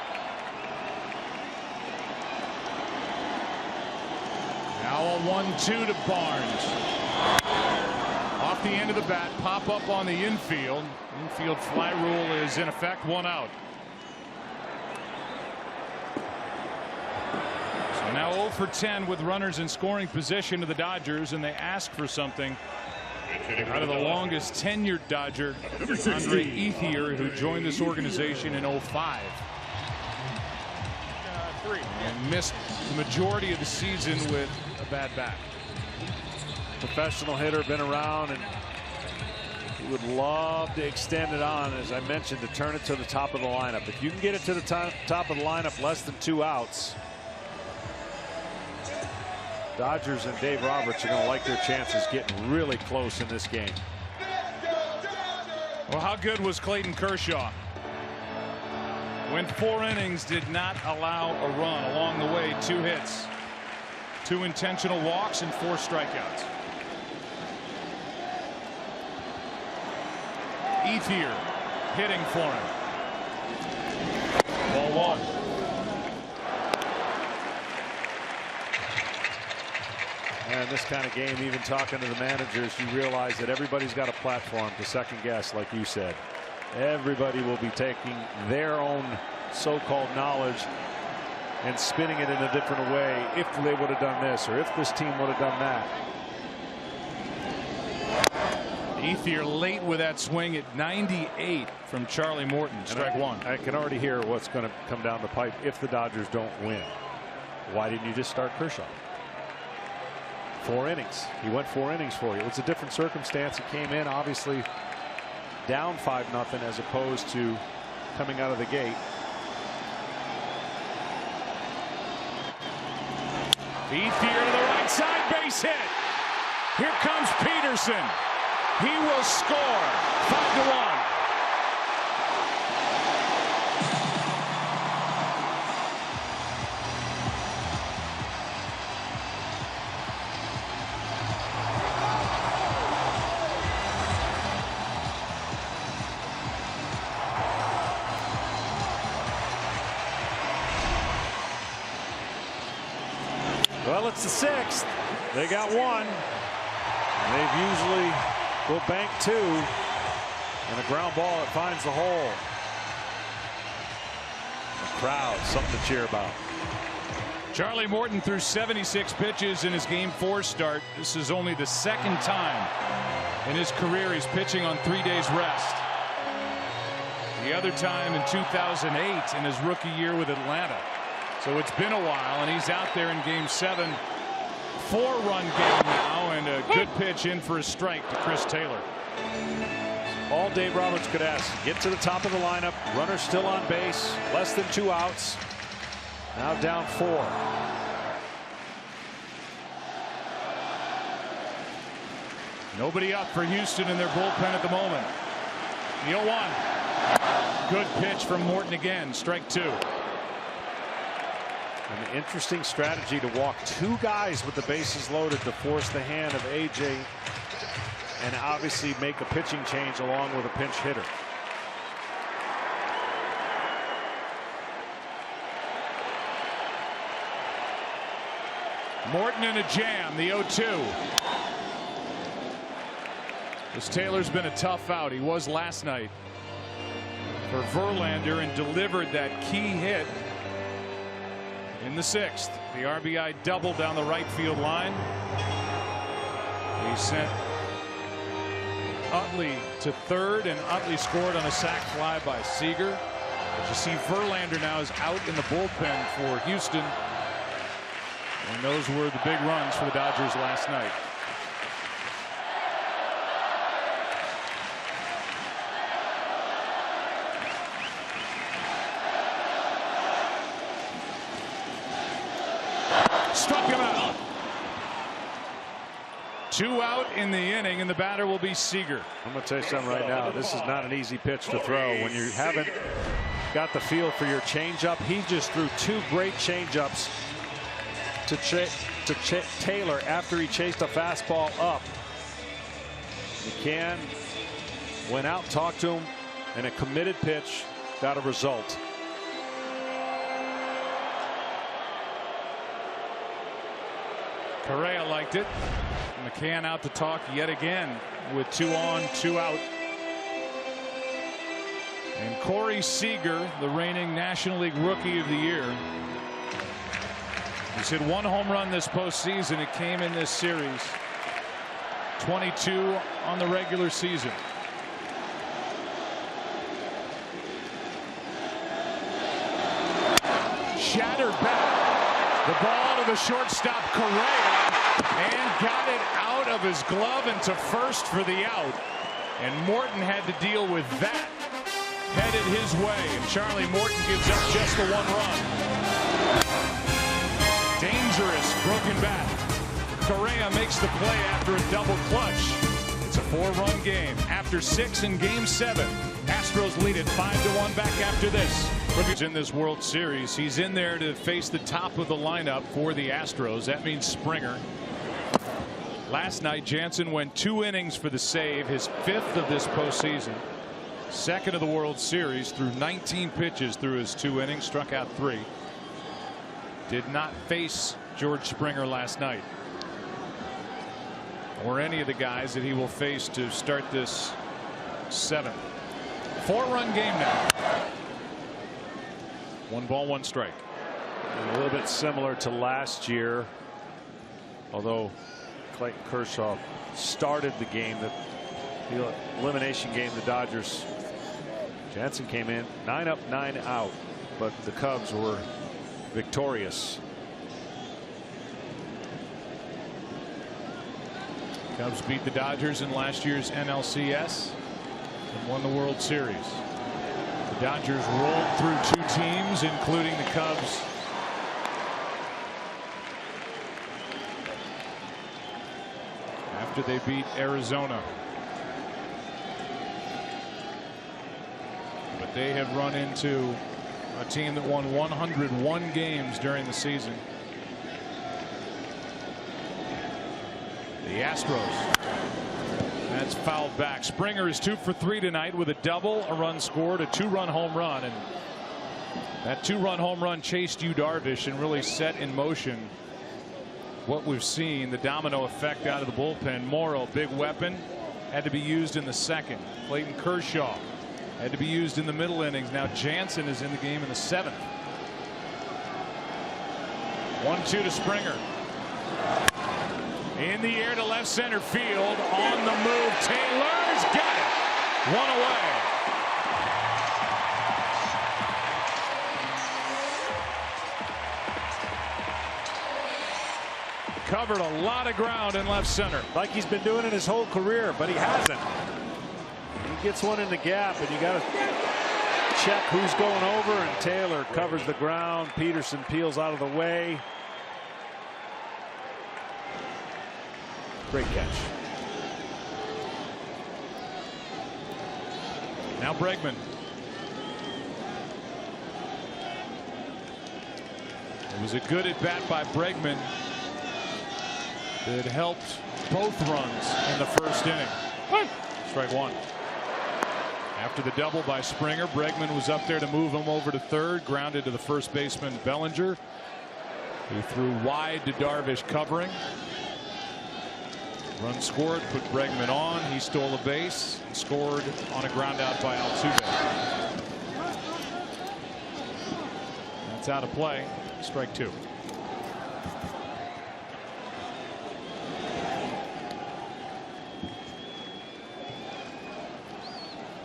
Now a 1-2 to Barnes. Off the end of the bat, pop up on the infield. Infield fly rule is in effect, 1 out. So now 0 for 10 with runners in scoring position to the Dodgers, and they ask for something out of the longest tenured Dodger, Andre Ethier, who joined this organization in 05. And missed the majority of the season with a bad back. Professional hitter, been around, and he would love to extend it on, as I mentioned, to turn it to the top of the lineup. If you can get it to the top of the lineup less than 2 outs, Dodgers and Dave Roberts are going to like their chances getting really close in this game. Well, how good was Clayton Kershaw? Went 4 innings, did not allow a run. Along the way, 2 hits, 2 intentional walks, and 4 strikeouts. Ethier hitting for him. Ball 1. And this kind of game, even talking to the managers, you realize that everybody's got a platform to second guess, like you said. Everybody will be taking their own so-called knowledge and spinning it in a different way. If they would have done this, or if this team would have done that. Ethier late with that swing at 98 from Charlie Morton. Strike 1. I can already hear what's going to come down the pipe if the Dodgers don't win. Why didn't you just start Kershaw? 4 innings. He went 4 innings for you. It's a different circumstance. He came in obviously down 5-0 as opposed to coming out of the gate. Ethier to the right side, base hit. Here comes Peterson. He will score. 5-1. Well, it's the 6th. They got 1. And they've usually will bank 2. And a ground ball that finds the hole. The crowd, something to cheer about. Charlie Morton threw 76 pitches in his Game 4 start. This is only the 2nd time in his career he's pitching on 3 days rest. The other time in 2008 in his rookie year with Atlanta. So it's been a while, and he's out there in Game 7. 4-run game now, and a good pitch in for a strike to Chris Taylor. All Dave Roberts could ask: get to the top of the lineup. Runner still on base, less than 2 outs. Now down 4. Nobody up for Houston in their bullpen at the moment. The 0-1. Good pitch from Morton again. Strike 2. An interesting strategy to walk 2 guys with the bases loaded to force the hand of AJ and obviously make a pitching change along with a pinch hitter. Morton in a jam, the 0-2. This Taylor's been a tough out. He was last night for Verlander and delivered that key hit in the 6th. The RBI double down the right field line. He sent Utley to 3rd, and Utley scored on a sac fly by Seager. But you see Verlander now is out in the bullpen for Houston. And those were the big runs for the Dodgers last night. Struck him out. 2 out in the inning, and the batter will be Seager. I'm going to tell you something right now. This is not an easy pitch to throw when you haven't got the feel for your changeup. He just threw 2 great changeups to Taylor after he chased a fastball up. McCann went out, talked to him, and a committed pitch got a result. Correa liked it. McCann out to talk yet again with 2 on, 2 out. And Corey Seager, the reigning National League Rookie of the Year. He's hit 1 home run this postseason. It came in this series. 22 on the regular season. Shattered back. The ball to the shortstop Correa, and got it out of his glove and to first for the out. And Morton had to deal with that. Headed his way, and Charlie Morton gives up just the 1 run. Dangerous broken bat. Correa makes the play after a double clutch. It's a 4-run game. After 6 in Game 7, Astros lead it 5-1 back after this. He's in this World Series. He's in there to face the top of the lineup for the Astros. That means Springer. Last night, Jansen went 2 innings for the save, his 5th of this postseason. 2nd of the World Series, threw 19 pitches through his 2 innings, struck out 3. Did not face George Springer last night, or any of the guys that he will face to start this 7th. 4-run game now. 1 ball, 1 strike. A little bit similar to last year, although Clayton Kershaw started the game, the elimination game. The Dodgers, Jansen came in 9 up, 9 out, but the Cubs were victorious. Cubs beat the Dodgers in last year's NLCS and won the World Series. The Dodgers rolled through 2 teams, including the Cubs. After they beat Arizona. But they have run into a team that won 101 games during the season. The Astros. That's fouled back. Springer is 2 for 3 tonight with a double, a run scored, a 2-run home run, and that 2-run home run chased Yu Darvish and really set in motion what we've seen, the domino effect out of the bullpen. Morrow, big weapon, had to be used in the 2nd. Clayton Kershaw had to be used in the middle innings. Now Jansen is in the game in the 7th. 1-2 to Springer. In the air to left center field. On the move. Taylor's got it. 1 away. Covered a lot of ground in left center. Like he's been doing it his whole career, but he hasn't. He gets one in the gap, and you got to check who's going over, and Taylor covers the ground. Peterson peels out of the way. Great catch. Now Bregman. It was a good at bat by Bregman that helped both runs in the first inning. Strike one. After the double by Springer, Bregman was up there to move him over to third, grounded to the first baseman Bellinger, who threw wide to Darvish covering. Run scored, put Bregman on. He stole a base, scored on a ground out by Altuve. That's out of play. Strike two.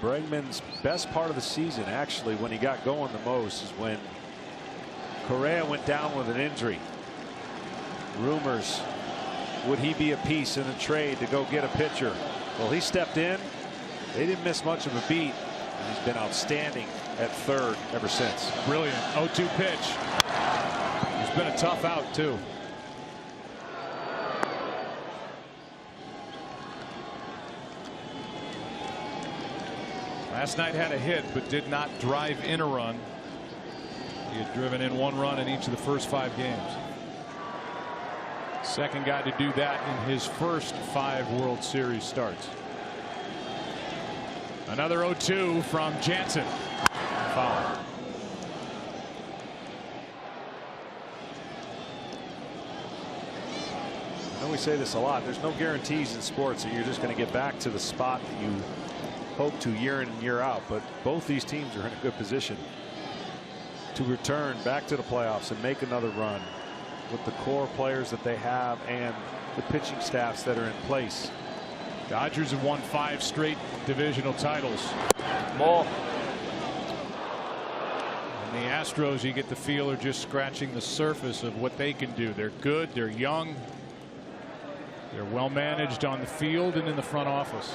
Bregman's best part of the season, actually, when he got going the most, is when Correa went down with an injury. Rumors, would he be a piece in a trade to go get a pitcher? Well, he stepped in. They didn't miss much of a beat, and he's been outstanding at third ever since. Brilliant 0-2 pitch. It's been a tough out, too. Last night had a hit, but did not drive in a run. He had driven in one run in each of the first 5 games. Second guy to do that in his first 5 World Series starts. Another 0-2 from Jansen. Foul. I know we say this a lot. There's no guarantees in sports that you're just going to get back to the spot that you hope to year in and year out, but both these teams are in a good position to return back to the playoffs and make another run with the core players that they have and the pitching staffs that are in place. Dodgers have won 5 straight divisional titles. Ball. And the Astros, you get the feel, are just scratching the surface of what they can do. They're good, they're young, they're well managed on the field and in the front office.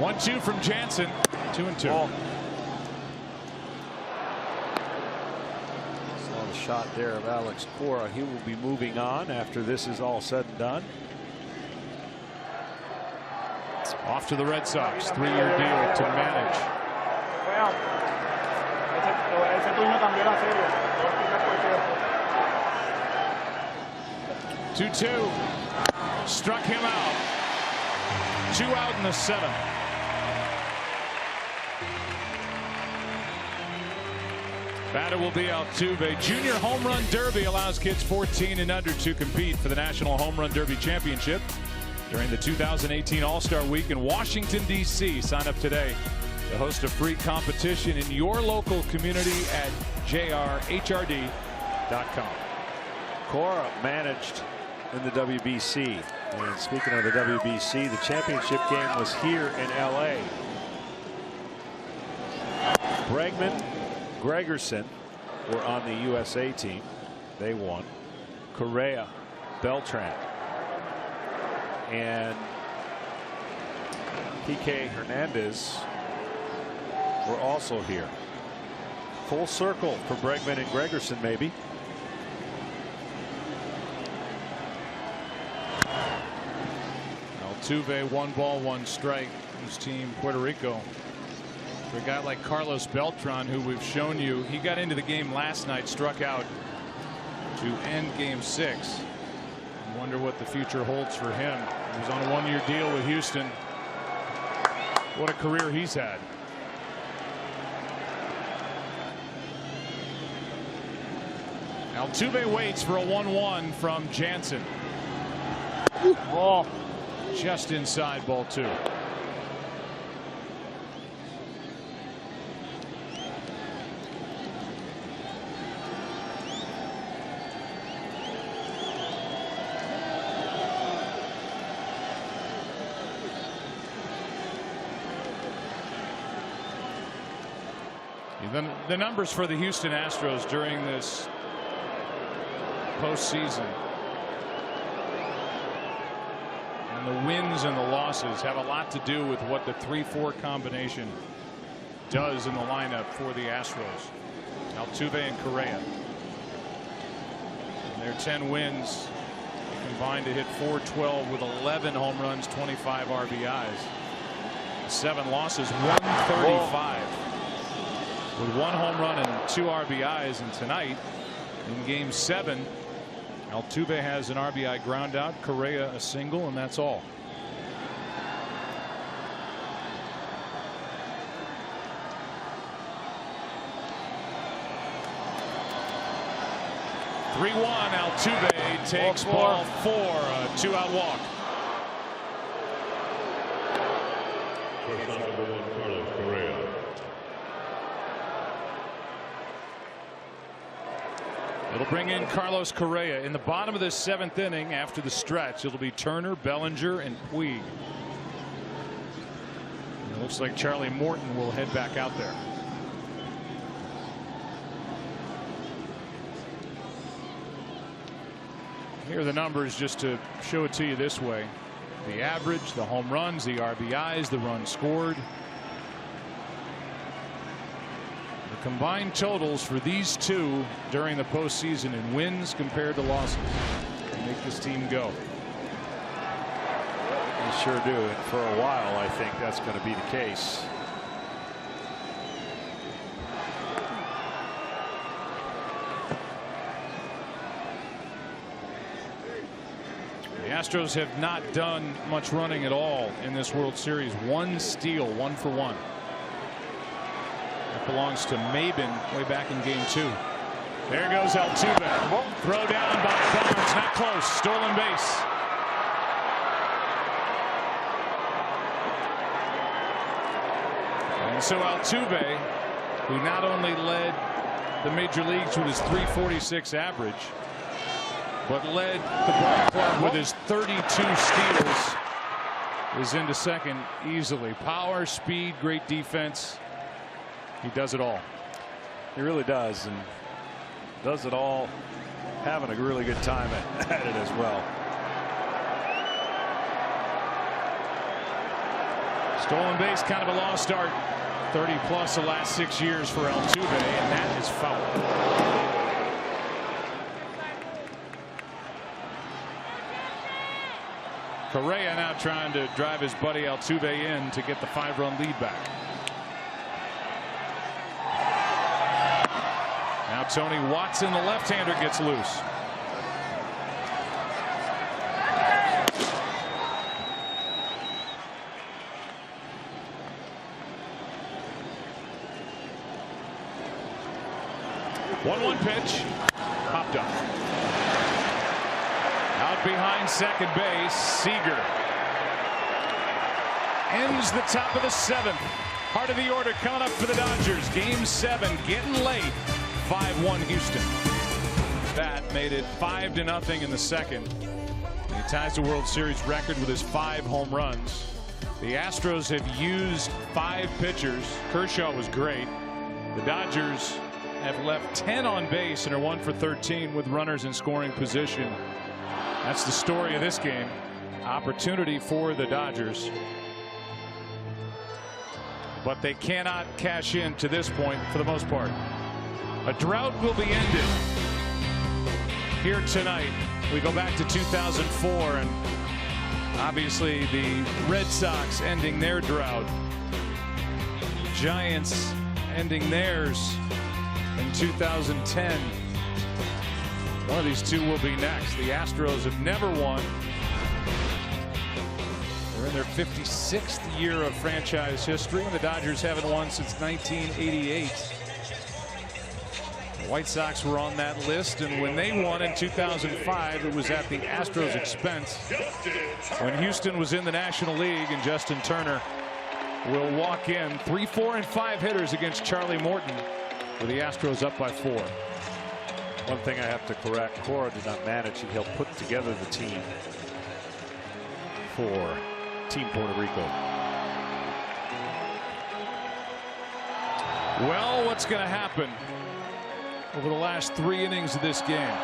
One-two from Jansen. 2-2. Saw the shot there of Alex Cora. He will be moving on after this is all said and done. Off to the Red Sox. 3-year deal to manage. 2-2. Struck him out. 2 out in the 7th. Batter will be Altuve. Junior Home Run Derby allows kids 14 and under to compete for the National Home Run Derby Championship during the 2018 All-Star Week in Washington, D.C. Sign up today to host a free competition in your local community at jrhrd.com. Cora managed in the WBC. And speaking of the WBC, the championship game was here in L.A. Bregman, Gregerson were on the USA team. They won. Correa, Beltran, and P.K. Hernandez were also here. Full circle for Bregman and Gregerson, maybe. Altuve, 1 ball, 1 strike. His team, Puerto Rico. For a guy like Carlos Beltran, who we've shown you, he got into the game last night, struck out to end game 6. I wonder what the future holds for him. He was on a 1-year deal with Houston. What a career he's had. Altuve waits for a 1-1 from Jansen. Ball just inside, ball 2. The numbers for the Houston Astros during this postseason and the wins and the losses have a lot to do with what the 3-4 combination does in the lineup for the Astros. Altuve and Correa. And their 10 wins combined to hit .412 with 11 home runs, 25 RBIs. 7 losses, 135 with 1 home run and 2 RBIs. And tonight in Game 7, Altuve has an RBI ground out, Correa a single, and that's all. Altuve takes ball 4, a 2-out walk. It'll bring in Carlos Correa in the bottom of the 7th inning. After the stretch, it'll be Turner, Bellinger, and Puig. It looks like Charlie Morton will head back out there. Here are the numbers just to show it to you this way. The average, the home runs, the RBIs, the runs scored. The combined totals for these two during the postseason in wins compared to losses make this team go. They sure do. And for a while, I think that's going to be the case. The Astros have not done much running at all in this World Series. 1 steal, 1 for 1. That belongs to Maben way back in Game 2. There goes Altuve. Throw down by Barnes. Not close. Stolen base. And so Altuve, who not only led the major leagues with his .346 average, but led the ball club with his 32 steals, is into second easily. Power, speed, great defense. He does it all. He really does, and does it all having a really good time at it as well. Stolen base, kind of a lost art. 30 plus the last 6 years for Altuve, and that is foul. Correa now trying to drive his buddy Altuve in to get the 5-run lead back. Now Tony Watson, the left-hander, gets loose. One pitch, popped up. Out behind second base, Seager ends the top of the 7th. Heart of the order coming up for the Dodgers. Game 7 getting late. 5-1 Houston. That made it 5-0 in the second. He ties the World Series record with his 5 home runs. The Astros have used 5 pitchers. Kershaw was great. The Dodgers have left 10 on base and are 1 for 13 with runners in scoring position. That's the story of this game. Opportunity for the Dodgers, but they cannot cash in to this point for the most part. A drought will be ended here tonight. We go back to 2004, and obviously the Red Sox ending their drought. Giants ending theirs in 2010. One of these two will be next. The Astros have never won. They're in their 56th year of franchise history, and the Dodgers haven't won since 1988. The White Sox were on that list, and when they won in 2005, it was at the Astros' expense. When Houston was in the National League, and Justin Turner will walk in 3, 4, and 5 hitters against Charlie Morton, with the Astros up by 4. One thing I have to correct, Cora did not manage and he'll put together the team for Team Puerto Rico. Well, what's going to happen over the last 3 innings of this game?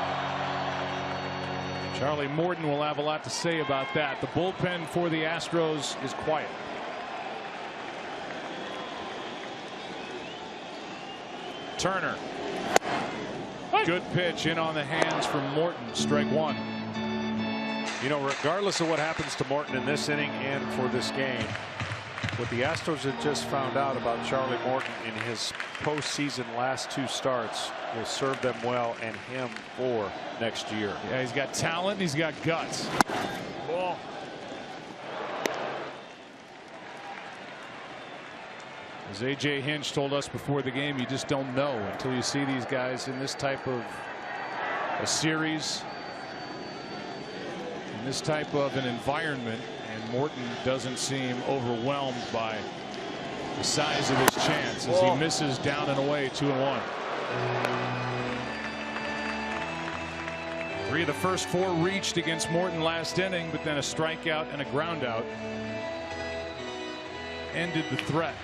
Charlie Morton will have a lot to say about that. The bullpen for the Astros is quiet. Turner. Oh, Good pitch in on the hands from Morton. Strike one. You know, regardless of what happens to Morton in this inning and for this game, what the Astros had just found out about Charlie Morton in his postseason last 2 starts will serve them well and him for next year. Yeah, he's got talent and he's got guts. Ball. As A.J. Hinch told us before the game, you just don't know until you see these guys in this type of a series, in this type of an environment. And Morton doesn't seem overwhelmed by the size of his chance as he misses down and away 2-1. 3 of the first 4 reached against Morton last inning, but then a strikeout and a ground out ended the threat.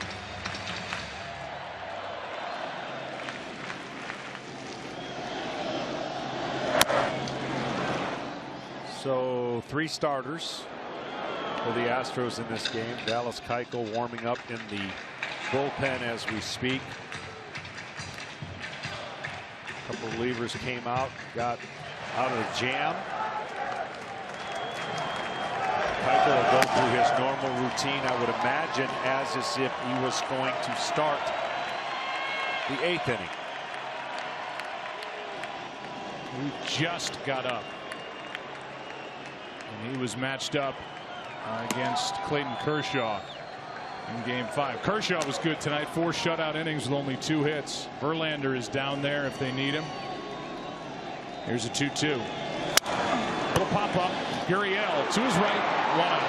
So 3 starters for the Astros in this game. Dallas Keuchel warming up in the bullpen as we speak. A couple of relievers came out, got out of the jam. Keuchel will go through his normal routine, I would imagine, as if he was going to start the 8th inning. He just got up. And he was matched up against Clayton Kershaw in game 5. Kershaw was good tonight. 4 shutout innings with only 2 hits. Verlander is down there if they need him. Here's a 2-2. Little pop up. Gurriel to his right. 1 out.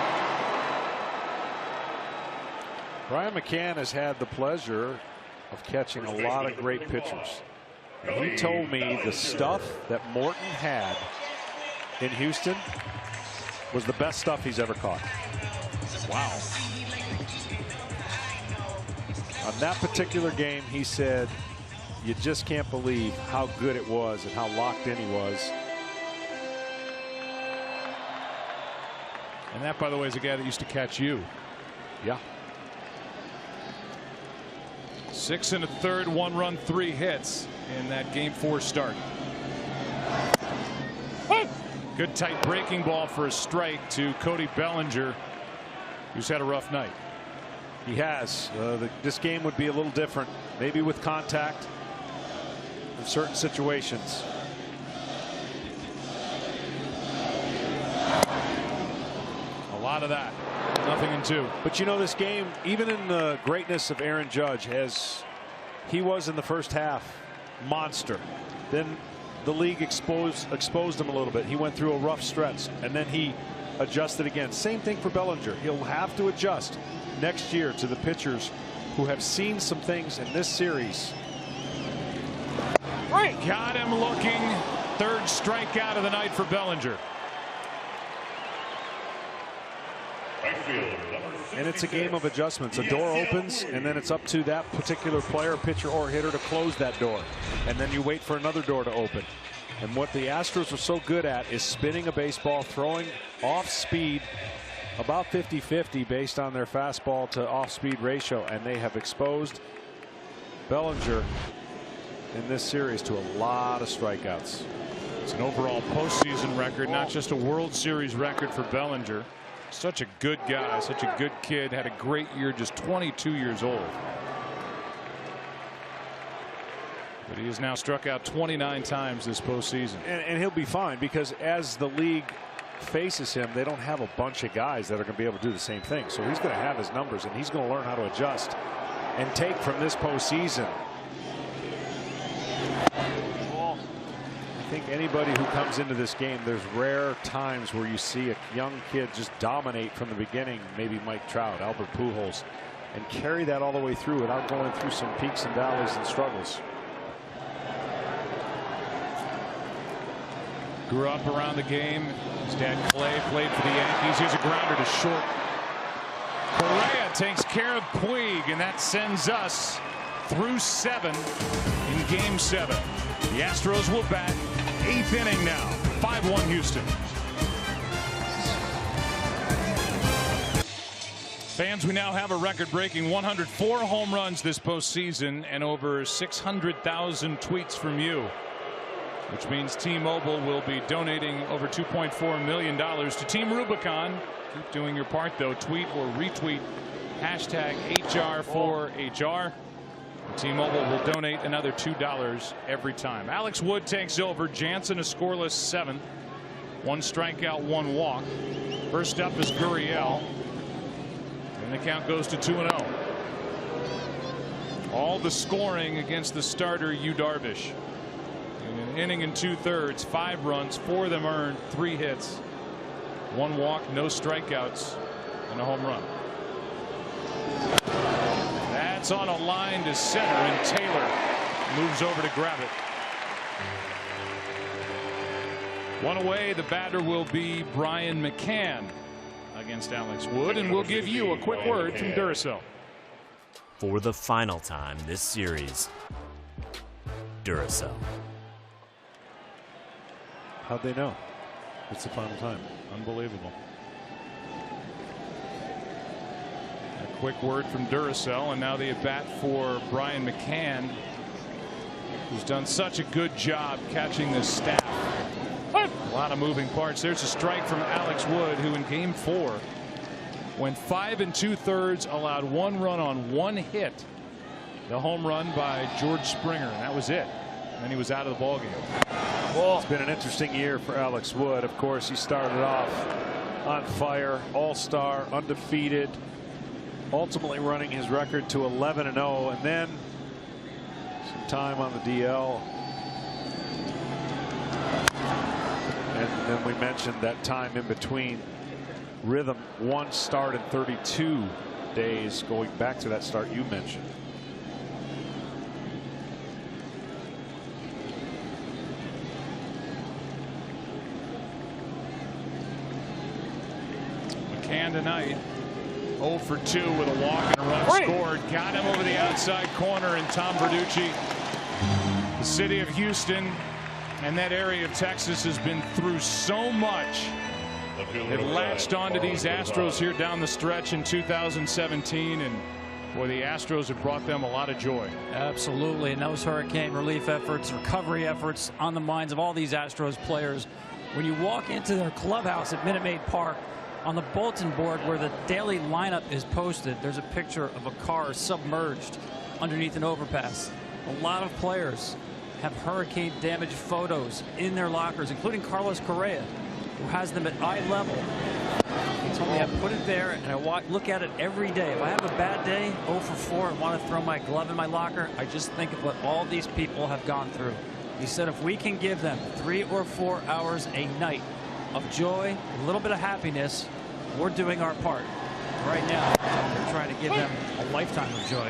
Brian McCann has had the pleasure of catching a lot of great pitchers. And he told me the stuff that Morton had in Houston was the best stuff he's ever caught. Wow. On that particular game, he said, you just can't believe how good it was and how locked in he was. And that, by the way, is a guy that used to catch you. Yeah. 6 1/3, 1 run, 3 hits in that game 4 start. Good tight breaking ball for a strike to Cody Bellinger, who's had a rough night. He has. This game would be a little different, maybe with contact in certain situations. A lot of that. Nothing in 2. But you know, this game, even in the greatness of Aaron Judge, as he was in the first half, monster. Then the league exposed him a little bit. He went through a rough stretch and then he adjusted again. Same thing for Bellinger. He'll have to adjust next year to the pitchers who have seen some things in this series. Right. Got him looking. 3rd strikeout of the night for Bellinger. And it's a game of adjustments. A door opens and then it's up to that particular player, pitcher or hitter, to close that door. And then you wait for another door to open. And what the Astros are so good at is spinning a baseball, throwing off speed, about 50-50 based on their fastball to off speed ratio. And they have exposed Bellinger in this series to a lot of strikeouts. It's an overall postseason record, not just a World Series record for Bellinger. Such a good guy, such a good kid, had a great year, just 22 years old. But he has now struck out 29 times this postseason. And he'll be fine, because as the league faces him, they don't have a bunch of guys that are going to be able to do the same thing. So he's going to have his numbers and he's going to learn how to adjust and take from this postseason. I think anybody who comes into this game, there's rare times where you see a young kid just dominate from the beginning, maybe Mike Trout, Albert Pujols, and carry that all the way through without going through some peaks and valleys and struggles. Grew up around the game. His dad Clay played for the Yankees. Here's a grounder to short. Correa takes care of Puig, and that sends us through 7 in game 7. The Astros will bat 8th inning now. 5-1 Houston. Fans, we now have a record-breaking 104 home runs this postseason and over 600,000 tweets from you. which means T-Mobile will be donating over $2.4 million to Team Rubicon. Keep doing your part, though. Tweet or retweet hashtag HR4HR. T-Mobile will donate another $2 every time. Alex Wood takes over. Jansen a scoreless 7th. 1 strikeout, 1 walk. First up is Gurriel. And the count goes to 2-0. All the scoring against the starter, Yu Darvish. In an inning and 2/3, 5 runs, 4 of them earned, 3 hits, 1 walk, no strikeouts, and a home run. That's on a line to center, and Taylor moves over to grab it. 1 away. The batter will be Brian McCann against Alex Wood, and we'll give you a quick word from Duracell. For the final time this series, Duracell. How'd they know it's the final time? Unbelievable. A quick word from Duracell, and now the at bat for Brian McCann, who's done such a good job catching this staff. A lot of moving parts. There's a strike from Alex Wood, who in game 4 went 5 2/3, allowed 1 run on 1 hit. The home run by George Springer, and that was it. And then he was out of the ballgame. It's been an interesting year for Alex Wood. Of course, he started off on fire, all-star, undefeated, ultimately running his record to 11-0, and then some time on the DL. And then we mentioned that time in between. Rhythm, 1 start in 32 days, going back to that start you mentioned. McCann tonight 0 for 2 with a walk and a run scored. Got him over the outside corner, and Tom Verducci. The city of Houston and that area of Texas has been through so much. It latched onto these Astros here down the stretch in 2017, and boy, the Astros have brought them a lot of joy. Absolutely, and those hurricane relief efforts, recovery efforts on the minds of all these Astros players. When you walk into their clubhouse at Minute Maid Park, on the bulletin board where the daily lineup is posted, there's a picture of a car submerged underneath an overpass. A lot of players have hurricane damage photos in their lockers, including Carlos Correa, who has them at eye level. He told me I put it there and I look at it every day. If I have a bad day, 0 for 4, and want to throw my glove in my locker, I just think of what all these people have gone through. He said if we can give them 3 or 4 hours a night of joy, a little bit of happiness, we're doing our part. Right now, we're trying to give them a lifetime of joy.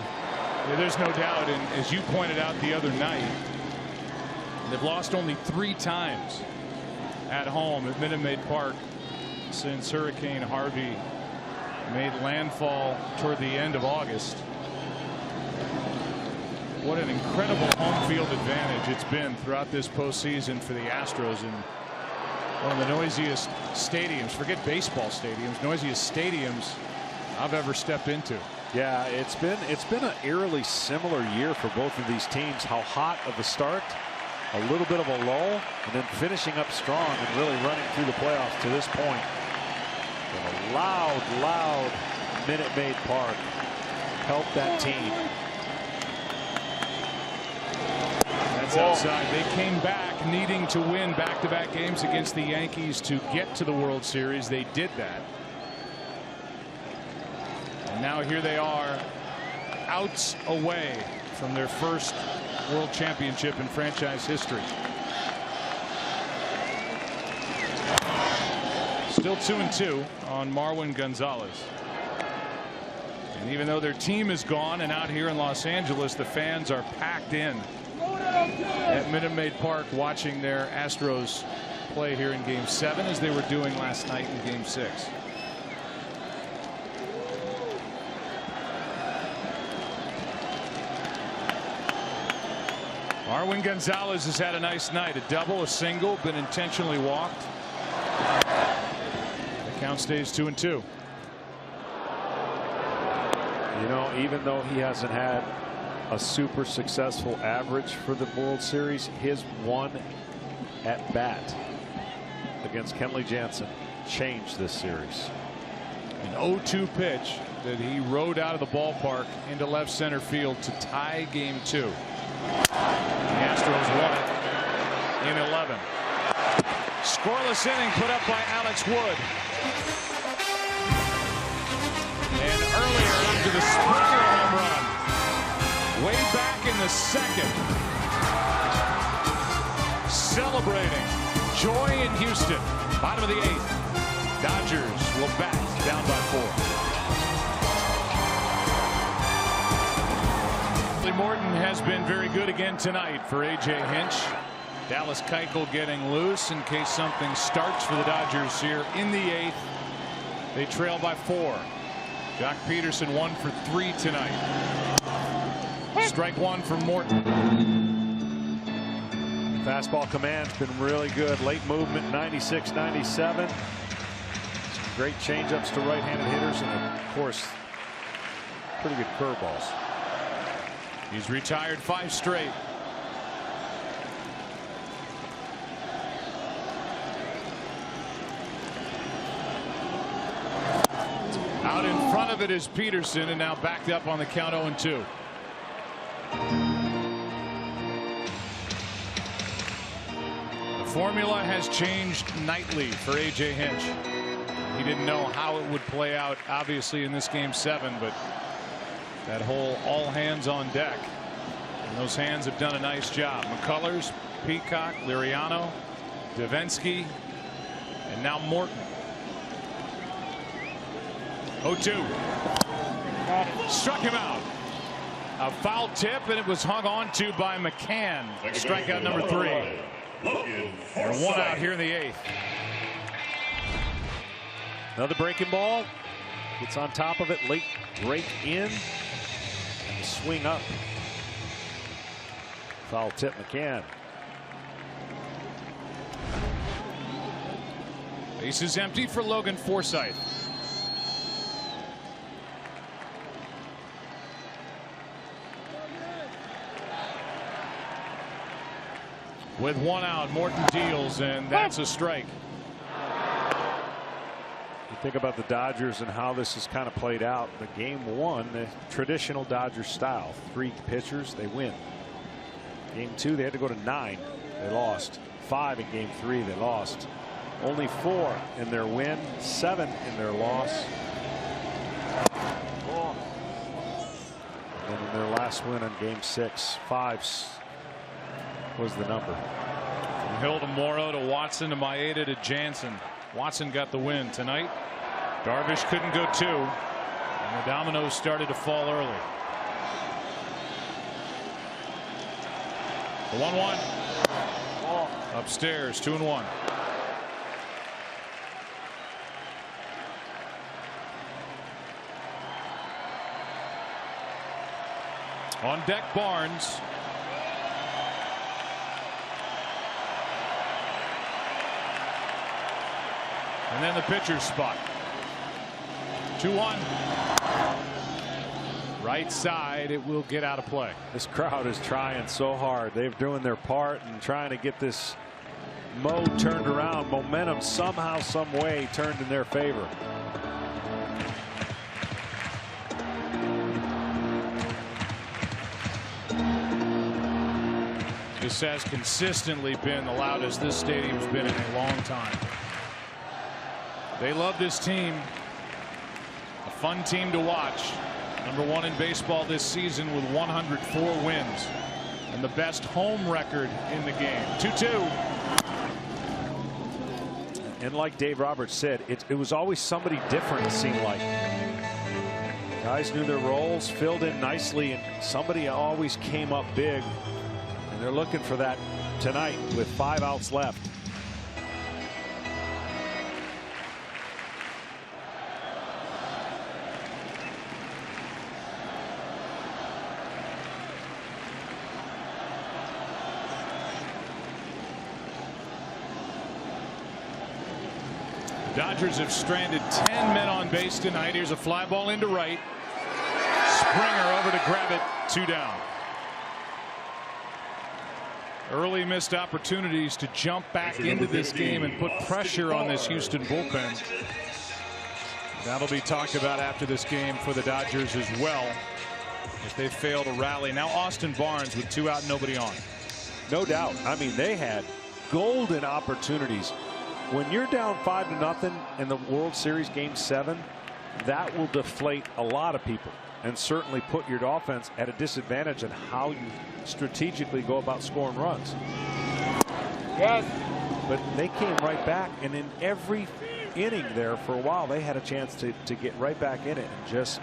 Yeah, there's no doubt, and as you pointed out the other night, they've lost only 3 times at home at Minute Maid Park since Hurricane Harvey made landfall toward the end of August. What an incredible home field advantage it's been throughout this postseason for the Astros, and one of the noisiest stadiums, forget baseball stadiums, noisiest stadiums I've ever stepped into. Yeah, it's been an eerily similar year for both of these teams. How hot of a start, a little bit of a lull, and then finishing up strong and really running through the playoffs to this point. And a loud Minute Maid Park helped that team. That's outside. They came back needing to win back-to-back games against the Yankees to get to the World Series. They did that. And now here they are, outs away from their first World Championship in franchise history. Still 2-2 on Marwin Gonzalez. And even though their team is gone and out here in Los Angeles, the fans are packed in at Minute Maid Park watching their Astros play here in Game 7, as they were doing last night in Game 6. Marwin Gonzalez has had a nice night. A double, a single, been intentionally walked. The count stays 2-2. You know, even though he hasn't had a super successful average for the World Series, his one at bat against Kenley Jansen changed this series. An 0-2 pitch that he rode out of the ballpark into left center field to tie game 2. The Astros won it in 11. Scoreless inning put up by Alex Wood. And earlier to the Springer home run. Way back in the 2nd. Celebrating. Joy in Houston. Bottom of the 8th. Dodgers will bat down by 4. Morton has been very good again tonight for A.J. Hinch. Dallas Keuchel getting loose in case something starts for the Dodgers here in the 8th. They trail by 4. Jock Peterson 1 for 3 tonight. Strike 1 from Morton. Fastball command's been really good. Late movement, 96, 97. Some great changeups to right-handed hitters, and of course, pretty good curveballs. He's retired 5 straight. Out in front of it is Peterson, and now backed up on the count 0-2. The formula has changed nightly for A.J. Hinch. He didn't know how it would play out, obviously, in this game 7, but that whole all hands on deck. And those hands have done a nice job. McCullers, Peacock, Liriano, Davinsky, and now Morton. 0-2. Struck him out. A foul tip, and it was hung on to by McCann. Strikeout number 3. And 1 out here in the 8th. Another breaking ball. Gets on top of it. Late break in. Swing up. Foul tip McCann. Base is empty for Logan Forsythe. With 1 out, Morton deals, and that's a strike. You think about the Dodgers and how this has kind of played out. The game 1, the traditional Dodgers style. 3 pitchers, they win. Game 2, they had to go to 9. They lost. 5 in game 3, they lost. Only 4 in their win, 7 in their loss. And in their last win on game 6, 5 was the number. From Hill to Morrow to Watson to Maeda to Jansen. Watson got the win tonight. Darvish couldn't go 2. And the dominoes started to fall early. The 1-1. Upstairs, 2-1. On deck, Barnes. And then the pitcher's spot. 2-1. Right side, it will get out of play. This crowd is trying so hard. They're doing their part and trying to get this mode turned around. Momentum somehow, some way turned in their favor. This has consistently been the loudest this stadium's been in a long time. They love this team. A fun team to watch. Number 1 in baseball this season with 104 wins. And the best home record in the game. 2-2. And like Dave Roberts said, it was always somebody different, it seemed like. Guys knew their roles, filled in nicely, and somebody always came up big. And they're looking for that tonight with 5 outs left. Dodgers have stranded 10 men on base tonight. Here's a fly ball into right. Springer over to grab it. 2 down. Early missed opportunities to jump back into this game and put pressure on this Houston bullpen. That'll be talked about after this game for the Dodgers as well, if they fail to rally. Now Austin Barnes with 2 out, nobody on. No doubt. I mean, they had golden opportunities. When you're down 5-0 in the World Series Game 7, that will deflate a lot of people and certainly put your offense at a disadvantage in how you strategically go about scoring runs. Yes. But they came right back, and in every inning there for a while they had a chance to get right back in it and just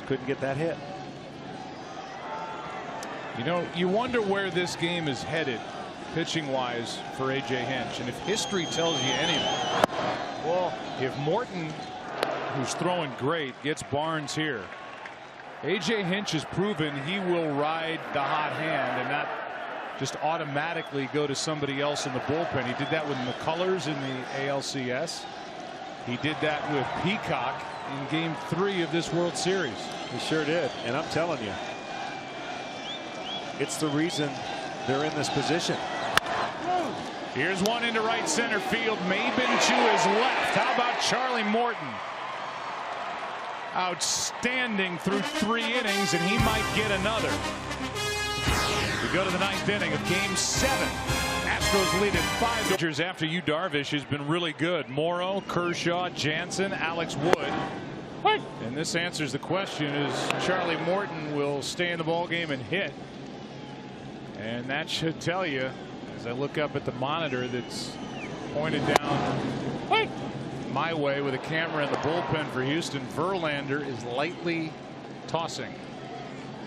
couldn't get that hit. You know, you wonder where this game is headed pitching wise for A.J. Hinch, and if history tells you anything, well, if Morton, who's throwing great, gets Barnes here, A.J. Hinch has proven he will ride the hot hand and not just automatically go to somebody else in the bullpen. He did that with McCullers in the ALCS. He did that with Peacock in Game 3 of this World Series. He sure did, and I'm telling you, it's the reason they're in this position. Here's one into right center field. Maben to his left. How about Charlie Morton? Outstanding through 3 innings, and he might get another. We go to the 9th inning of Game 7. Astros lead at 5. Dodgers after Yu Darvish has been really good. Morrow, Kershaw, Jansen, Alex Wood. And this answers the question: is Charlie Morton will stay in the ball game and hit? And that should tell you, as I look up at the monitor that's pointed down my way with a camera in the bullpen for Houston, Verlander is lightly tossing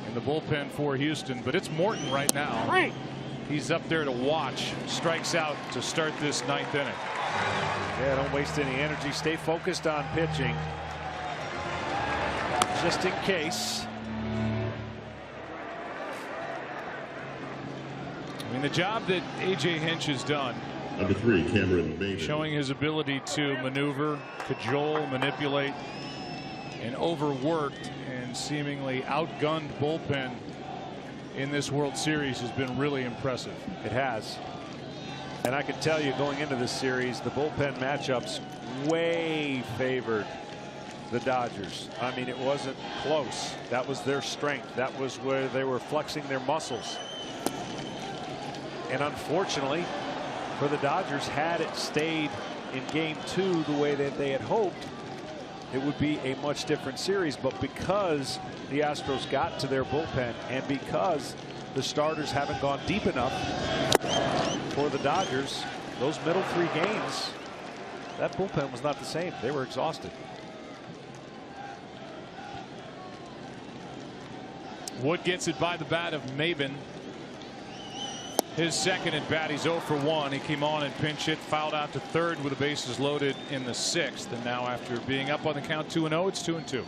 in the bullpen for Houston, but it's Morton right now. He's up there to watch. Strikes out to start this 9th inning. Yeah, don't waste any energy. Stay focused on pitching, just in case. I mean, the job that A.J. Hinch has done, Number 3, Cameron Maben, showing his ability to maneuver, cajole, manipulate, and overworked and seemingly outgunned bullpen in this World Series has been really impressive. It has. And I can tell you, going into this series, the bullpen matchups way favored the Dodgers. I mean, it wasn't close. That was their strength. That was where they were flexing their muscles. And unfortunately for the Dodgers, had it stayed in Game 2 the way that they had hoped, it would be a much different series. But because the Astros got to their bullpen and because the starters haven't gone deep enough for the Dodgers, those middle 3 games, that bullpen was not the same. They were exhausted. Wood gets it by the bat of Maben. His second at bat. He's 0 for 1. He came on and pinch hit, fouled out to third with the bases loaded in the 6th. And now, after being up on the count 2-0, it's 2-2.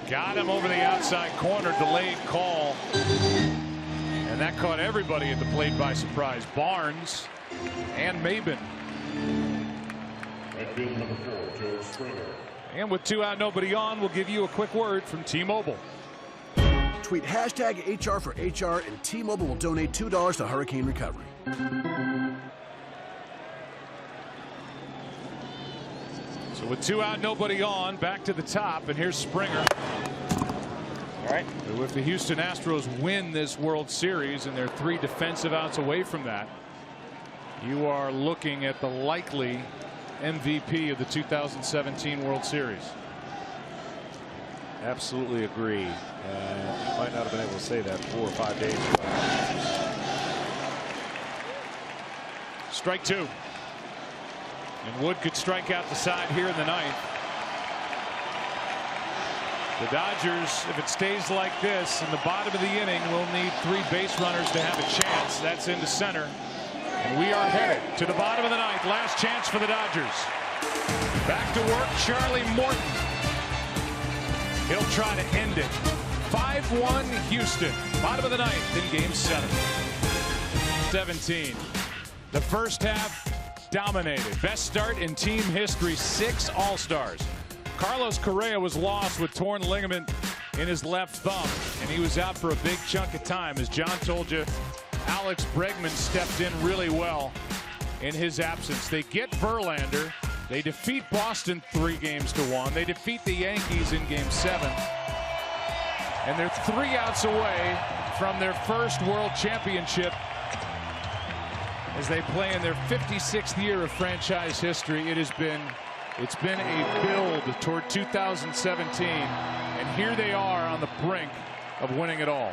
Got him over the outside corner. Delayed call. And that caught everybody at the plate by surprise. Barnes and Maben. Number 4, Joe Springer. And with 2 out, nobody on, we'll give you a quick word from T-Mobile. Tweet #HR for HR and T-Mobile will donate $2 to hurricane recovery. So with 2 out, nobody on, back to the top, and here's Springer. All right. If the Houston Astros win this World Series and they're 3 defensive outs away from that, you are looking at the likely MVP of the 2017 World Series. Absolutely agree. You might not have been able to say that 4 or 5 days ago. Strike 2. And Wood could strike out the side here in the 9th. The Dodgers, if it stays like this in the bottom of the inning, will need 3 base runners to have a chance. That's into center. And we are headed to the bottom of the 9th. Last chance for the Dodgers. Back to work, Charlie Morton. He'll try to end it. 5-1 Houston. Bottom of the 9th in Game 7. 17. The first half dominated. Best start in team history. 6 All-Stars. Carlos Correa was lost with torn ligament in his left thumb, and he was out for a big chunk of time. As John told you, Alex Bregman stepped in really well in his absence. They get Verlander. They defeat Boston 3-1. They defeat the Yankees in Game 7. And they're 3 outs away from their first World Championship as they play in their 56th year of franchise history. It's been a build toward 2017, and here they are on the brink of winning it all.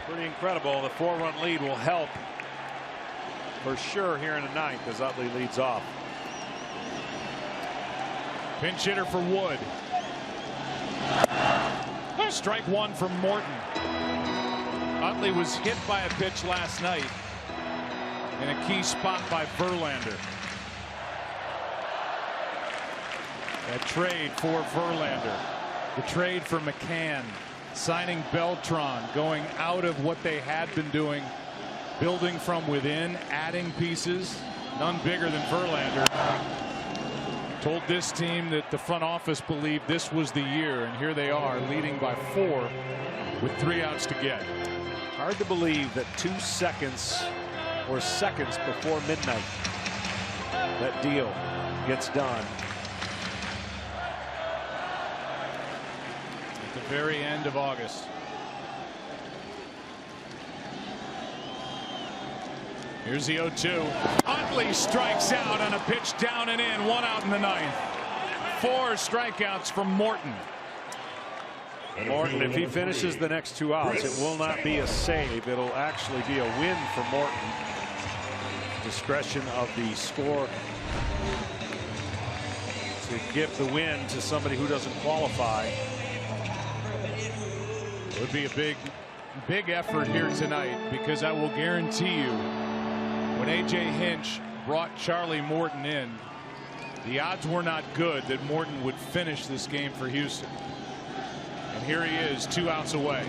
Pretty incredible. The 4-run lead will help for sure here in the 9th as Utley leads off. Pinch hitter for Wood. Strike 1 from Morton. Utley was hit by a pitch last night in a key spot by Verlander. That trade for Verlander, the trade for McCann, signing Beltran, going out of what they had been doing, building from within, adding pieces. None bigger than Verlander. Told this team that the front office believed this was the year, and here they are leading by 4 with 3 outs to get. Hard to believe that 2 seconds or seconds before midnight that deal gets done. At the very end of August. Here's the 0-2. Utley strikes out on a pitch down and in. 1 out in the 9th. 4 strikeouts from Morton. Morton, if he finishes the next 2 outs, it will not be a save. It'll actually be a win for Morton. Discretion of the score to give the win to somebody who doesn't qualify. It would be a big effort here tonight, because I will guarantee you, when A.J. Hinch brought Charlie Morton in, the odds were not good that Morton would finish this game for Houston. And here he is, 2 outs away.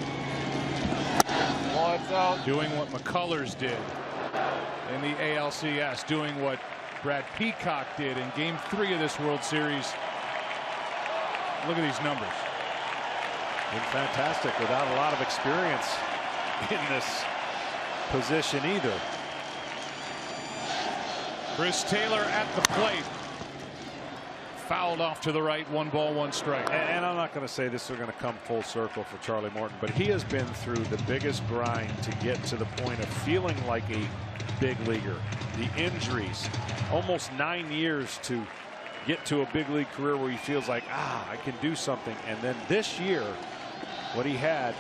Doing what McCullers did in the ALCS, doing what Brad Peacock did in Game 3 of this World Series. Look at these numbers. Been fantastic without a lot of experience in this position either. Chris Taylor at the plate. Fouled off to the right. 1 ball, 1 strike. And I'm not going to say this is going to come full circle for Charlie Morton, but he has been through the biggest grind to get to the point of feeling like a big leaguer. The injuries, almost 9 years to get to a big league career where he feels like, I can do something. And then this year, what he had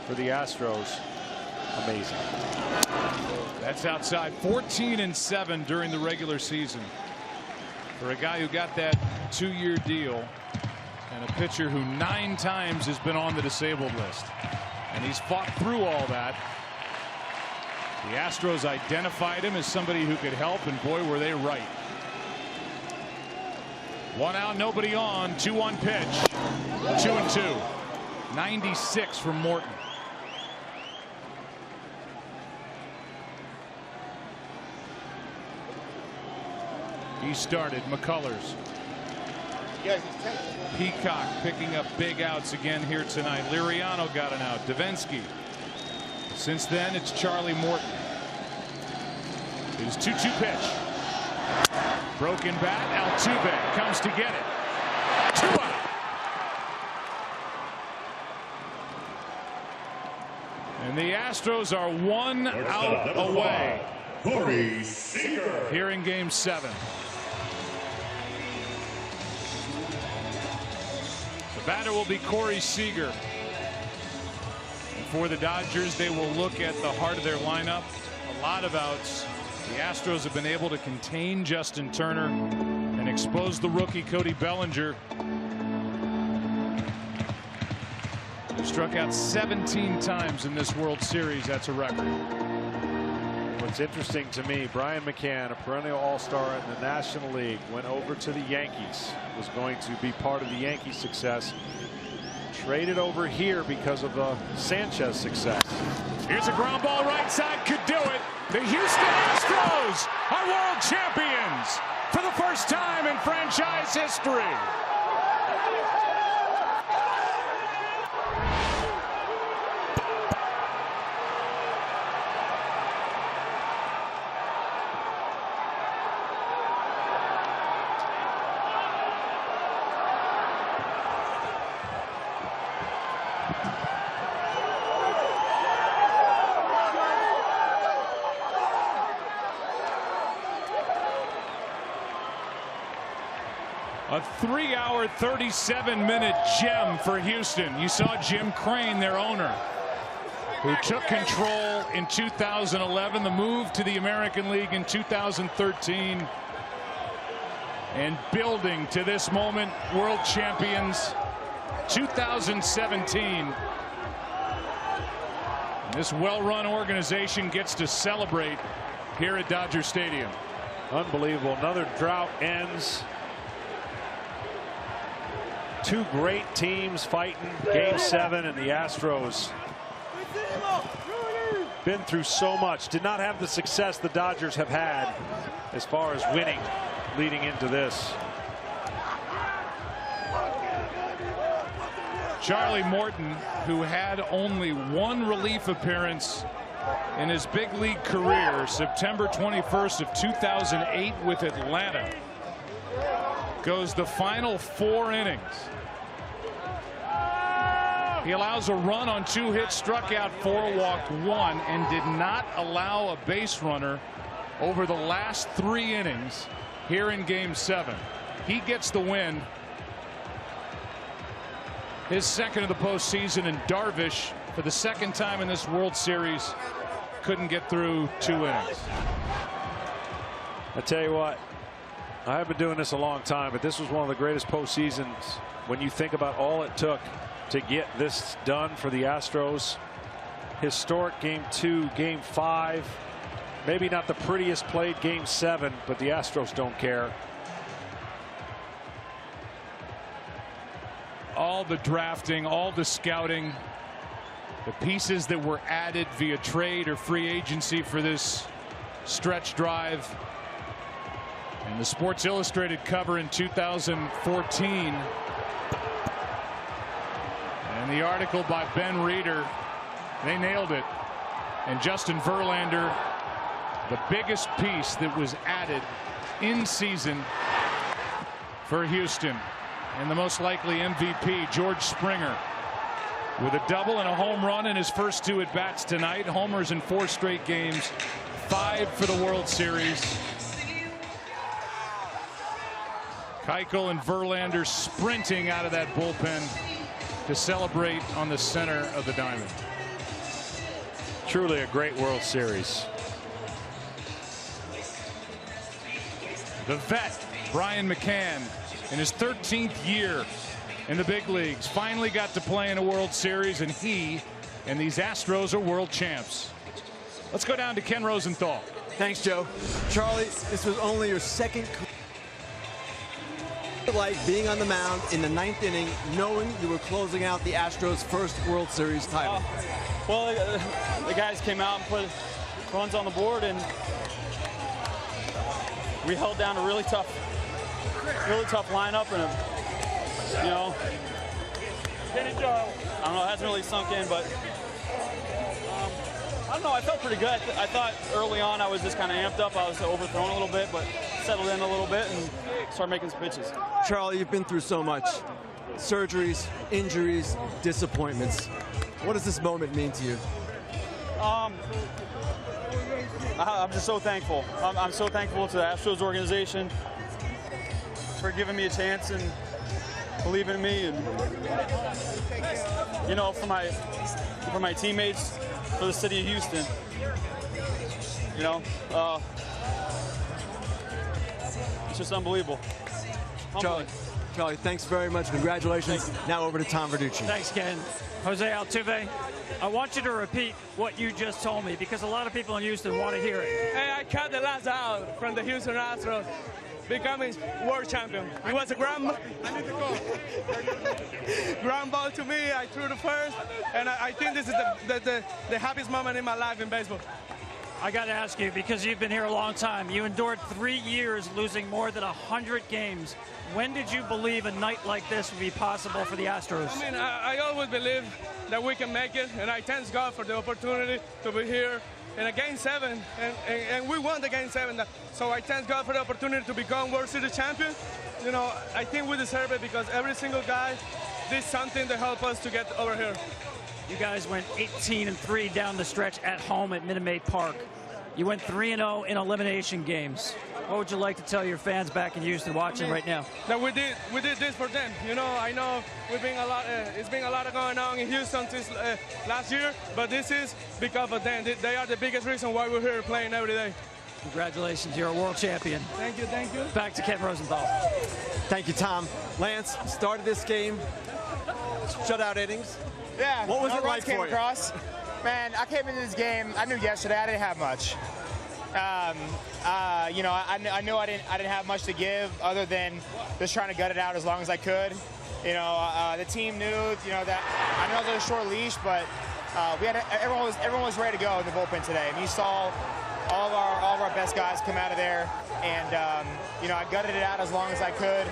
for the Astros, amazing. That's outside. 14-7 during the regular season for a guy who got that 2-year deal, and a pitcher who 9 times has been on the disabled list, and he's fought through all that. The Astros identified him as somebody who could help, and boy, were they right. 1 out, nobody on. 2-1 pitch. 2-2. 96 from Morton. He started. McCullers. Peacock picking up big outs again here tonight. Liriano got an out. Davinsky. Since then, it's Charlie Morton. His 2-2 pitch. Broken bat. Altuve comes to get it. 2 out. And the Astros are 1 out away here in Game 7. The batter will be Corey Seager. And for the Dodgers, they will look at the heart of their lineup. A lot of outs. The Astros have been able to contain Justin Turner and expose the rookie Cody Bellinger, who struck out 17 times in this World Series. That's a record. What's interesting to me, Brian McCann, a perennial all-star in the National League, went over to the Yankees, was going to be part of the Yankees' success, traded over here because of the Sanchez success. Here's a ground ball right side, could do it. The Houston Astros are world champions for the first time in franchise history. A 3-hour, 37-minute gem for Houston. You saw Jim Crane, their owner, who took control in 2011, the move to the American League in 2013, and building to this moment, world champions 2017. This well-run organization gets to celebrate here at Dodger Stadium. Unbelievable. Another drought ends. Two great teams fighting. Game 7, and the Astros been through so much. Did not have the success the Dodgers have had as far as winning leading into this. Charlie Morton, who had only one relief appearance in his big league career, September 21st of 2008 with Atlanta, goes the final 4 innings. He allows a run on 2 hits, struck out 4, walked 1, and did not allow a base runner over the last 3 innings here in Game 7. He gets the win, his second of the postseason, and Darvish, for the second time in this World Series, couldn't get through 2 innings. I tell you what, I have been doing this a long time, but this was one of the greatest postseasons when you think about all it took to get this done for the Astros. Historic Game 2, Game 5. Maybe not the prettiest played Game 7, but the Astros don't care. All the drafting, all the scouting, the pieces that were added via trade or free agency for this stretch drive, and the Sports Illustrated cover in 2014, and the article by Ben Reeder, they nailed it. And Justin Verlander, the biggest piece that was added in season for Houston. And the most likely MVP, George Springer, with a double and a home run in his first 2 at-bats tonight. Homers in 4 straight games, 5 for the World Series. Keuchel and Verlander sprinting out of that bullpen to celebrate on the center of the diamond. Truly a great World Series. The vet, Brian McCann, in his 13th year in the big leagues, finally got to play in a World Series, and he and these Astros are world champs. Let's go down to Ken Rosenthal. Thanks, Joe. Charlie, this was only your second. Like being on the mound in the 9th inning, knowing you were closing out the Astros' first World Series title. Well, the guys came out and put runs on the board, and we held down a really tough lineup, and you know, I don't know, it hasn't really sunk in, but I don't know, I felt pretty good. I thought early on I was just kind of amped up. I was overthrown a little bit, but settled in a little bit and started making some pitches. Charlie, you've been through so much. Surgeries, injuries, disappointments. What does this moment mean to you? I'm just so thankful. I'm so thankful to the Astros organization for giving me a chance and believing in me, and you know, for my teammates, for the city of Houston. You know, it's just unbelievable. Charlie, thanks very much. Congratulations. Now over to Tom Verducci. Thanks, Ken. Jose Altuve, I want you to repeat what you just told me, because a lot of people in Houston want to hear it. Hey, I cut the last out from the Houston Astros, becoming world champion. It was a ground ball to me. I threw the first, and I think this is the happiest moment in my life in baseball. I got to ask you, because you've been here a long time, you endured 3 years losing more than 100 games. When did you believe a night like this would be possible for the Astros? I mean, I always believe that we can make it, and I thank God for the opportunity to be here in a Game 7, and we won the Game 7. So I thank God for the opportunity to become World Series champion. You know, I think we deserve it because every single guy did something to help us to get over here. You guys went 18-3 down the stretch at home at Minute Maid Park. You went 3-0 in elimination games. What would you like to tell your fans back in Houston watching right now? That we did this for them. You know, I know it's been a lot going on in Houston since last year, but this is because of them. They are the biggest reason why we're here playing every day. Congratulations, you're a world champion. Thank you, thank you. Back to Ken Rosenthal. Thank you, Tom. Lance, started this game, shutout innings. Yeah. What was it like came for you? across. Man, I came into this game, I knew yesterday I didn't have much. You know, I knew I didn't have much to give other than just trying to gut it out as long as I could. You know, the team knew, you know, that I know it was a short leash, but everyone was ready to go in the bullpen today. And you saw all of our best guys come out of there, and you know, I gutted it out as long as I could.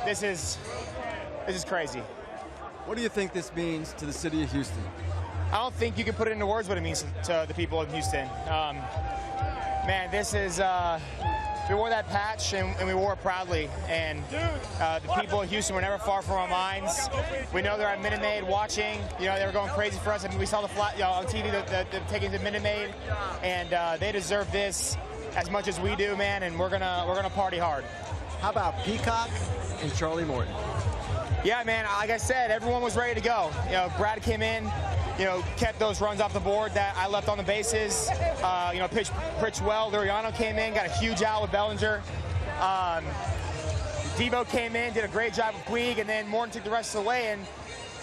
This is crazy. What do you think this means to the city of Houston? I don't think you can put it into words what it means to the people of Houston. Man, this is, we wore that patch and we wore it proudly. And the people of Houston were never far from our minds. We know they're at Minute Maid watching. You know, they were going crazy for us. I mean, we saw the flat, you know, on TV that taking to Minute Maid, and they deserve this as much as we do, man. And we're gonna party hard. How about Peacock and Charlie Morton? Yeah, man. Like I said, everyone was ready to go. You know, Brad came in. You know, kept those runs off the board that I left on the bases. You know, pitched well. Liriano came in, got a huge out with Bellinger. Devo came in, did a great job with Puig, and then Morton took the rest of the way. And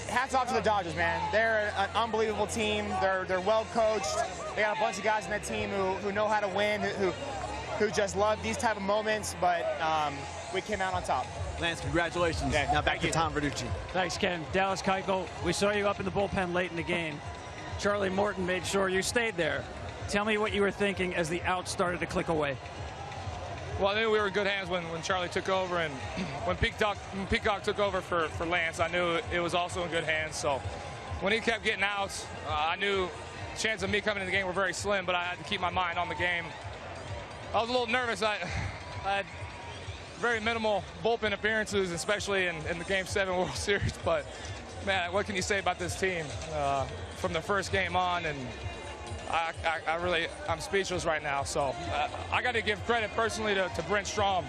hats off to the Dodgers, man. They're an unbelievable team. They're well coached. They got a bunch of guys in that team who know how to win, who just love these type of moments. But we came out on top. Lance, congratulations. Yeah, now back to Tom Verducci. Thanks, Ken. Dallas Keuchel, we saw you up in the bullpen late in the game. Charlie Morton made sure you stayed there. Tell me what you were thinking as the outs started to click away. Well, I knew we were in good hands when Charlie took over, and when Peacock took over for Lance, I knew it was also in good hands. So when he kept getting outs, I knew the chances of me coming in the game were very slim, but I had to keep my mind on the game. I was a little nervous. I had very minimal bullpen appearances, especially in the Game 7 World Series. But, man, what can you say about this team from the first game on? And I'm speechless right now. So I got to give credit personally to Brent Strom.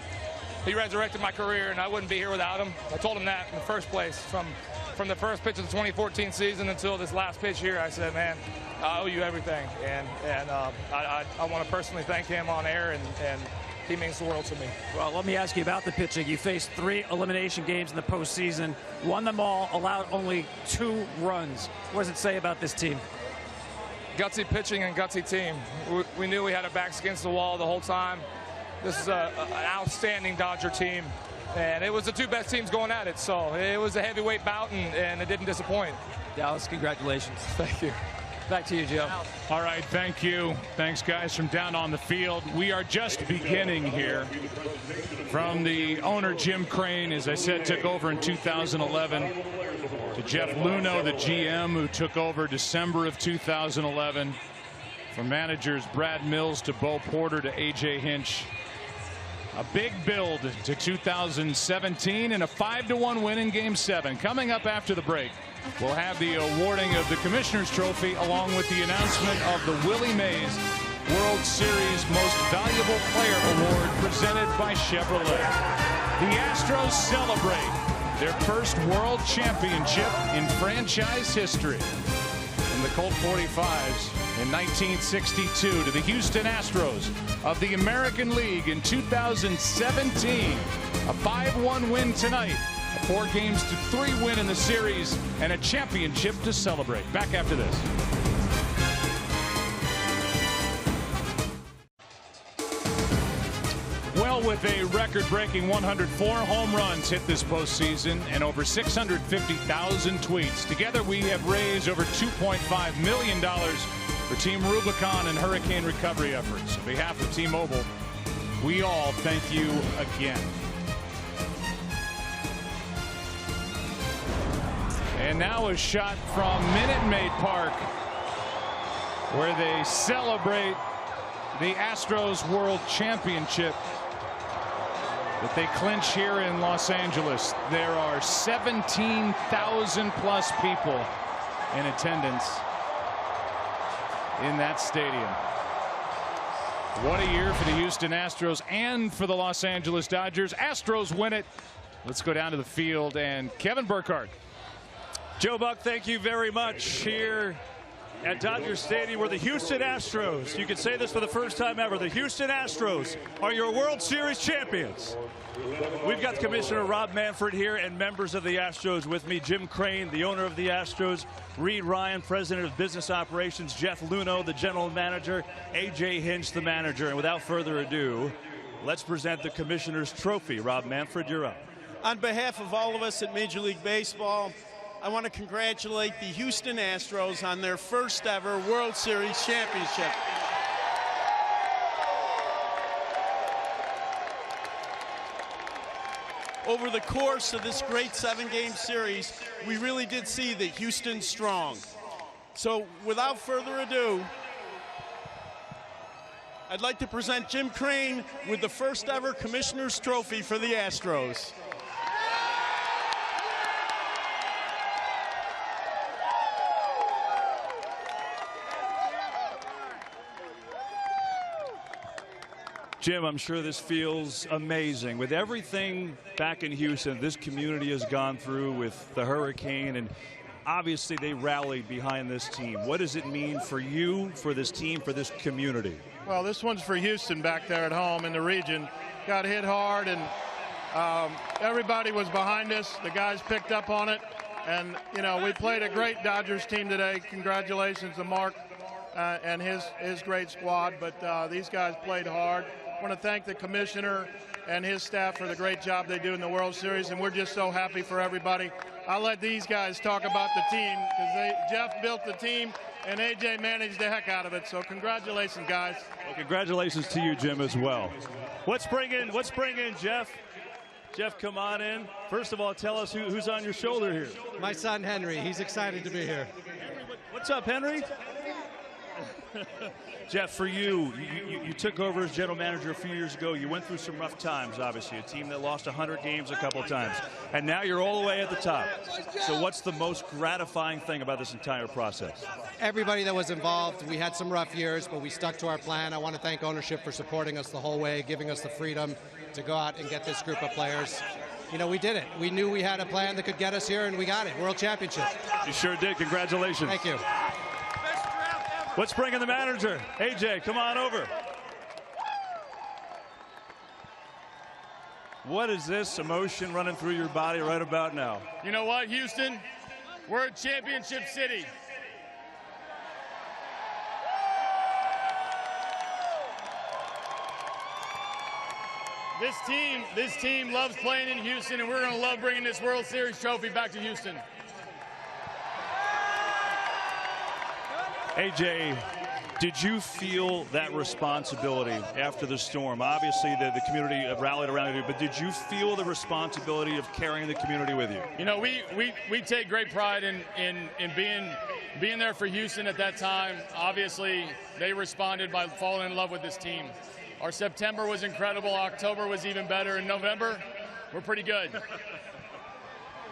He resurrected my career, and I wouldn't be here without him. I told him that in the first place. From the first pitch of the 2014 season until this last pitch here, I said, man, I owe you everything. And I want to personally thank him on air, and he means the world to me. Well, let me ask you about the pitching. You faced 3 elimination games in the postseason, won them all, allowed only 2 runs. What does it say about this team? Gutsy pitching and gutsy team. We knew we had our backs against the wall the whole time. This is an outstanding Dodger team, and it was the 2 best teams going at it. So it was a heavyweight bout, and it didn't disappoint. Dallas, congratulations. Thank you. Back to you, Joe. All right, thank you. Thanks, guys, from down on the field. We are just beginning here. From the owner, Jim Crane, as I said, took over in 2011, to Jeff Luhnow, the GM, who took over December of 2011. From managers Brad Mills to Bo Porter to A.J. Hinch. A big build to 2017 and a 5-1 win in Game 7. Coming up after the break, we'll have the awarding of the Commissioner's Trophy along with the announcement of the Willie Mays World Series Most Valuable Player Award presented by Chevrolet. The Astros celebrate their first World Championship in franchise history. From the Colt 45s in 1962 to the Houston Astros of the American League in 2017. A 5-1 win tonight. A 4-3 win in the series and a championship to celebrate. Back after this. Well, with a record-breaking 104 home runs hit this postseason and over 650,000 tweets, together we have raised over $2.5 million for Team Rubicon and hurricane recovery efforts. On behalf of T-Mobile, we all thank you again. And now a shot from Minute Maid Park, where they celebrate the Astros World Championship that they clinch here in Los Angeles. There are 17,000 plus people in attendance in that stadium. What a year for the Houston Astros and for the Los Angeles Dodgers. Astros win it. Let's go down to the field and Kevin Burkhardt. Joe Buck, thank you very much here at Dodger Stadium, where the Houston Astros, you can say this for the first time ever, the Houston Astros are your World Series champions. We've got Commissioner Rob Manfred here and members of the Astros with me. Jim Crane, the owner of the Astros, Reed Ryan, president of business operations, Jeff Luhnow, the general manager, A.J. Hinch, the manager. And without further ado, let's present the Commissioner's Trophy. Rob Manfred, you're up. On behalf of all of us at Major League Baseball, I want to congratulate the Houston Astros on their first ever World Series championship. Over the course of this great 7-game series, we really did see that Houston's strong. So without further ado, I'd like to present Jim Crane with the first ever Commissioner's Trophy for the Astros. Jim, I'm sure this feels amazing. With everything back in Houston this community has gone through with the hurricane, and obviously they rallied behind this team. What does it mean for you, for this team, for this community? Well, this one's for Houston back there at home in the region. Got hit hard, and everybody was behind us. The guys picked up on it. And, you know, we played a great Dodgers team today. Congratulations to Mark and his great squad. But these guys played hard. I want to thank the commissioner and his staff for the great job they do in the World Series, and we're just so happy for everybody. I'll let these guys talk about the team because Jeff built the team and AJ managed the heck out of it. So congratulations, guys. Well, congratulations to you, Jim, as well. Let's bring in Jeff. Jeff, come on in. First of all, tell us who's on your shoulder here. My son, Henry. He's excited to be here. What's up, Henry? Jeff, for you took over as general manager a few years ago. You went through some rough times, obviously, a team that lost 100 games a couple times. And now you're all the way at the top. So what's the most gratifying thing about this entire process? Everybody that was involved, we had some rough years, but we stuck to our plan. I want to thank ownership for supporting us the whole way, giving us the freedom to go out and get this group of players. You know, we did it. We knew we had a plan that could get us here, and we got it. World Championship. You sure did. Congratulations. Thank you. Let's bring in the manager. AJ, come on over. What is this emotion running through your body right about now? You know what, Houston? We're a championship city. This team loves playing in Houston, and we're going to love bringing this World Series trophy back to Houston. AJ, did you feel that responsibility after the storm? Obviously, the community rallied around you, but did you feel the responsibility of carrying the community with you? You know, we take great pride in being there for Houston at that time. Obviously, they responded by falling in love with this team. Our September was incredible. October was even better. In November, we're pretty good.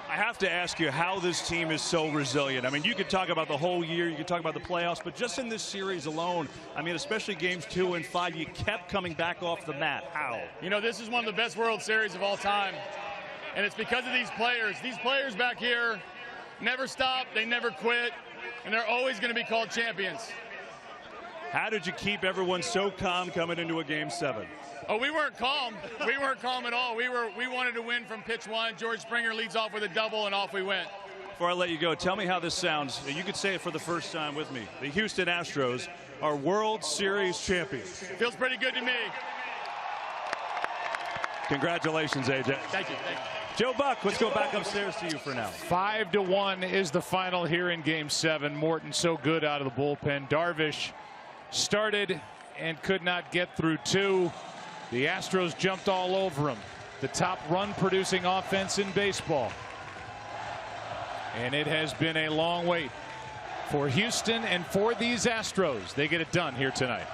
I have to ask you how this team is so resilient. I mean, you could talk about the whole year, you could talk about the playoffs, but just in this series alone, I mean, especially games 2 and 5, you kept coming back off the mat. How? You know, this is one of the best World Series of all time, and it's because of these players. These players back here never stop, they never quit, and they're always going to be called champions. How did you keep everyone so calm coming into a Game 7? Oh, we weren't calm. We weren't calm at all. We wanted to win from pitch 1. George Springer leads off with a double, and off we went. Before I let you go, tell me how this sounds. You could say it for the first time with me. The Houston Astros are World Series champions. Feels pretty good to me. Congratulations, AJ. Thank you. Joe Buck, let's go back upstairs to you for now. 5-1 is the final here in Game 7. Morton so good out of the bullpen. Darvish started and could not get through 2. The Astros jumped all over him. The top run-producing offense in baseball. And it has been a long wait for Houston and for these Astros. They get it done here tonight.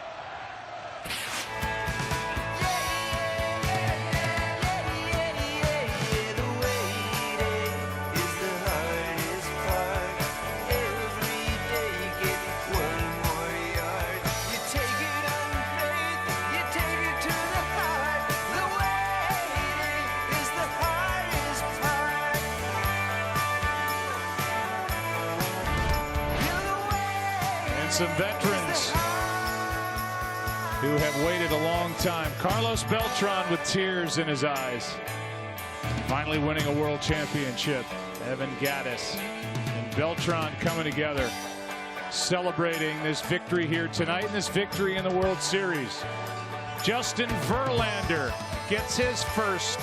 and some veterans who have waited a long time. Carlos Beltran with tears in his eyes. Finally winning a world championship. Evan Gattis and Beltran coming together, celebrating this victory here tonight and this victory in the World Series. Justin Verlander gets his first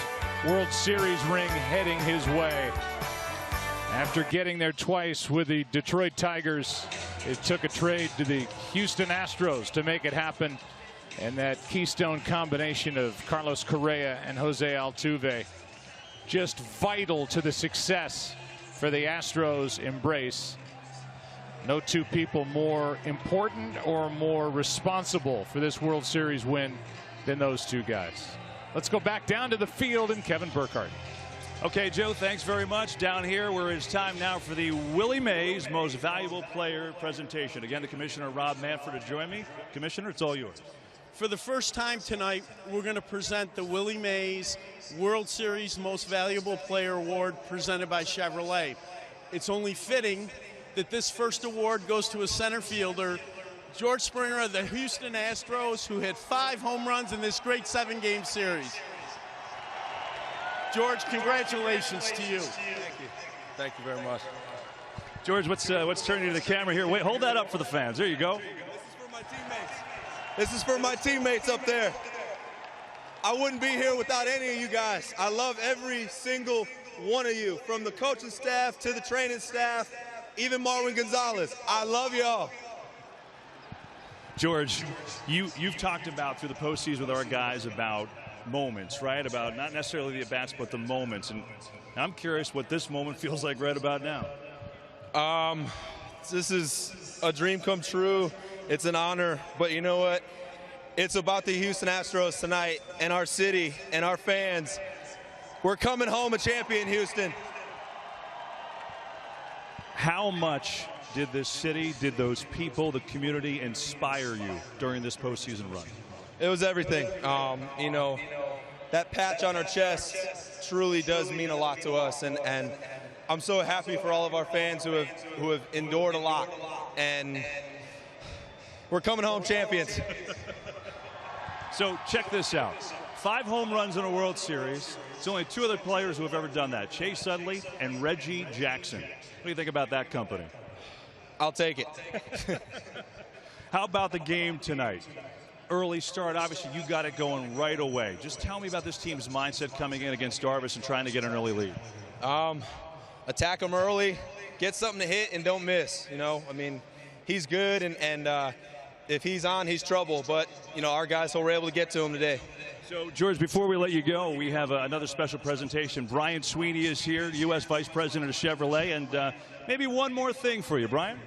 World Series ring heading his way. After getting there twice with the Detroit Tigers, it took a trade to the Houston Astros to make it happen. And that keystone combination of Carlos Correa and Jose Altuve, just vital to the success for the Astros embrace. No two people more important or more responsible for this World Series win than those two guys. Let's go back down to the field and Kevin Burkhardt. Okay, Joe, thanks very much. Down here where it's time now for the Willie Mays Most Valuable Player presentation. Again, the Commissioner, Rob Manfred, to join me. Commissioner, it's all yours. For the first time tonight, we're going to present the Willie Mays World Series Most Valuable Player Award presented by Chevrolet. It's only fitting that this first award goes to a center fielder, George Springer of the Houston Astros, who hit 5 home runs in this great 7-game series. George, congratulations to you. Thank you. Thank you very much. George, what's turning to the camera here? Wait, hold that up for the fans. There you go. This is for my teammates up there. I wouldn't be here without any of you guys. I love every single one of you, from the coaching staff to the training staff, even Marwin Gonzalez. I love y'all. George, you've talked about through the postseason with our guys about moments, right? About not necessarily the at-bats, but the moments. And I'm curious what this moment feels like right about now. This is a dream come true. It's an honor, but you know what? It's about the Houston Astros tonight and our city and our fans. We're coming home a champion, Houston. How much did this city, did those people, the community inspire you during this postseason run? It was everything. You know, that patch on our chest truly does mean a lot to us, and I'm so happy for all of our fans who have endured a lot, and we're coming home champions. So check this out. 5 home runs in a World Series. It's only 2 other players who have ever done that, Chase Utley and Reggie Jackson. What do you think about that company? I'll take it. How about the game tonight? Early start, obviously you got it going right away. Just tell me about this team's mindset coming in against Darvish and trying to get an early lead. Attack him early, get something to hit, and don't miss. You know, I mean, he's good, and if he's on, he's trouble. But, you know, our guys were able to get to him today. So, George, before we let you go, we have another special presentation. Brian Sweeney is here, U.S. Vice President of Chevrolet, and maybe one more thing for you, Brian.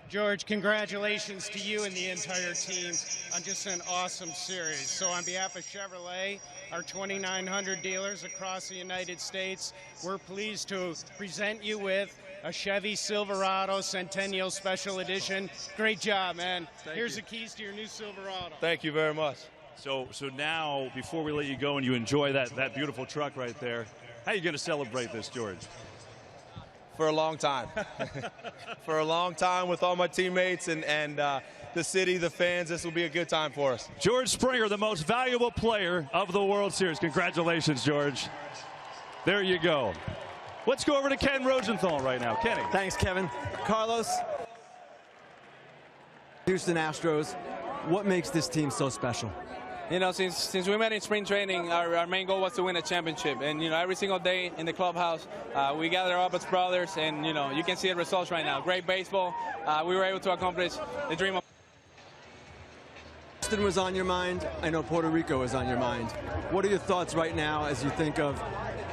George, congratulations to you and the entire team on just an awesome series. So on behalf of Chevrolet, our 2,900 dealers across the United States, we're pleased to present you with a Chevy Silverado Centennial Special Edition. Great job, man. Here's the keys to your new Silverado. Thank you very much. So now, before we let you go and you enjoy that beautiful truck right there, how are you going to celebrate this, George? For a long time. For a long time with all my teammates and the city, the fans. This will be a good time for us. George Springer, the most valuable player of the World Series. Congratulations, George. There you go. Let's go over to Ken Rosenthal right now. Kenny. Thanks, Kevin. Carlos, Houston Astros, what makes this team so special? You know, since we met in spring training, our main goal was to win a championship. And, you know, every single day in the clubhouse, we gather up as brothers. And, you know, you can see the results right now. Great baseball. We were able to accomplish the dream of. Houston was on your mind. I know Puerto Rico is on your mind. What are your thoughts right now as you think of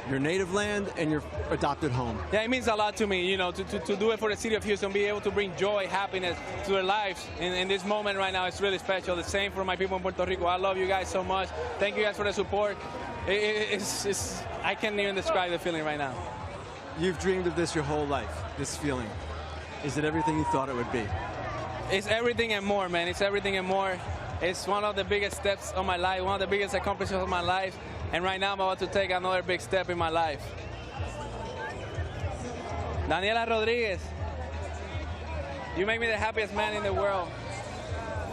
your native land and your adopted home? Yeah, it means a lot to me, you know, to do it for the city of Houston, be able to bring joy, happiness to their lives in this moment right now. It's really special. The same for my people in Puerto Rico. I love you guys so much. Thank you guys for the support. I can't even describe the feeling right now. You've dreamed of this your whole life, this feeling. Is it everything you thought it would be? It's everything and more, man. It's everything and more. It's one of the biggest steps of my life, one of the biggest accomplishments of my life. And right now I'm about to take another big step in my life. Daniela Rodriguez. You make me the happiest man in the world.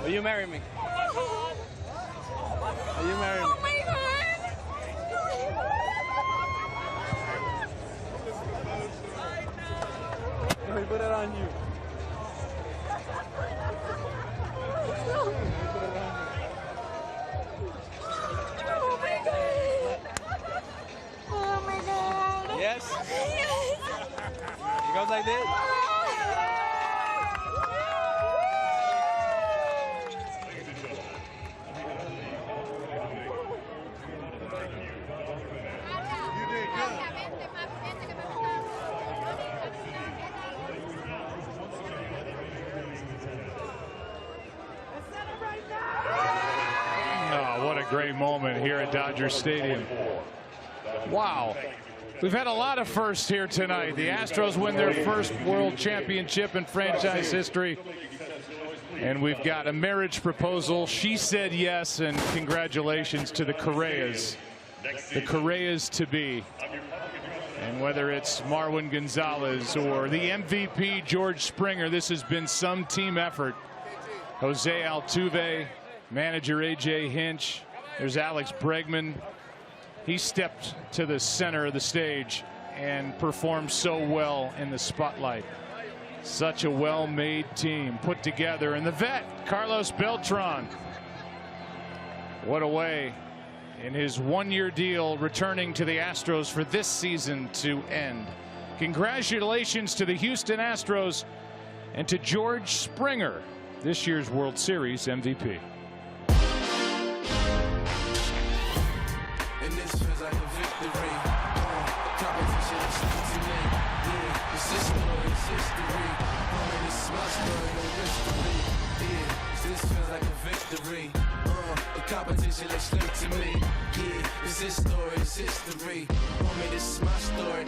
Will you marry me? Will you marry me? Oh my God. Let me put it on you. Oh my God. Oh my God. Yes? Yes. It goes like this. Oh, what a great moment here at Dodger Stadium. Wow. We've had a lot of firsts here tonight. The Astros win their first world championship in franchise history. And we've got a marriage proposal. She said yes, and congratulations to the Correas. The Correas to be. And whether it's Marwin Gonzalez or the MVP George Springer, this has been some team effort. Jose Altuve, manager AJ Hinch. There's Alex Bregman. He stepped to the center of the stage and performed so well in the spotlight. Such a well-made team put together. And the vet, Carlos Beltran. What a way in his one-year deal returning to the Astros for this season to end. Congratulations to the Houston Astros and to George Springer, this year's World Series MVP. Competition like straight to me. Yeah, this is story, it's history. Homie, this is my story.